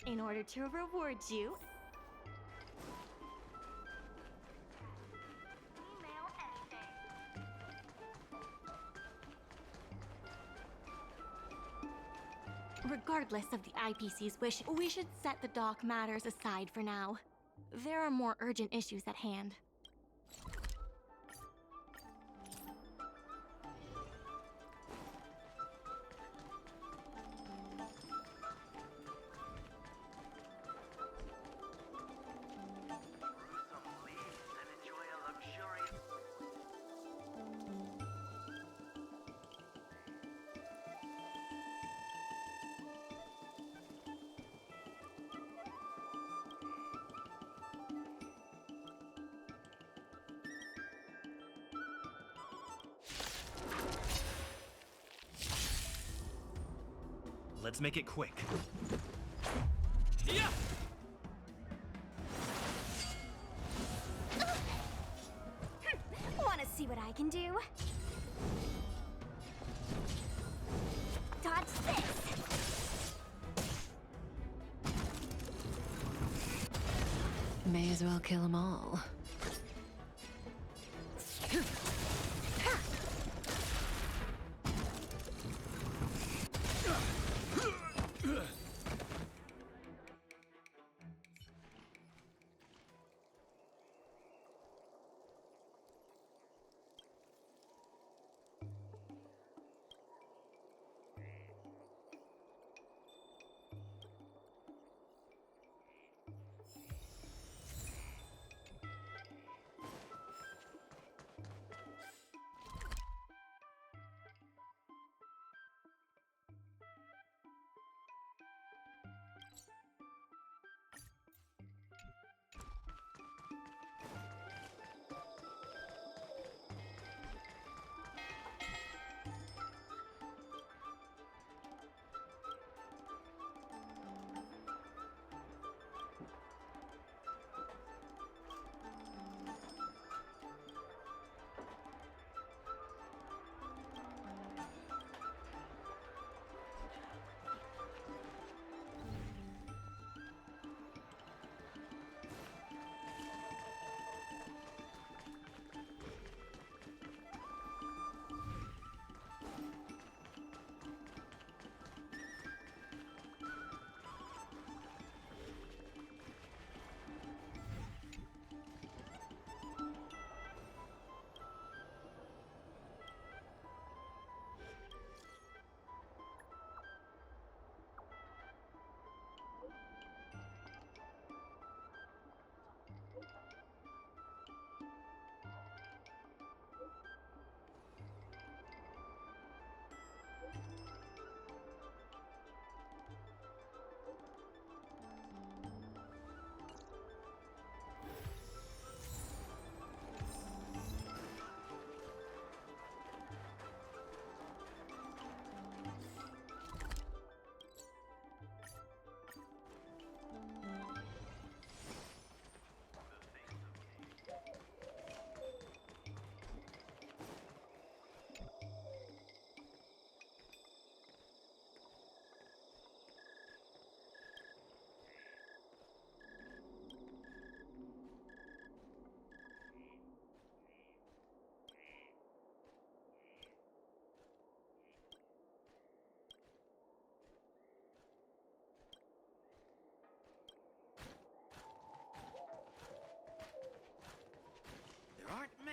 Speaker 10: In order to reward you, regardless of the IPC's wish, we should set the dock matters aside for now. There are more urgent issues at hand.
Speaker 2: Let's make it quick.
Speaker 10: Yeah! Wanna see what I can do? Dodge this!
Speaker 15: May as well kill them all.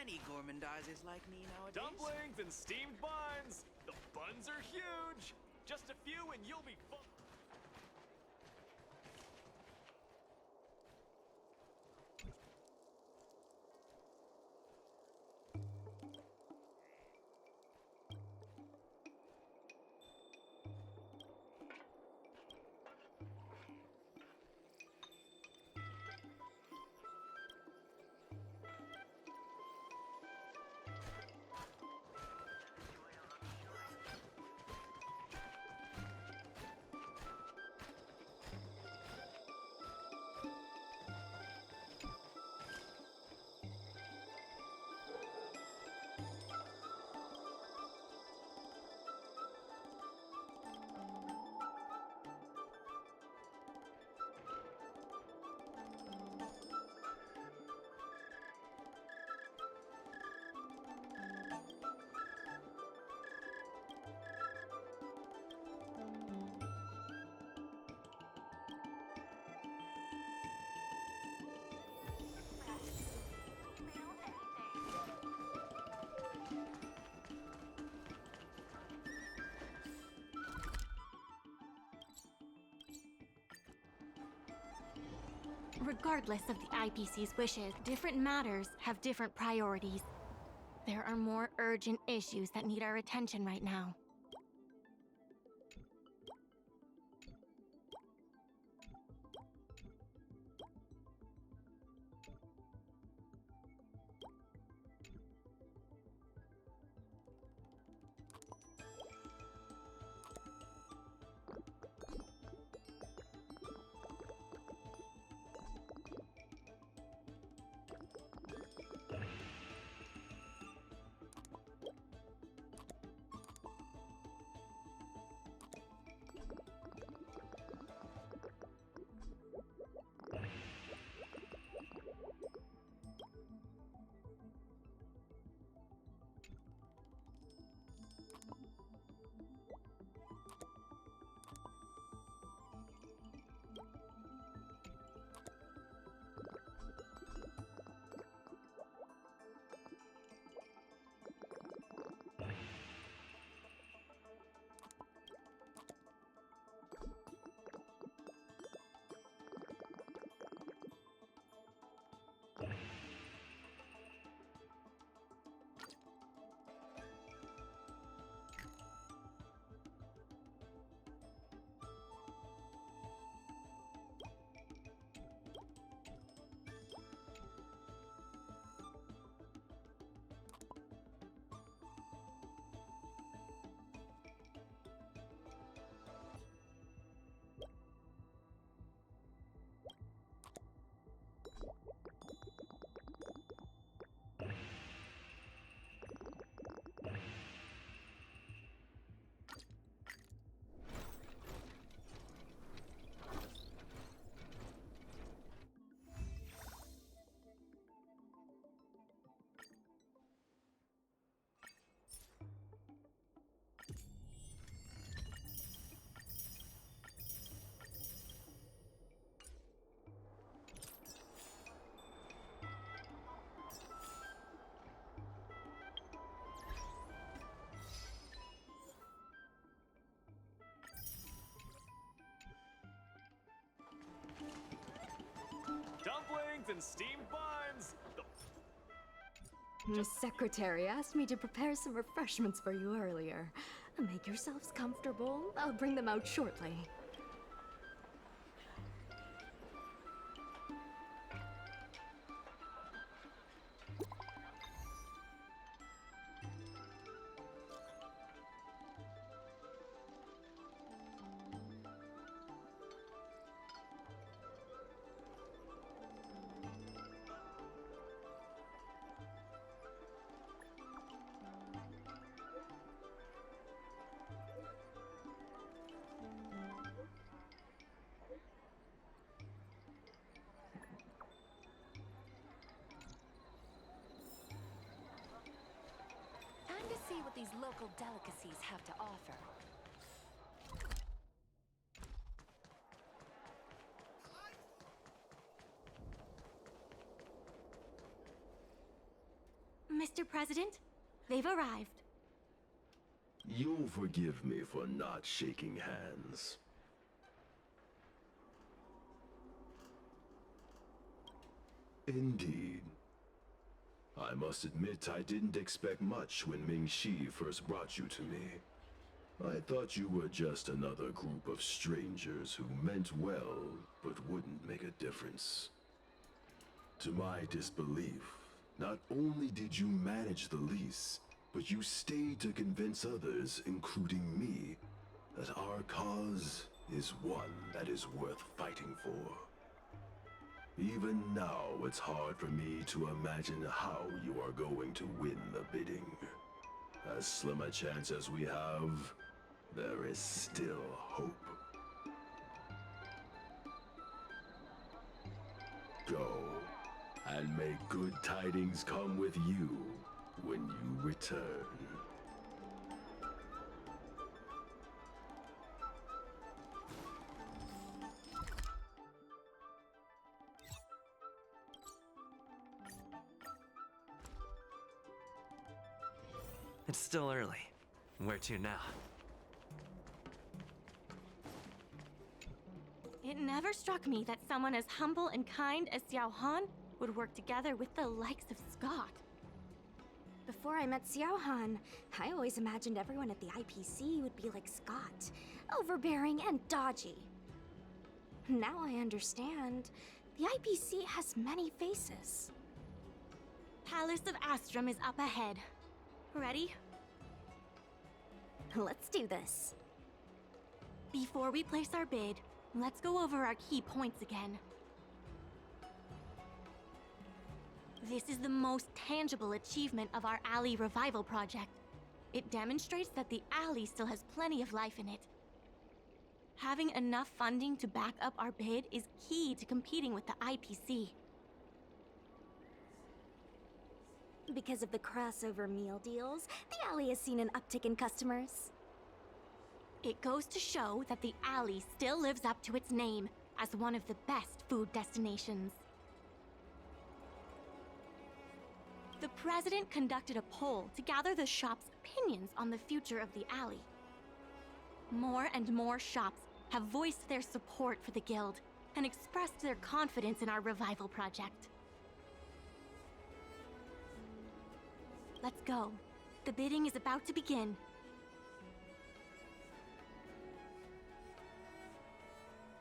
Speaker 14: many gourmandizers like me nowadays.
Speaker 7: Dumplings and steamed buns! The buns are huge! Just a few and you'll be full.
Speaker 10: Regardless of the IPC's wishes, different matters have different priorities. There are more urgent issues that need our attention right now.
Speaker 7: Dumplings and steamed buns!
Speaker 6: Miss Secretary asked me to prepare some refreshments for you earlier. Make yourselves comfortable. I'll bring them out shortly.
Speaker 15: Time to see what these local delicacies have to offer.
Speaker 10: Mr. President. They've arrived.
Speaker 16: You'll forgive me for not shaking hands. Indeed. I must admit I didn't expect much when Ming-Shi first brought you to me. I thought you were just another group of strangers who meant well, but wouldn't make a difference. To my disbelief, not only did you manage the lease, but you stayed to convince others, including me, that our cause is one that is worth fighting for. Even now, it's hard for me to imagine how you are going to win the bidding. As slim a chance as we have, there is still hope. Go, and may good tidings come with you when you return.
Speaker 2: It's still early. Where to now?
Speaker 10: It never struck me that someone as humble and kind as Xiao Han would work together with the likes of Scott.
Speaker 6: Before I met Xiao Han, I always imagined everyone at the IPC would be like Scott, overbearing and dodgy. Now I understand. The IPC has many faces.
Speaker 10: Palace of Astrum is up ahead. Ready?
Speaker 6: Let's do this.
Speaker 10: Before we place our bid, let's go over our key points again. This is the most tangible achievement of our alley revival project. It demonstrates that the alley still has plenty of life in it. Having enough funding to back up our bid is key to competing with the IPC.
Speaker 6: Because of the crossover meal deals, the alley has seen an uptick in customers.
Speaker 10: It goes to show that the alley still lives up to its name as one of the best food destinations. The president conducted a poll to gather the shop's opinions on the future of the alley. More and more shops have voiced their support for the guild and expressed their confidence in our revival project. Let's go. The bidding is about to begin.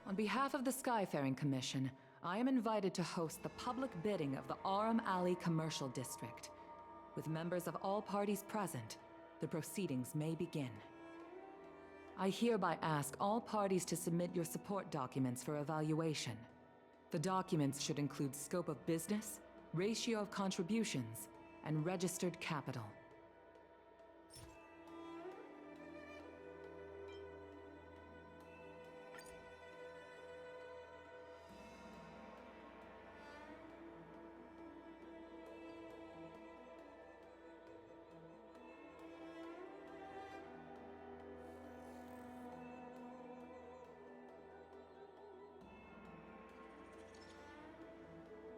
Speaker 15: On behalf of the Skyfaring Commission, I am invited to host the public bidding of the Aurom Alley Commercial District. With members of all parties present, the proceedings may begin. I hereby ask all parties to submit your support documents for evaluation. The documents should include scope of business, ratio of contributions, and registered capital.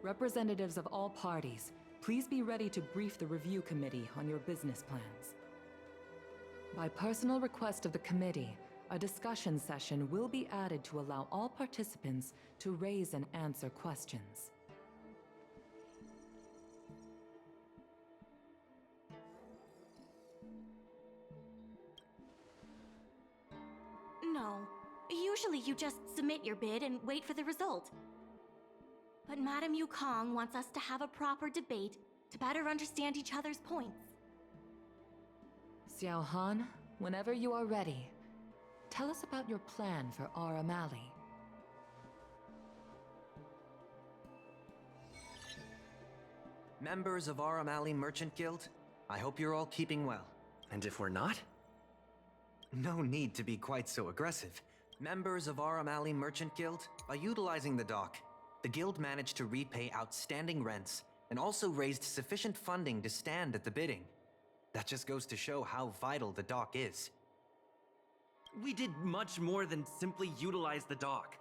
Speaker 15: Representatives of all parties, please be ready to brief the review committee on your business plans. By personal request of the committee, a discussion session will be added to allow all participants to raise and answer questions.
Speaker 10: No. Usually you just submit your bid and wait for the result. But Madame Yukong wants us to have a proper debate to better understand each other's points.
Speaker 15: Xiao Han, whenever you are ready, tell us about your plan for Aurom Alley.
Speaker 4: Members of Aurom Alley Merchant Guild, I hope you're all keeping well.
Speaker 2: And if we're not?
Speaker 4: No need to be quite so aggressive. Members of Aurom Alley Merchant Guild, by utilizing the dock, the guild managed to repay outstanding rents and also raised sufficient funding to stand at the bidding. That just goes to show how vital the dock is.
Speaker 2: We did much more than simply utilize the dock.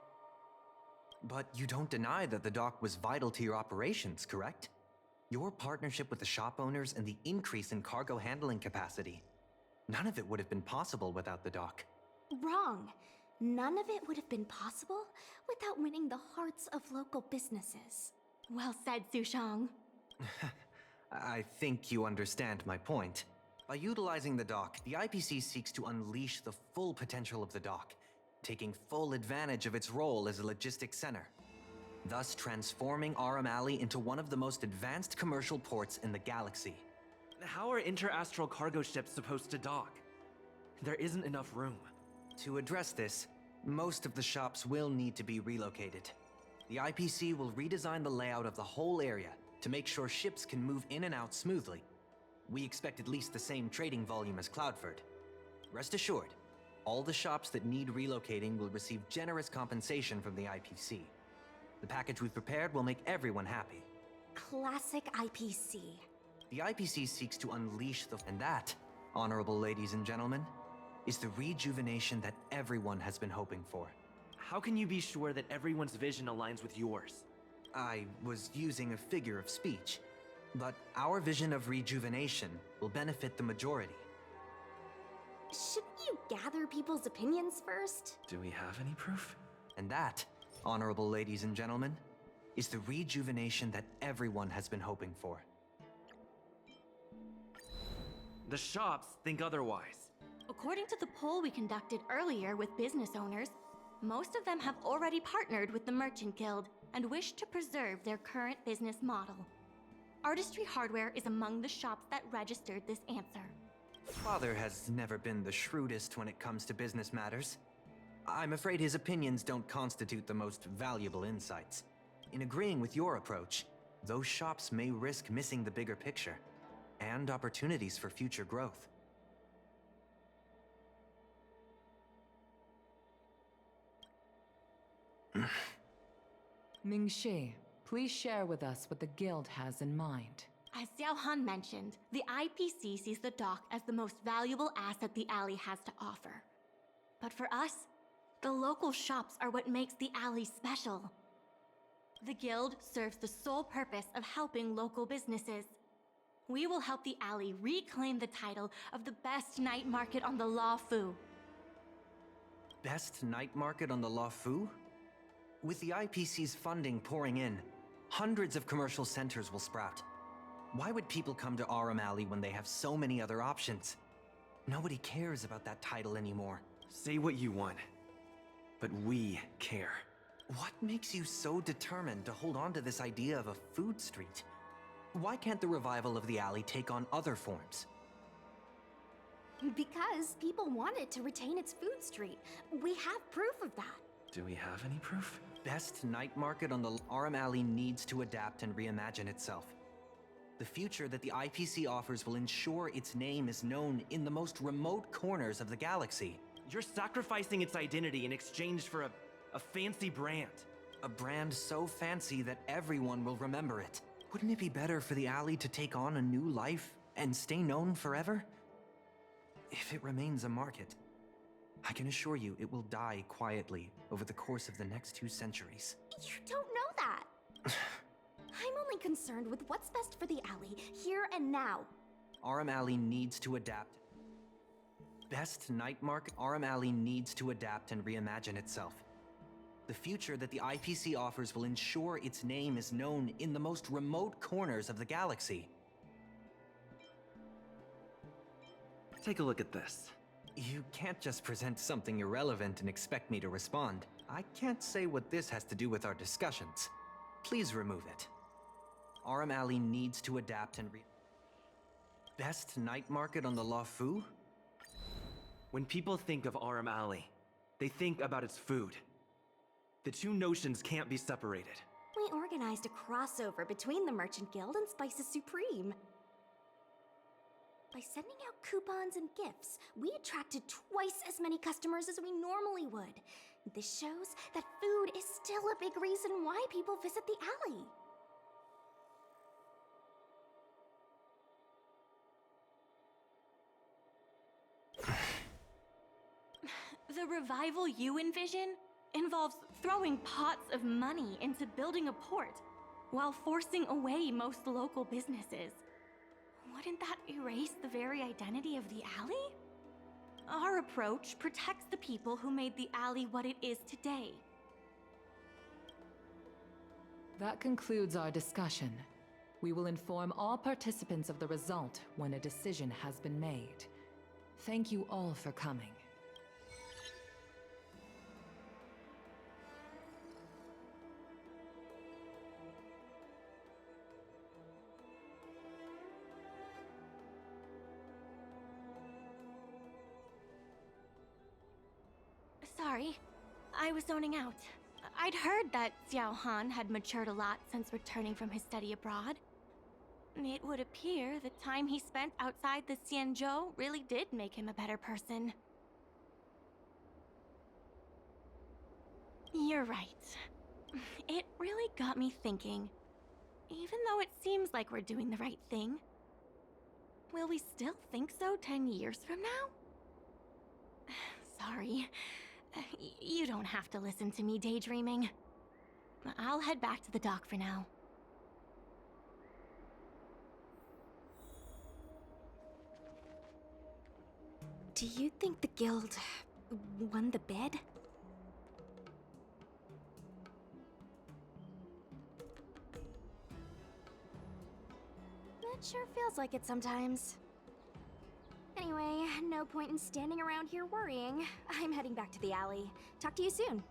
Speaker 4: But you don't deny that the dock was vital to your operations, correct? Your partnership with the shop owners and the increase in cargo handling capacity. None of it would have been possible without the dock.
Speaker 6: Wrong. None of it would have been possible without winning the hearts of local businesses.
Speaker 10: Well said, Sushang.
Speaker 4: I think you understand my point. By utilizing the dock, the IPC seeks to unleash the full potential of the dock, taking full advantage of its role as a logistics center, thus transforming Aurom Alley into one of the most advanced commercial ports in the galaxy.
Speaker 2: How are interastral cargo ships supposed to dock? There isn't enough room.
Speaker 4: To address this, most of the shops will need to be relocated. The IPC will redesign the layout of the whole area to make sure ships can move in and out smoothly. We expect at least the same trading volume as Cloudford. Rest assured, all the shops that need relocating will receive generous compensation from the IPC. The package we've prepared will make everyone happy.
Speaker 6: Classic IPC.
Speaker 4: The IPC seeks to unleash the... And that, honorable ladies and gentlemen, is the rejuvenation that everyone has been hoping for.
Speaker 2: How can you be sure that everyone's vision aligns with yours?
Speaker 4: I was using a figure of speech, but our vision of rejuvenation will benefit the majority.
Speaker 6: Shouldn't you gather people's opinions first?
Speaker 2: Do we have any proof?
Speaker 4: And that, honorable ladies and gentlemen, is the rejuvenation that everyone has been hoping for.
Speaker 2: The shops think otherwise.
Speaker 10: According to the poll we conducted earlier with business owners, most of them have already partnered with the Merchant Guild and wish to preserve their current business model. Artistry Hardware is among the shops that registered this answer.
Speaker 4: Father has never been the shrewdest when it comes to business matters. I'm afraid his opinions don't constitute the most valuable insights. In agreeing with your approach, those shops may risk missing the bigger picture and opportunities for future growth.
Speaker 15: Mingxi, please share with us what the guild has in mind.
Speaker 10: As Xiao Han mentioned, the IPC sees the dock as the most valuable asset the alley has to offer. But for us, the local shops are what makes the alley special. The guild serves the sole purpose of helping local businesses. We will help the alley reclaim the title of the best night market on the La Fu.
Speaker 4: Best night market on the La Fu? With the IPC's funding pouring in, hundreds of commercial centers will sprout. Why would people come to Aurom Alley when they have so many other options? Nobody cares about that title anymore.
Speaker 2: Say what you want, but we care.
Speaker 4: What makes you so determined to hold on to this idea of a food street? Why can't the revival of the alley take on other forms?
Speaker 6: Because people want it to retain its food street. We have proof of that.
Speaker 2: Do we have any proof?
Speaker 4: Best night market on the Aurom Alley needs to adapt and reimagine itself. The future that the IPC offers will ensure its name is known in the most remote corners of the galaxy.
Speaker 2: You're sacrificing its identity in exchange for a fancy brand.
Speaker 4: A brand so fancy that everyone will remember it. Wouldn't it be better for the alley to take on a new life and stay known forever? If it remains a market, I can assure you it will die quietly over the course of the next 2 centuries.
Speaker 6: You don't know that. I'm only concerned with what's best for the alley, here and now.
Speaker 4: Aurom Alley needs to adapt. Best night market. Aurom Alley needs to adapt and reimagine itself. The future that the IPC offers will ensure its name is known in the most remote corners of the galaxy.
Speaker 2: Take a look at this.
Speaker 4: You can't just present something irrelevant and expect me to respond. I can't say what this has to do with our discussions. Please remove it. Aurom Alley needs to adapt and Best night market on the La Fu?
Speaker 2: When people think of Aurom Alley, they think about its food. The two notions can't be separated.
Speaker 6: We organized a crossover between the Merchant Guild and Spices Supreme. By sending out coupons and gifts, we attracted twice as many customers as we normally would. This shows that food is still a big reason why people visit the alley.
Speaker 10: The revival you envision involves throwing pots of money into building a port. while forcing away most local businesses. Wouldn't that erase the very identity of the alley? Our approach protects the people who made the alley what it is today.
Speaker 15: That concludes our discussion. We will inform all participants of the result when a decision has been made. Thank you all for coming.
Speaker 10: Sorry, I was zoning out. I'd heard that Xiao Han had matured a lot since returning from his study abroad. It would appear the time he spent outside the Xianzhou really did make him a better person. You're right. It really got me thinking. Even though it seems like we're doing the right thing, will we still think so 10 years from now? Sorry. You don't have to listen to me daydreaming. I'll head back to the dock for now.
Speaker 6: Do you think the guild won the bid? It sure feels like it sometimes. Anyway, no point in standing around here worrying. I'm heading back to the alley. Talk to you soon.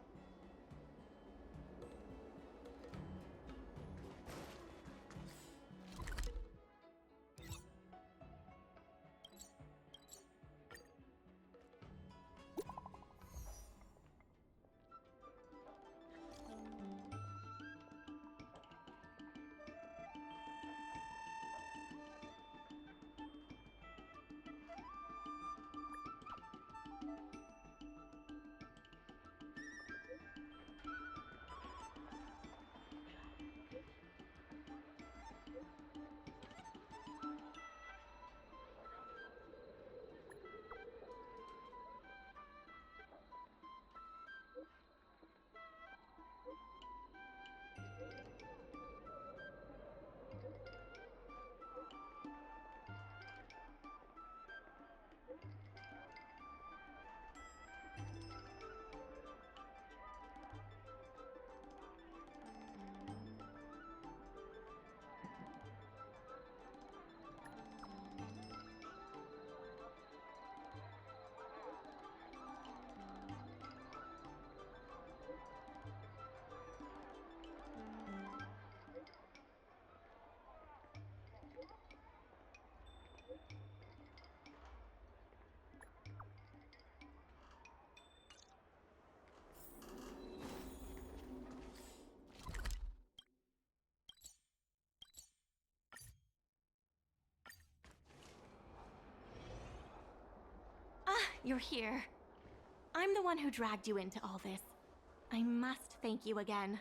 Speaker 10: You're here. I'm the one who dragged you into all this. I must thank you again.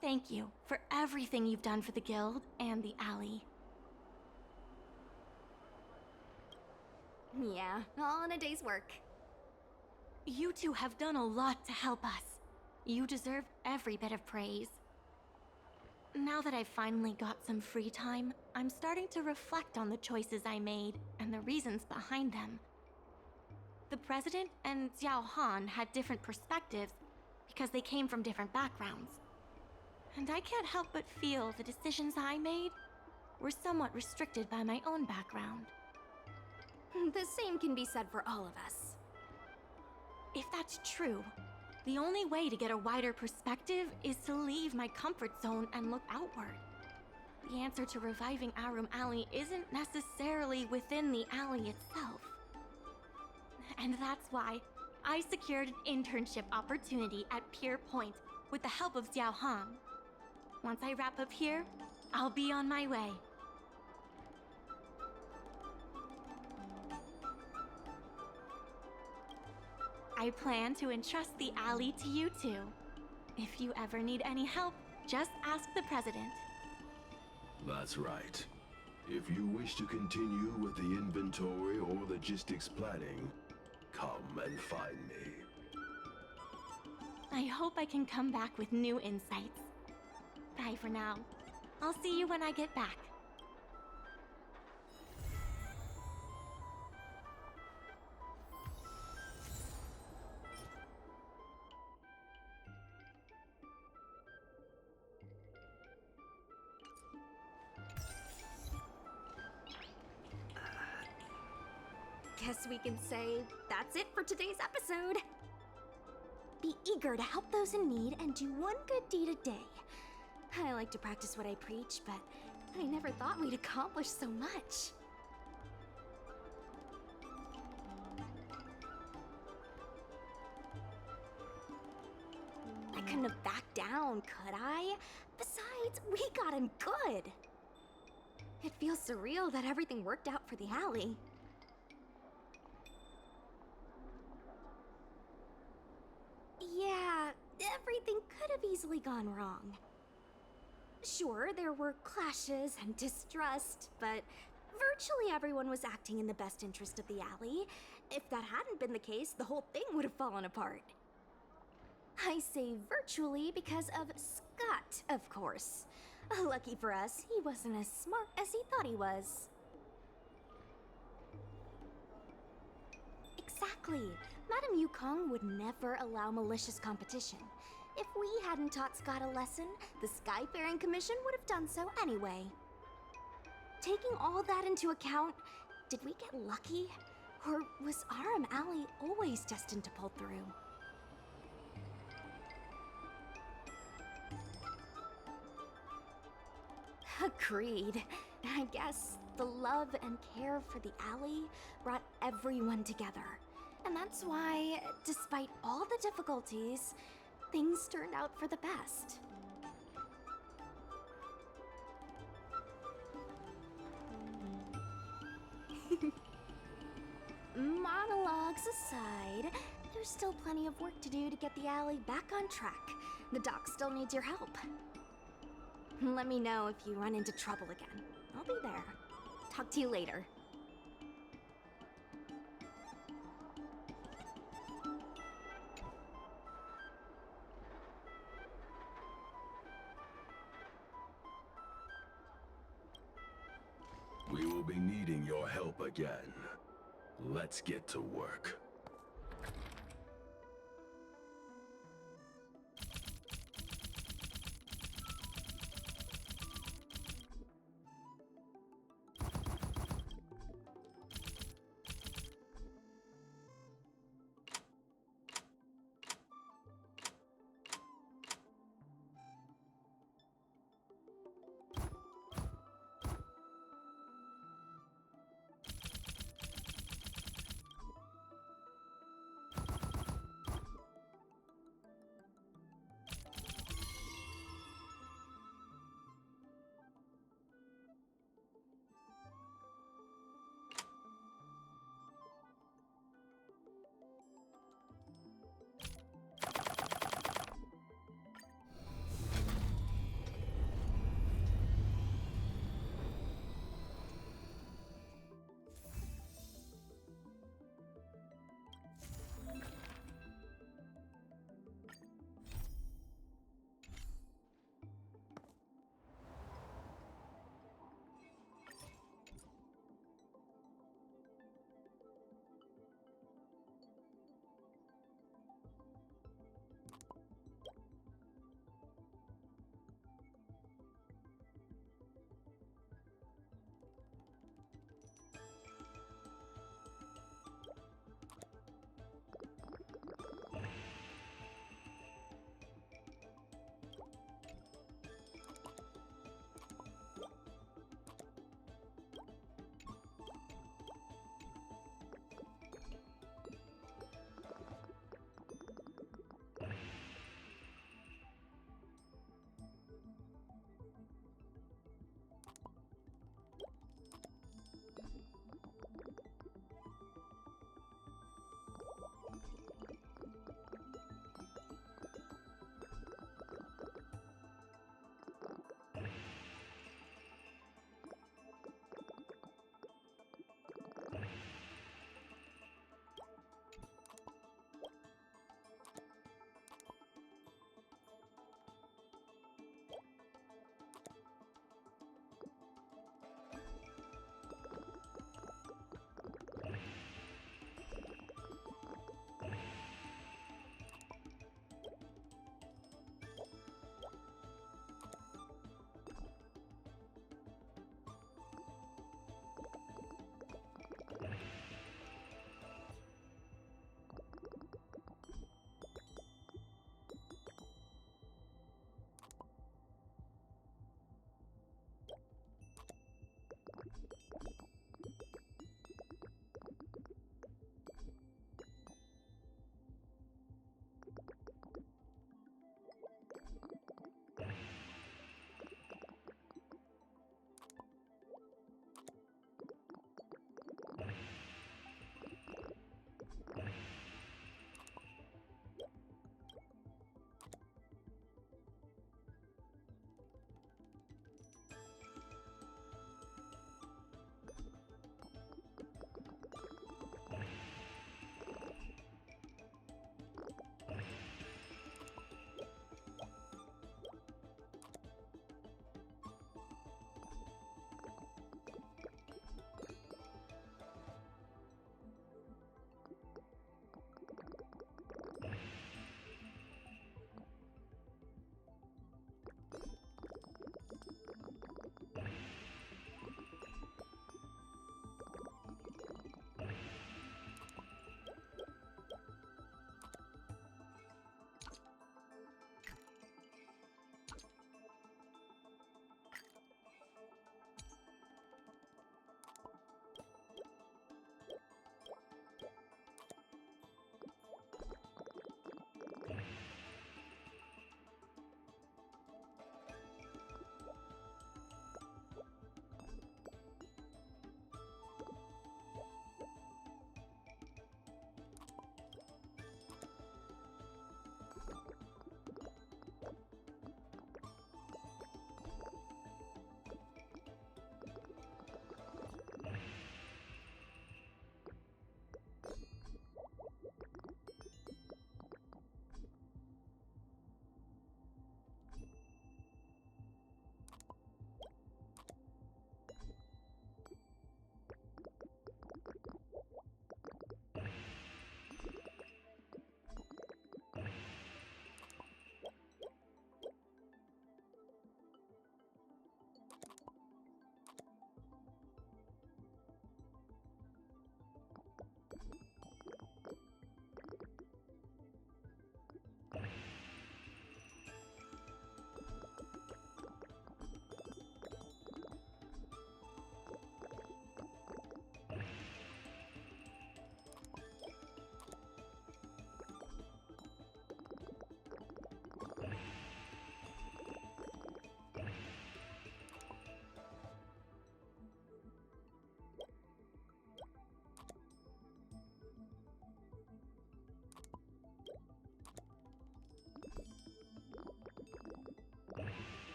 Speaker 10: Thank you for everything you've done for the guild and the alley.
Speaker 6: Yeah, all in a day's work.
Speaker 10: You two have done a lot to help us. You deserve every bit of praise. Now that I've finally got some free time, I'm starting to reflect on the choices I made and the reasons behind them. The president and Xiao Han had different perspectives because they came from different backgrounds. And I can't help but feel the decisions I made were somewhat restricted by my own background.
Speaker 6: The same can be said for all of us.
Speaker 10: If that's true, the only way to get a wider perspective is to leave my comfort zone and look outward. The answer to reviving Aurom Alley isn't necessarily within the alley itself. And that's why I secured an internship opportunity at Pier Point with the help of Xiao Han. Once I wrap up here, I'll be on my way. I plan to entrust the alley to you two. If you ever need any help, just ask the president.
Speaker 16: That's right. If you wish to continue with the inventory or logistics planning, come and find me.
Speaker 10: I hope I can come back with new insights. Bye for now. I'll see you when I get back.
Speaker 6: Guess we can say that's it for today's episode.
Speaker 1: Be eager to help those in need and do one good deed a day.
Speaker 6: I like to practice what I preach, but I never thought we'd accomplish so much. I couldn't have backed down, could I? Besides, we got him good. It feels surreal that everything worked out for the alley. Yeah, everything could have easily gone wrong. Sure, there were clashes and distrust, but virtually everyone was acting in the best interest of the alley. If that hadn't been the case, the whole thing would have fallen apart. I say virtually because of Scott, of course. Lucky for us, he wasn't as smart as he thought he was. Exactly. Madame Yukong would never allow malicious competition. If we hadn't taught Scott a lesson, the Skyfaring Commission would have done so anyway. Taking all that into account, did we get lucky? Or was Aurom Alley always destined to pull through? Agreed. I guess the love and care for the alley brought everyone together. And that's why, despite all the difficulties, things turned out for the best. Monologues aside, there's still plenty of work to do to get the alley back on track. The doc still needs your help. Let me know if you run into trouble again. I'll be there. Talk to you later.
Speaker 16: We will be needing your help again. Let's get to work.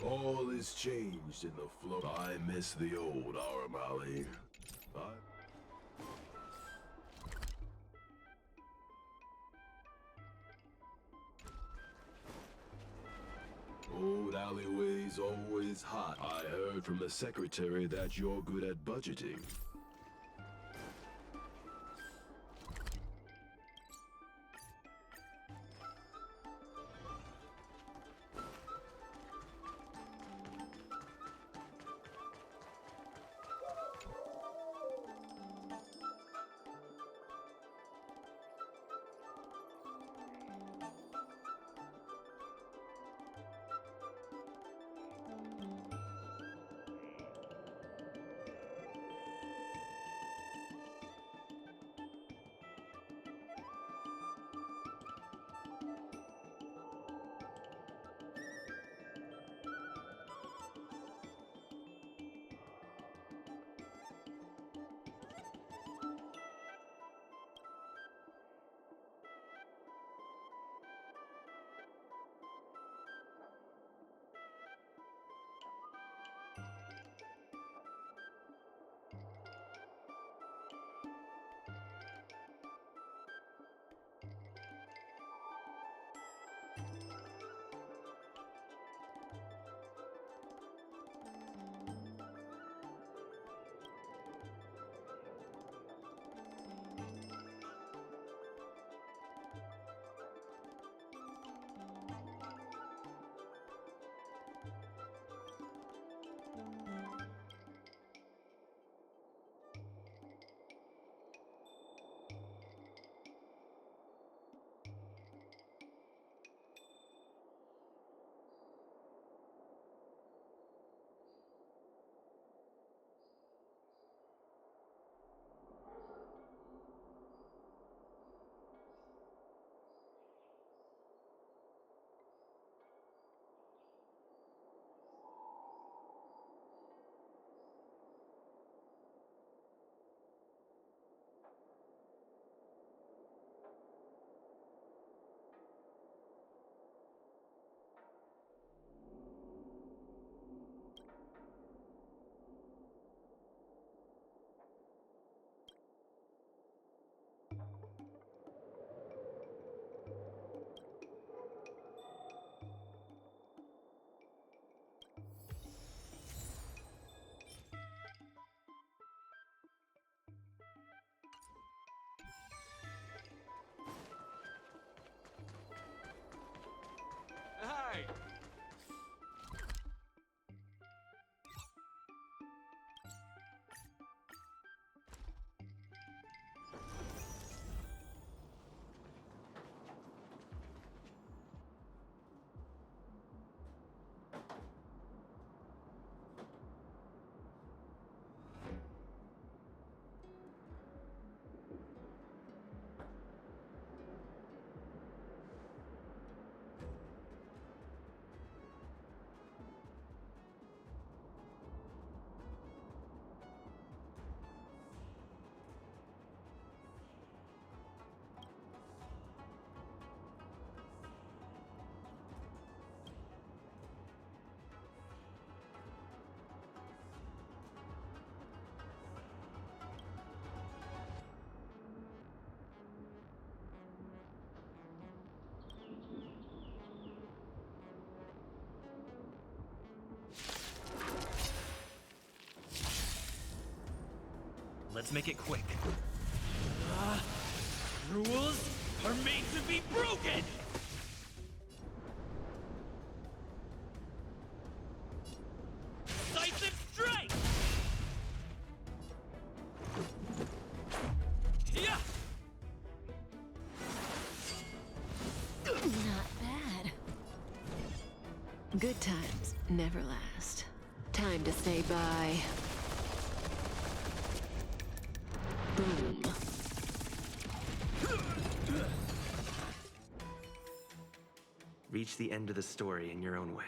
Speaker 16: All is changed in the flow. I miss the old Aurom Alley. Old alleyways always hot. I heard from the secretary that you're good at budgeting.
Speaker 7: Hey!
Speaker 2: Let's make it quick. Rules are made to be broken! Decisive strike! Yeah!
Speaker 19: Not bad. Good times never last. Time to say bye. Boom.
Speaker 2: Reach the end of the story in your own way.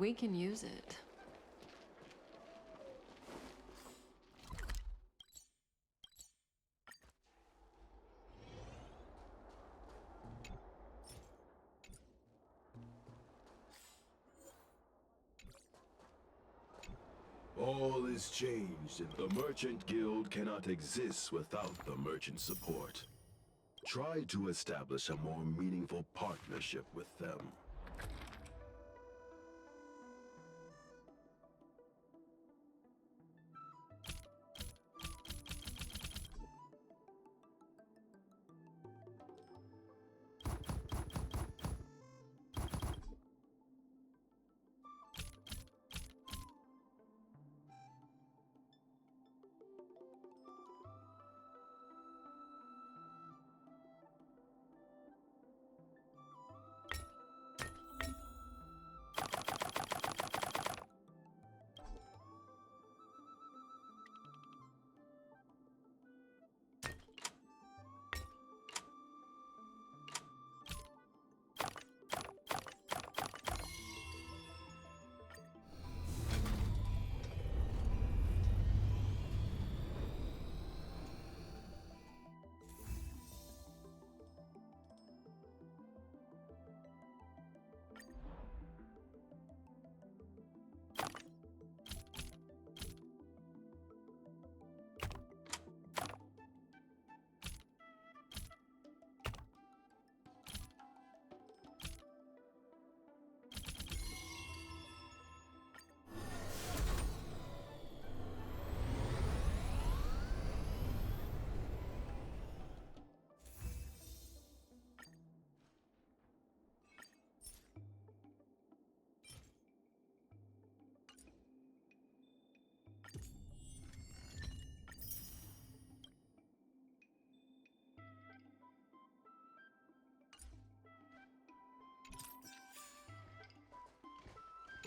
Speaker 19: We can use it.
Speaker 16: All is changed, and the Merchant Guild cannot exist without the merchant support. Try to establish a more meaningful partnership with them.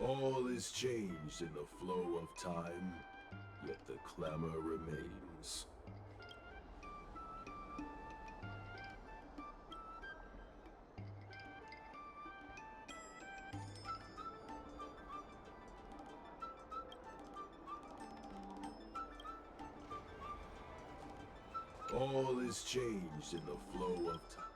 Speaker 16: All is changed in the flow of time, yet the clamor remains. All is changed in the flow of time.